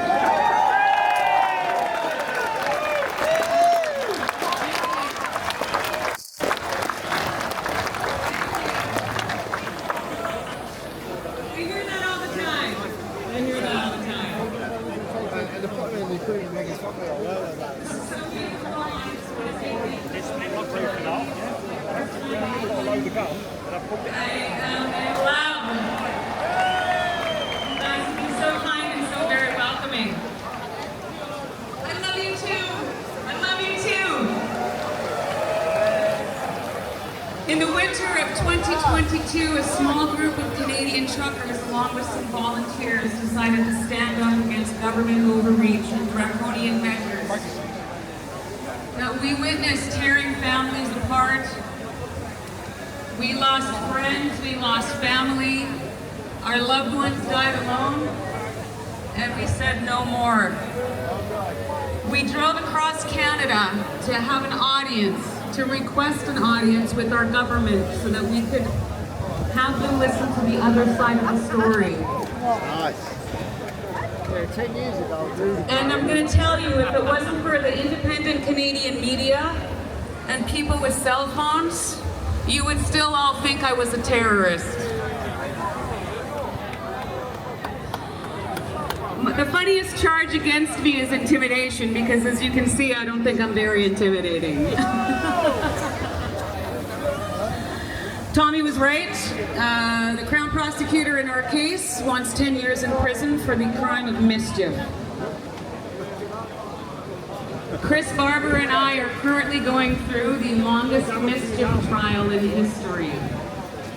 In the winter of 2022, a small group of Canadian truckers, along with some volunteers, decided to stand up against government overreach and draconian measures. Now, we witnessed tearing families apart. We lost friends, we lost family. Our loved ones died alone, and we said no more. We drove across Canada to have an audience, to request an audience with our government so that we could have them listen to the other side of the story. Nice. Yeah, 10 years ago, dude. And I'm going to tell you, if it wasn't for the independent Canadian media and people with cell phones, you would still all think I was a terrorist. The funniest charge against me is intimidation, because as you can see, I don't think I'm very intimidating. Tommy was right. The Crown prosecutor in our case wants 10 years in prison for the crime of mischief. Chris Barber and I are currently going through the longest mischief trial in history.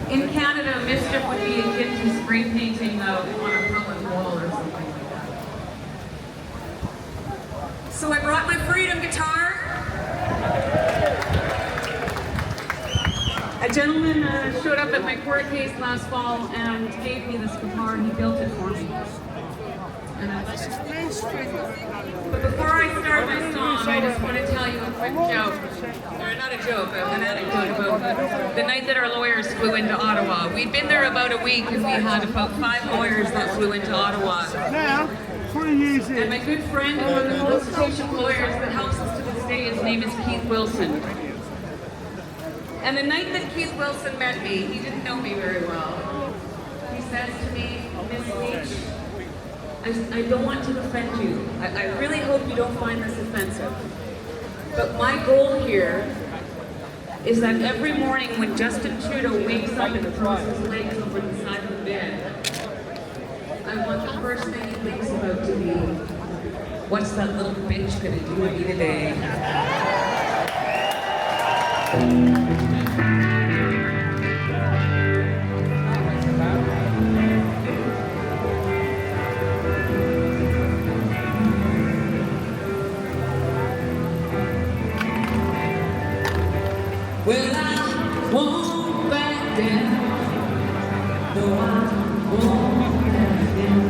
In Canada, mischief would be akin to spray painting on a public wall or something like that. So I brought my freedom guitar. A gentleman showed up at my court case last fall and gave me this guitar, and he built it for me. But before I start my song, I just want to tell you a quick joke. Or not a joke, an anecdote about the night that our lawyers flew into Ottawa. We'd been there about a week, and we had about 5 lawyers that flew into Ottawa. Now, 20 years in. And my good friend, one of the constitution lawyers that helps us to this day, his name is Keith Wilson. And the night that Keith Wilson met me, he didn't know me very well. He says to me, Miss Leach, I don't want to offend you. I really hope you don't find this offensive. But my goal here is that every morning when Justin Trudeau wakes up and throws his legs over the side of the bed, I want the first thing he thinks about to be, what's that little bitch gonna do to me today? Well, I won't back down. No, I won't back down.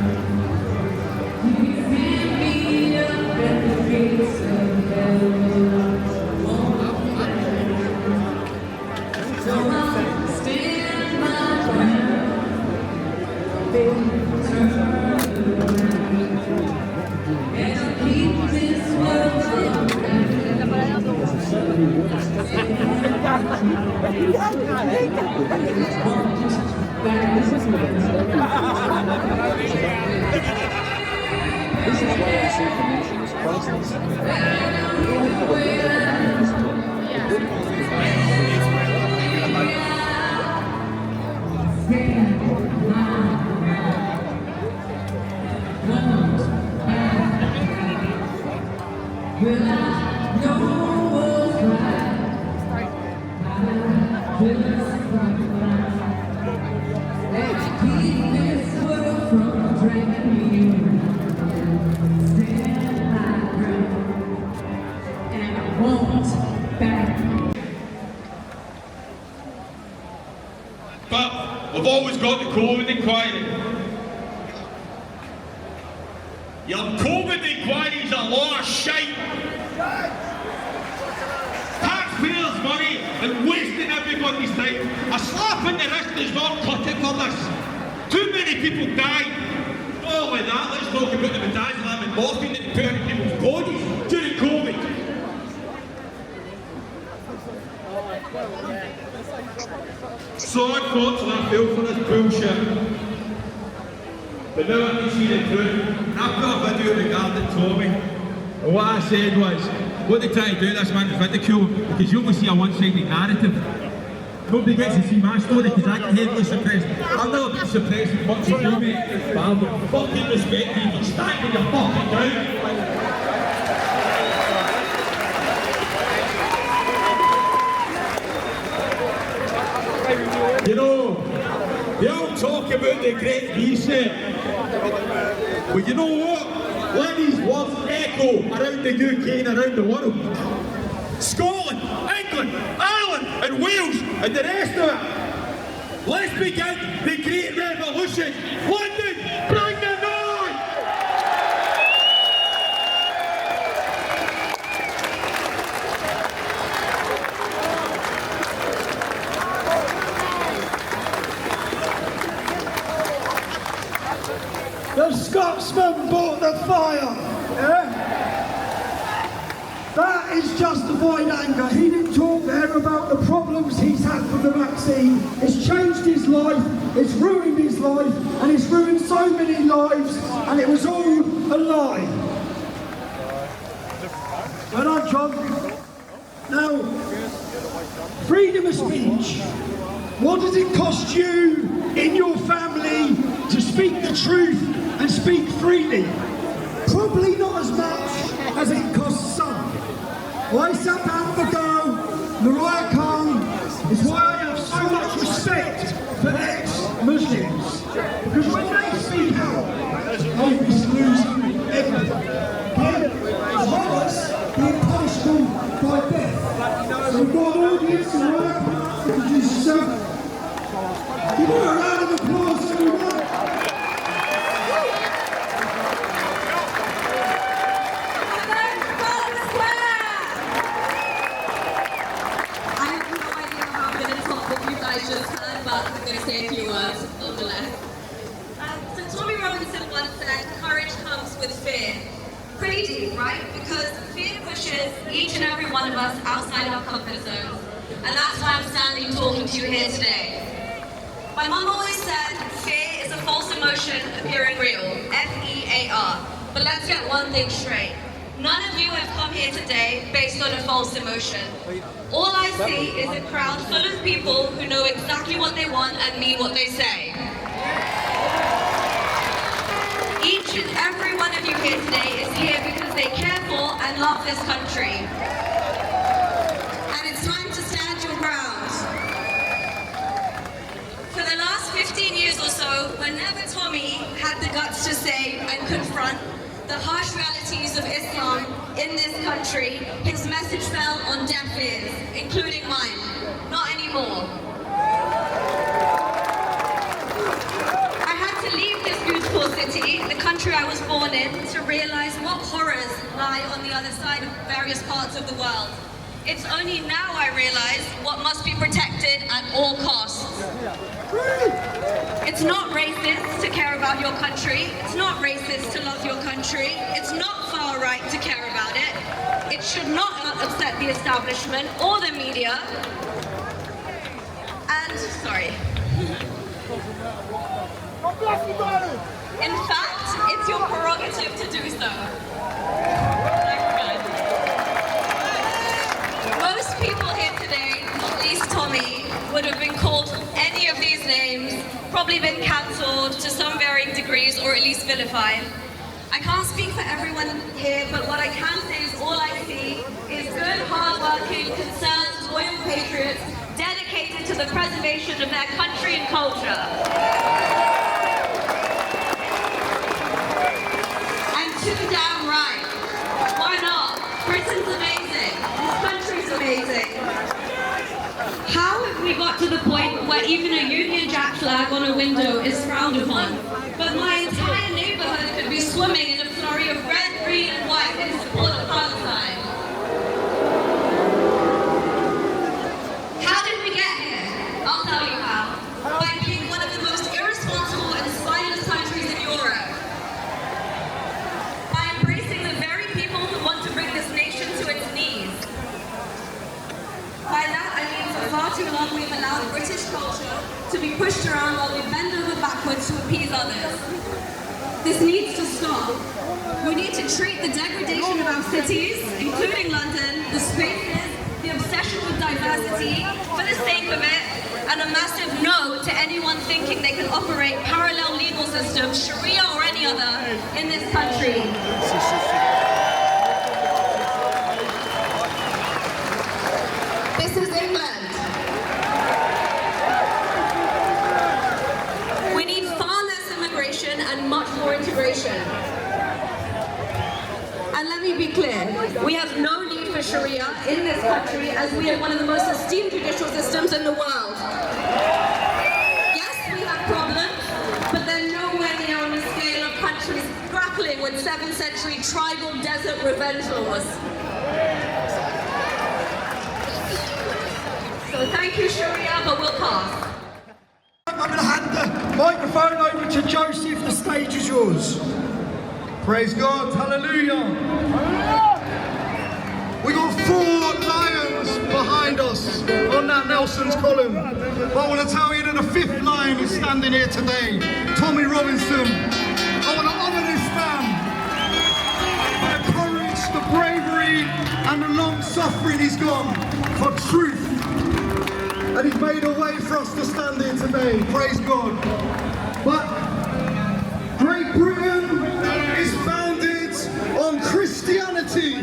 You pick me up at the gates of hell. I won't back down. So I'll stand my ground. Baby, turn around. And I'll keep this world from This is why this information is priceless. But we've always got the COVID inquiry. Your COVID inquiries are a lot of shite. Taxpayers' money and wasting everybody's time. A slap in the wrist does not cut it for this. Too many people died. Not only that, let's talk about the midazolam and morphine that they put in people's bodies during COVID. So unfortunately I feel for this bullshit. But now I can see the truth. And I've got a video regarding Tommy. And what I said was, what they try to do this man is ridicule, because you only see a one-sided narrative. Nobody gets to see my story because I get heavily suppressed. I've never been suppressed as much as you, mate. But I've got fucking respect for you for standing your fucking ground. You know, they all talk about the Great Reset. But you know what? Let these words echo around the UK and around the world. Scotland, England, Ireland and Wales and the rest of it. Let's begin the Great Revolution. London, bring the noise! The Scotsman bought the fire. Yeah? That is justified anger. He didn't talk there about the problems he's had with the vaccine. It's changed his life. It's ruined his his life, and it's ruined so many lives, and it was all a lie. Well done, John. Now, freedom of speech. What does it cost you in your family to speak the truth and speak freely? Probably not as much as it costs some. I sat down with a girl, Mariah Khan, is why I have so much respect for ex-Muslims. Because when they speak out, they risk losing everything. As well as being punishable by death. So we've got an audience, and Mariah Khan, introduce yourself. Give her a round of applause, everyone. But I'm going to say a few words nonetheless. So Tommy Robinson once said, courage comes with fear. Pretty deep, right? Because fear pushes each and every one of us outside our comfort zones. And that's why I'm standing talking to you here today. My mum always said, fear is a false emotion appearing real. F-E-A-R. But let's get one thing straight. None of you have come here today based on a false emotion. All I see is a crowd full of people who know exactly what they want and mean what they say. Each and every one of you here today is here because they care for and love this country. And it's time to stand your ground. For the last 15 years or so, whenever Tommy had the guts to say and confront the harsh realities of Islam in this country, his message fell on deaf ears, including mine. Not anymore. I had to leave this beautiful city, the country I was born in, to realize what horrors lie on the other side of various parts of the world. It's only now I realize what must be protected at all costs. It's not racist to care about your country. It's not racist to love your country. It's not far right to care about it. It should not upset the establishment or the media. And, sorry. In fact, it's your prerogative to do so. Most people here today, not least Tommy, would have been called any of these names, probably been cancelled to some varying degrees or at least vilified. I can't speak for everyone here, but what I can say is all I see is good, hard-working, concerned, loyal patriots dedicated to the preservation of their country and culture. And too damn right. Why not? Britain's amazing. This country's amazing. How have we got to the point where even a Union Jack flag on a window is frowned upon, but my entire neighbourhood could be swimming in a flurry of red, green and white in support of Palestine? How did we get here? I'll tell you how. By being one of the most irresponsible and spineless countries in Europe. By embracing the very people who want to bring this nation to its knees. By that I mean for far too long we've allowed British culture to be pushed around while we bend over backwards to appease others. This needs to stop. We need to treat the degradation of our cities, including London, the spaces, the obsession with diversity, for the sake of it, and a massive no to anyone thinking they can operate parallel legal systems, Sharia or any other, in this country. This is England. We need far less immigration and much more integration. And let me be clear, we have no need for Sharia in this country as we have one of the most esteemed judicial systems in the world. Yes, we have problems, but they're nowhere near on the scale of countries grappling with 7th century tribal desert revenge laws. So thank you, Sharia, but we'll pass. I'm going to hand the microphone over to Joseph. The stage is yours. Praise God, hallelujah. We got 4 lions behind us on that Nelson's column. But I want to tell you that the fifth line is standing here today, Tommy Robinson. I want to honour this man. The courage, the bravery and the long suffering he's gone for truth. And he's made a way for us to stand here today, praise God. But Great Britain is founded on Christianity.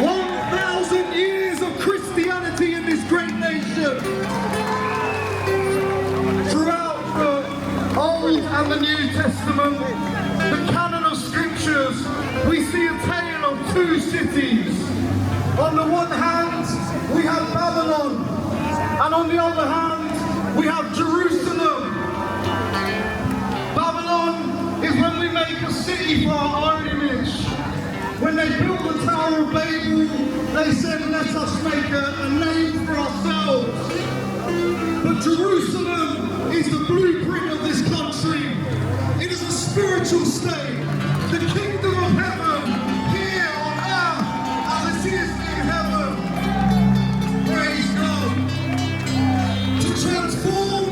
1,000 years of Christianity in this great nation. Throughout the Old and the New Testament, the canon of scriptures, we see a tale of two cities. On the one hand, we have Babylon, and on the other hand, we have Jerusalem. Babylon is when we make a city for our own image. When they built the Tower of Babel, they said, let us make a name for ourselves. But Jerusalem is the blueprint of this country. It is a spiritual state, the kingdom of heaven, here on earth, as it is in heaven. Praise God. To transform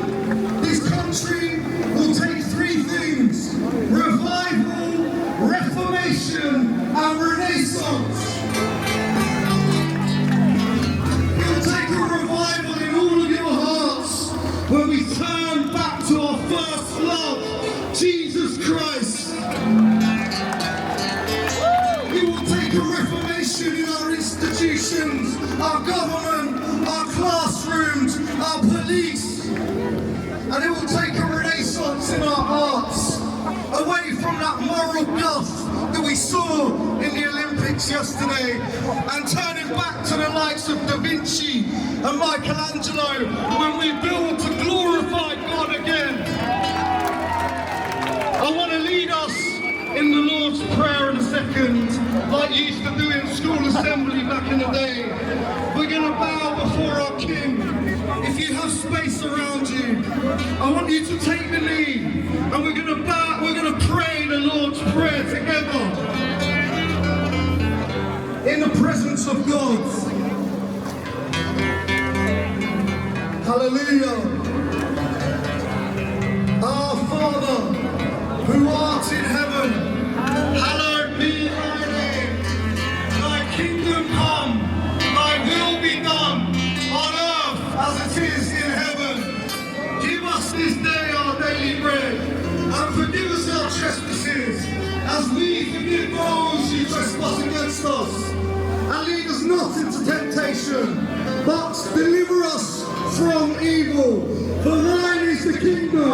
this country will take three things: revival, reformation, and renaissance. It will take a revival in all of your hearts when we turn back to our first love, Jesus Christ. It will take a reformation in our institutions, our government, our classrooms, our police. And it will take a renaissance in our hearts, away from that moral guff that we saw in the Olympics yesterday, and turning back to the likes of Da Vinci and Michelangelo, when we build to glorify God again. I want to lead us in the Lord's Prayer in a second, like you used to do in school assembly back in the day. We're going to bow before our King. If you have space around you, I want you to take the knee, and we're going to bow, we're going to pray the Lord's Prayer together in the presence of God. Hallelujah. Our Father, who art in heaven, hallowed be thy name. Thy kingdom come, thy will be done, on earth as it is in heaven. Give us this day our daily bread, and forgive us our trespasses, as we forgive those who trespass against us. And lead us not into temptation, but deliver us from evil. For thine is the kingdom,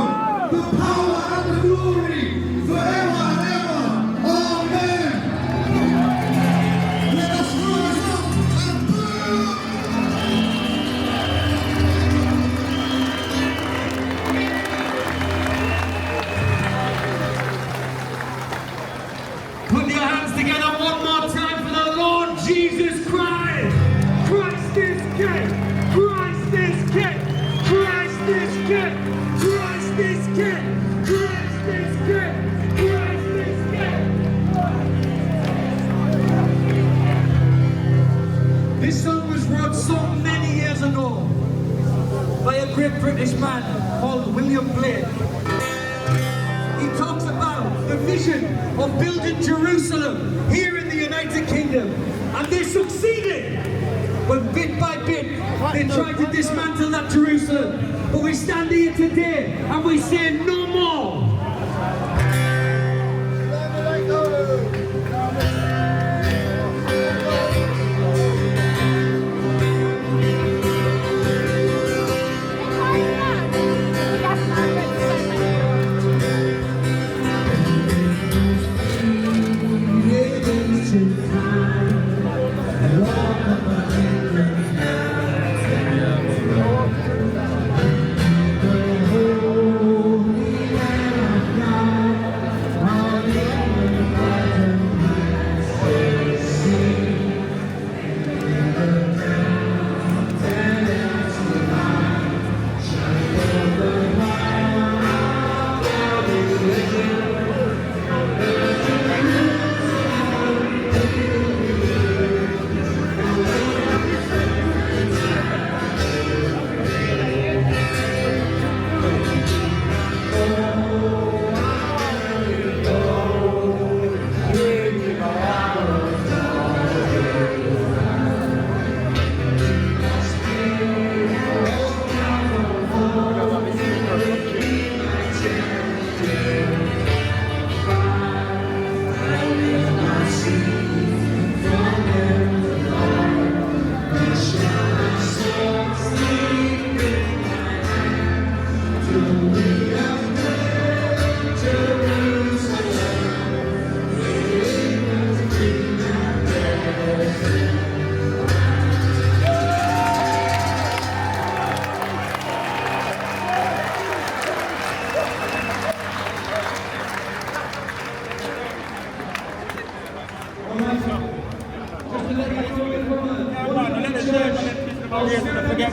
the power and the glory, forever and ever. Amen. Let us rise up and burn. Put your hands together one more time for the Lord Jesus Christ. Christ is King. Christ is King. Christ is King. Christ is King. Christ is King. Christ is King. This song was wrote so many years ago by a great British man called William Blake. He talks about the vision of building Jerusalem here in the United Kingdom, and they succeeded. But bit by bit, they tried to dismantle that Jerusalem. But we stand here today and we say no more. Oh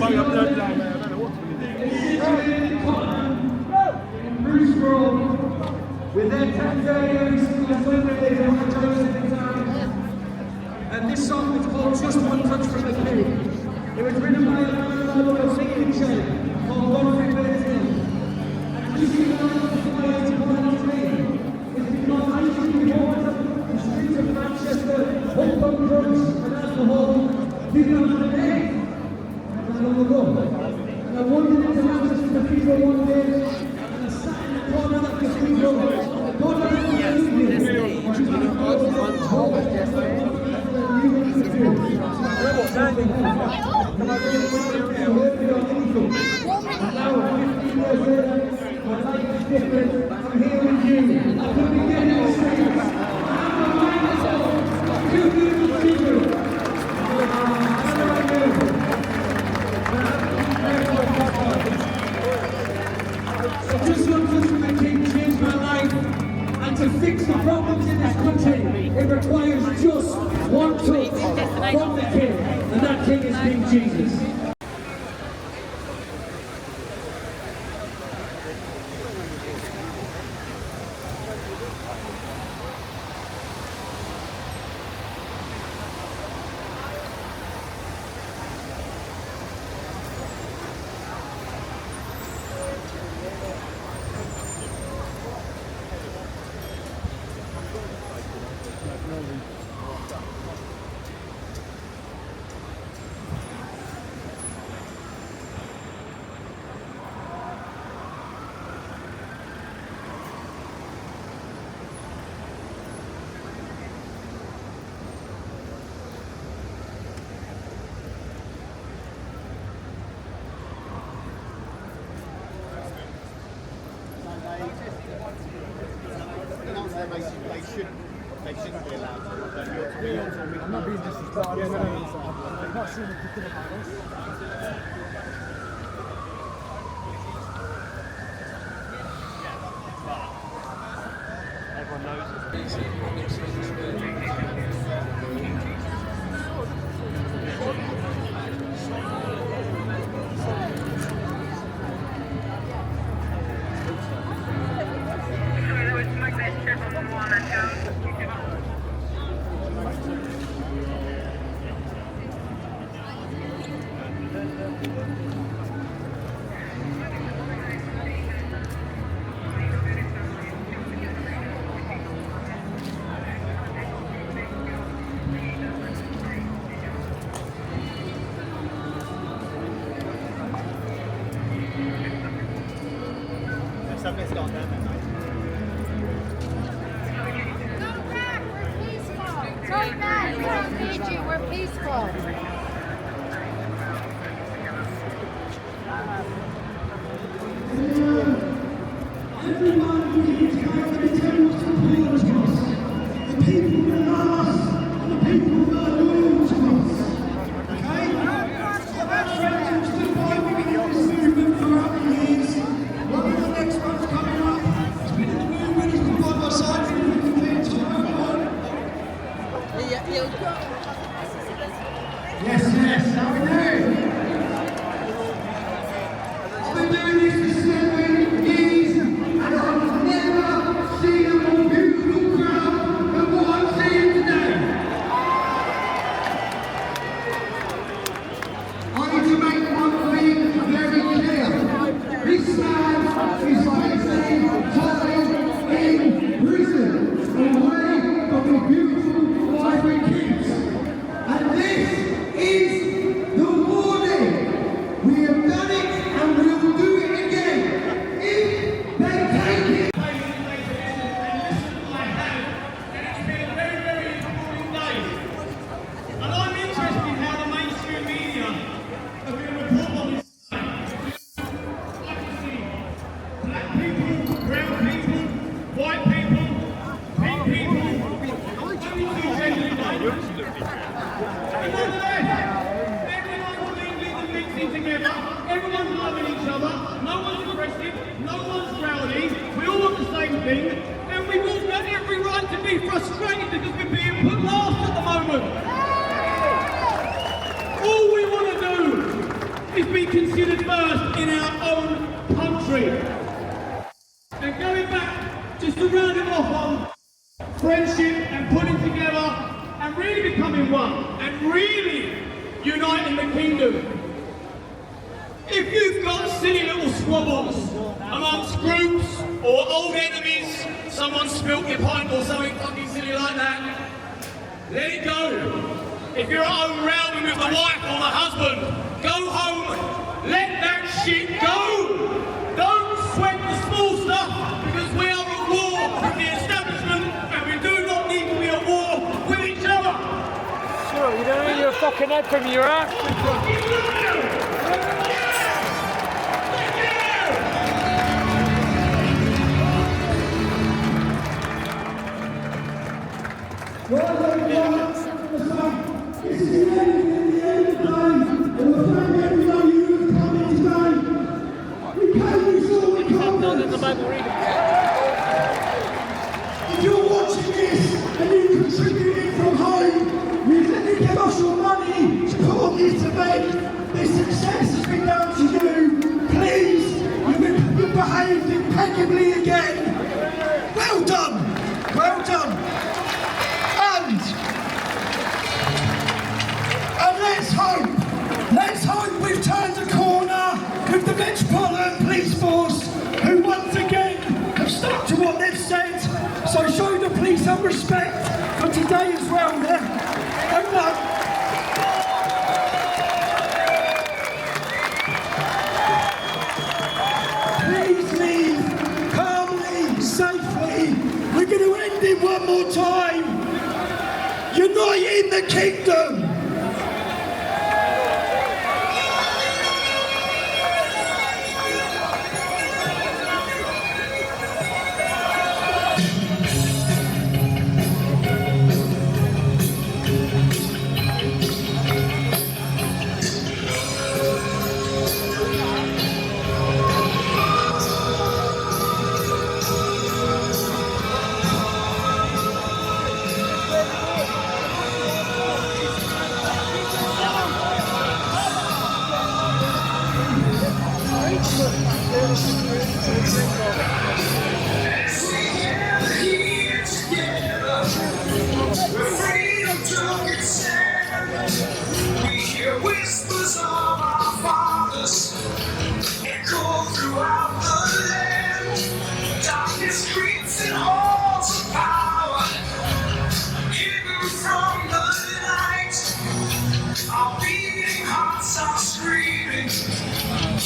about your bloodline. With their Tanzania and this song is called Just One Touch from the King. It was written by a man called a singing chain called Godfrey Benson. And the reason why it's important to me is because I used to be born up the streets of Manchester, hooked on drugs and alcohol, 2008. Not long ago. And I wandered into Manchester Cathedral one day. To fix the problems in this country, it requires just one touch from the King, and that King is King Jesus. They shouldn't be allowed to. I'm not being disrespectful. I'm not seeing a good about this. Everyone knows Something's gone down there, mate. Go back, we're peaceful. Go back, we don't need you, we're peaceful. Everyone who is going to tell us to support us, the people who love us, and the people who are loyal to us. Okay? Our friends who stood by me in this movement throughout the years. One of the next ones coming up has been in the movement, he's been by my side for 50 years. Yes, how we doing? I've been doing this for 7 years, and I've never seen a more beautiful crowd than what I'm seeing today. I need to make one thing very clear. This man is facing time in prison, away from the beautiful, vibrant kids. And this is the warning. We have done it and we will do it again. If they take it. And I'm interested in how the mainstream media are going to report on this. Black people, brown people, white people, pink people, only two genuine names. And nonetheless, everyone's mingling and mixing together, everyone's loving each other, no one's aggressive, no one's rowdy, we all want the same thing, and we've all got every right to be frustrated because we're being put last at the moment. All we want to do is be considered first in our own country. And going back, just to round it off on friendship and putting together and really becoming one and really uniting the kingdom. If you've got silly little squabbles amongst groups or old enemies, someone spilt your pint or something fucking silly like that, let it go. If you're at home rowing with the wife or the husband, go home, let that shit go. Don't sweat the small stuff because we are at war with the establishment and we do not need to be at war with each other. Sure, you don't need your fucking head from your ass. If you're watching this and you contributed from home, you didn't give us your money to put on this event. The success has been down to you. Please, you've behaved impeccably again. Well done, well done. And let's hope we've turned a corner with the Metropolitan Police Force, who once again have stuck to what they've said. So show the police some respect for today as well, yeah? And please leave calmly, safely. We're going to end it one more time. Uniting the kingdom.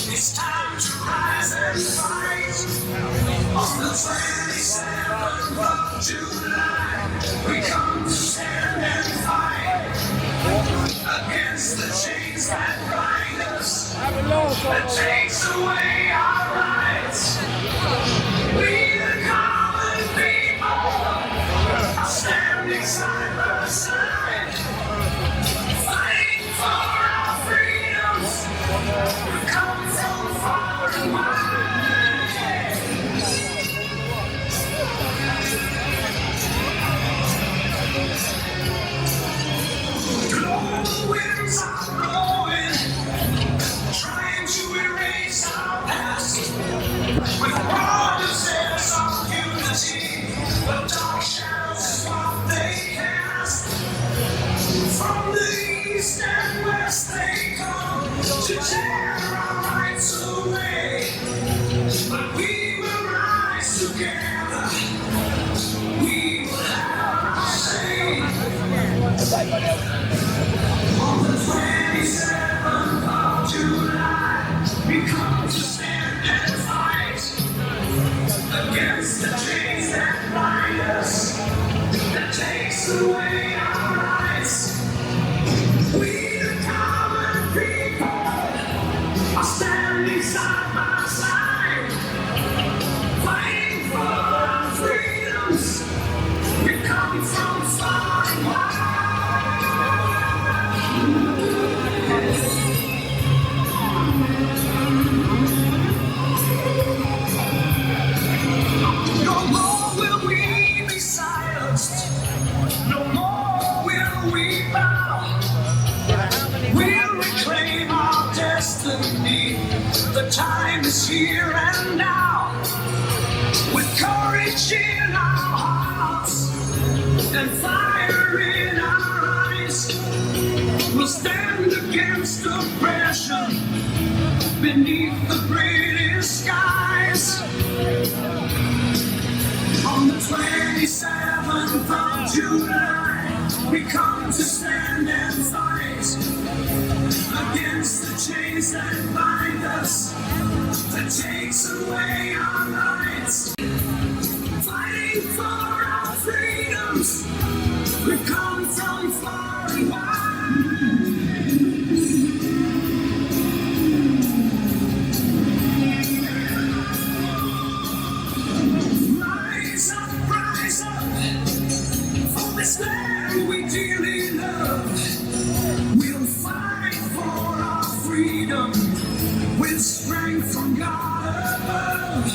It's time to rise and fight. On the 27th of July, we come to stand and fight against the chains that bind us, that takes away our rights. We the common people are standing side by side, fighting for our freedoms. We've come from far and wide. Global winds are blowing, trying to erase our past. With promises of unity, the dark shadows is what they cast. From the east and west they come to tear our rights away. But we will rise together. We will have our say. On the 27th of July, we come to stand and fight against the chains that bind us, that takes away our rights. We the common people are standing side by side, fighting for our freedoms. We've come from far and wide. No more will we be silenced. No more here and now, with courage in our hearts and fire in our eyes, we'll stand against oppression beneath the British skies. On the 27th of July, we come to stand and fight against the chains that bind us, that takes away our rights. Fighting for our freedoms, we've come from far and wide. Rise up, for this land we dearly love. We'll fight for our freedom with strength from God above.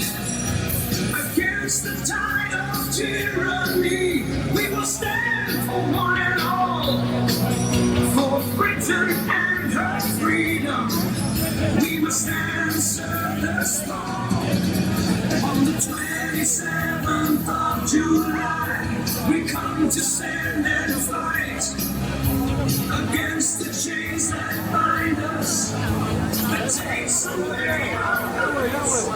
Against the tide of tyranny, we will stand for one and all. For Britain and her freedom, we must answer the storm. On the 27th of July, we come to stand and fight against the chains that bind us, that takes away our rights.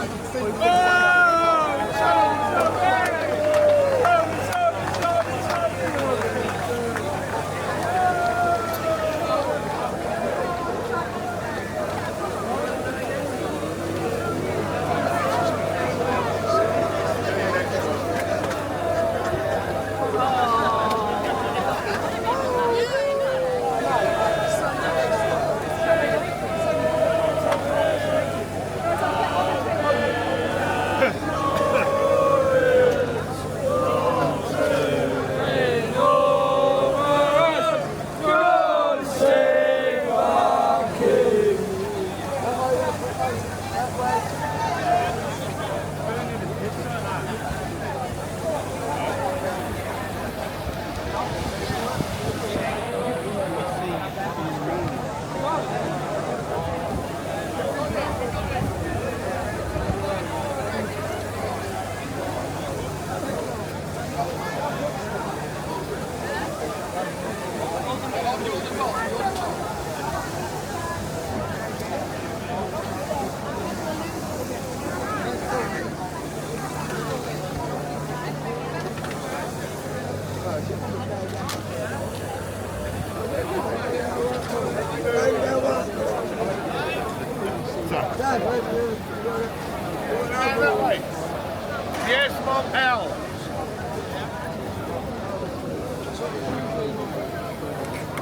Yes, Mom L.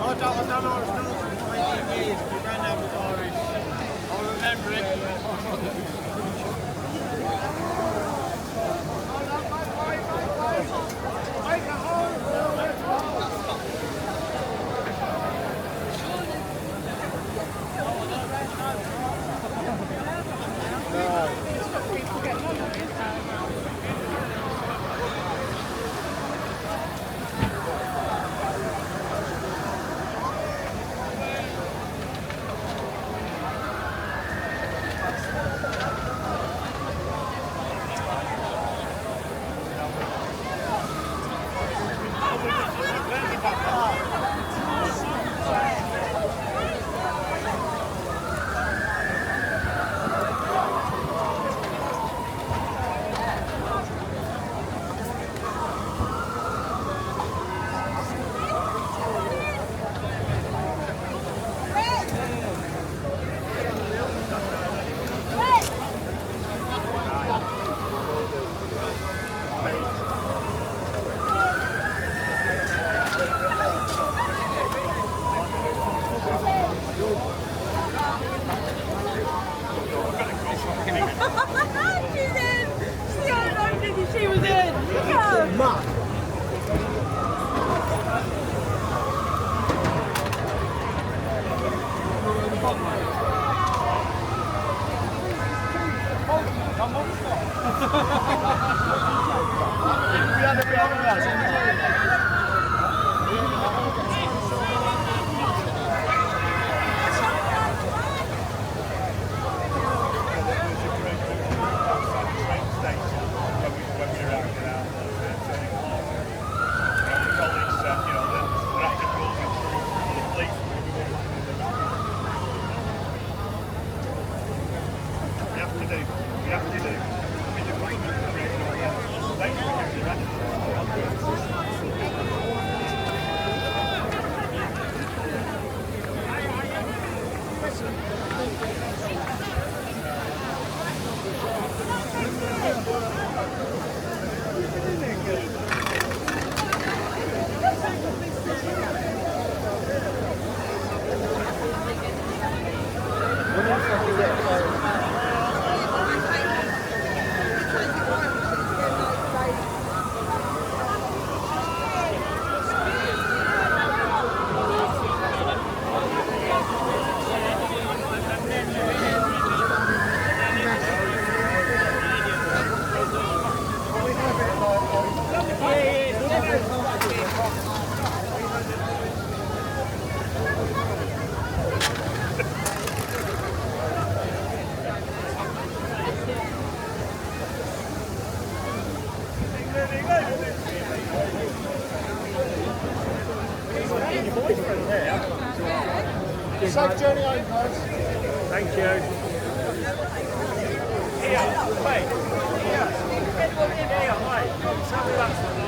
I don't know, it's not 20 years, my granddad was Irish. I remember it. She was in. Yeah. Safe journey home, guys. Thank you. Here, wait. Here. Anyone in here, wait. Tell me that.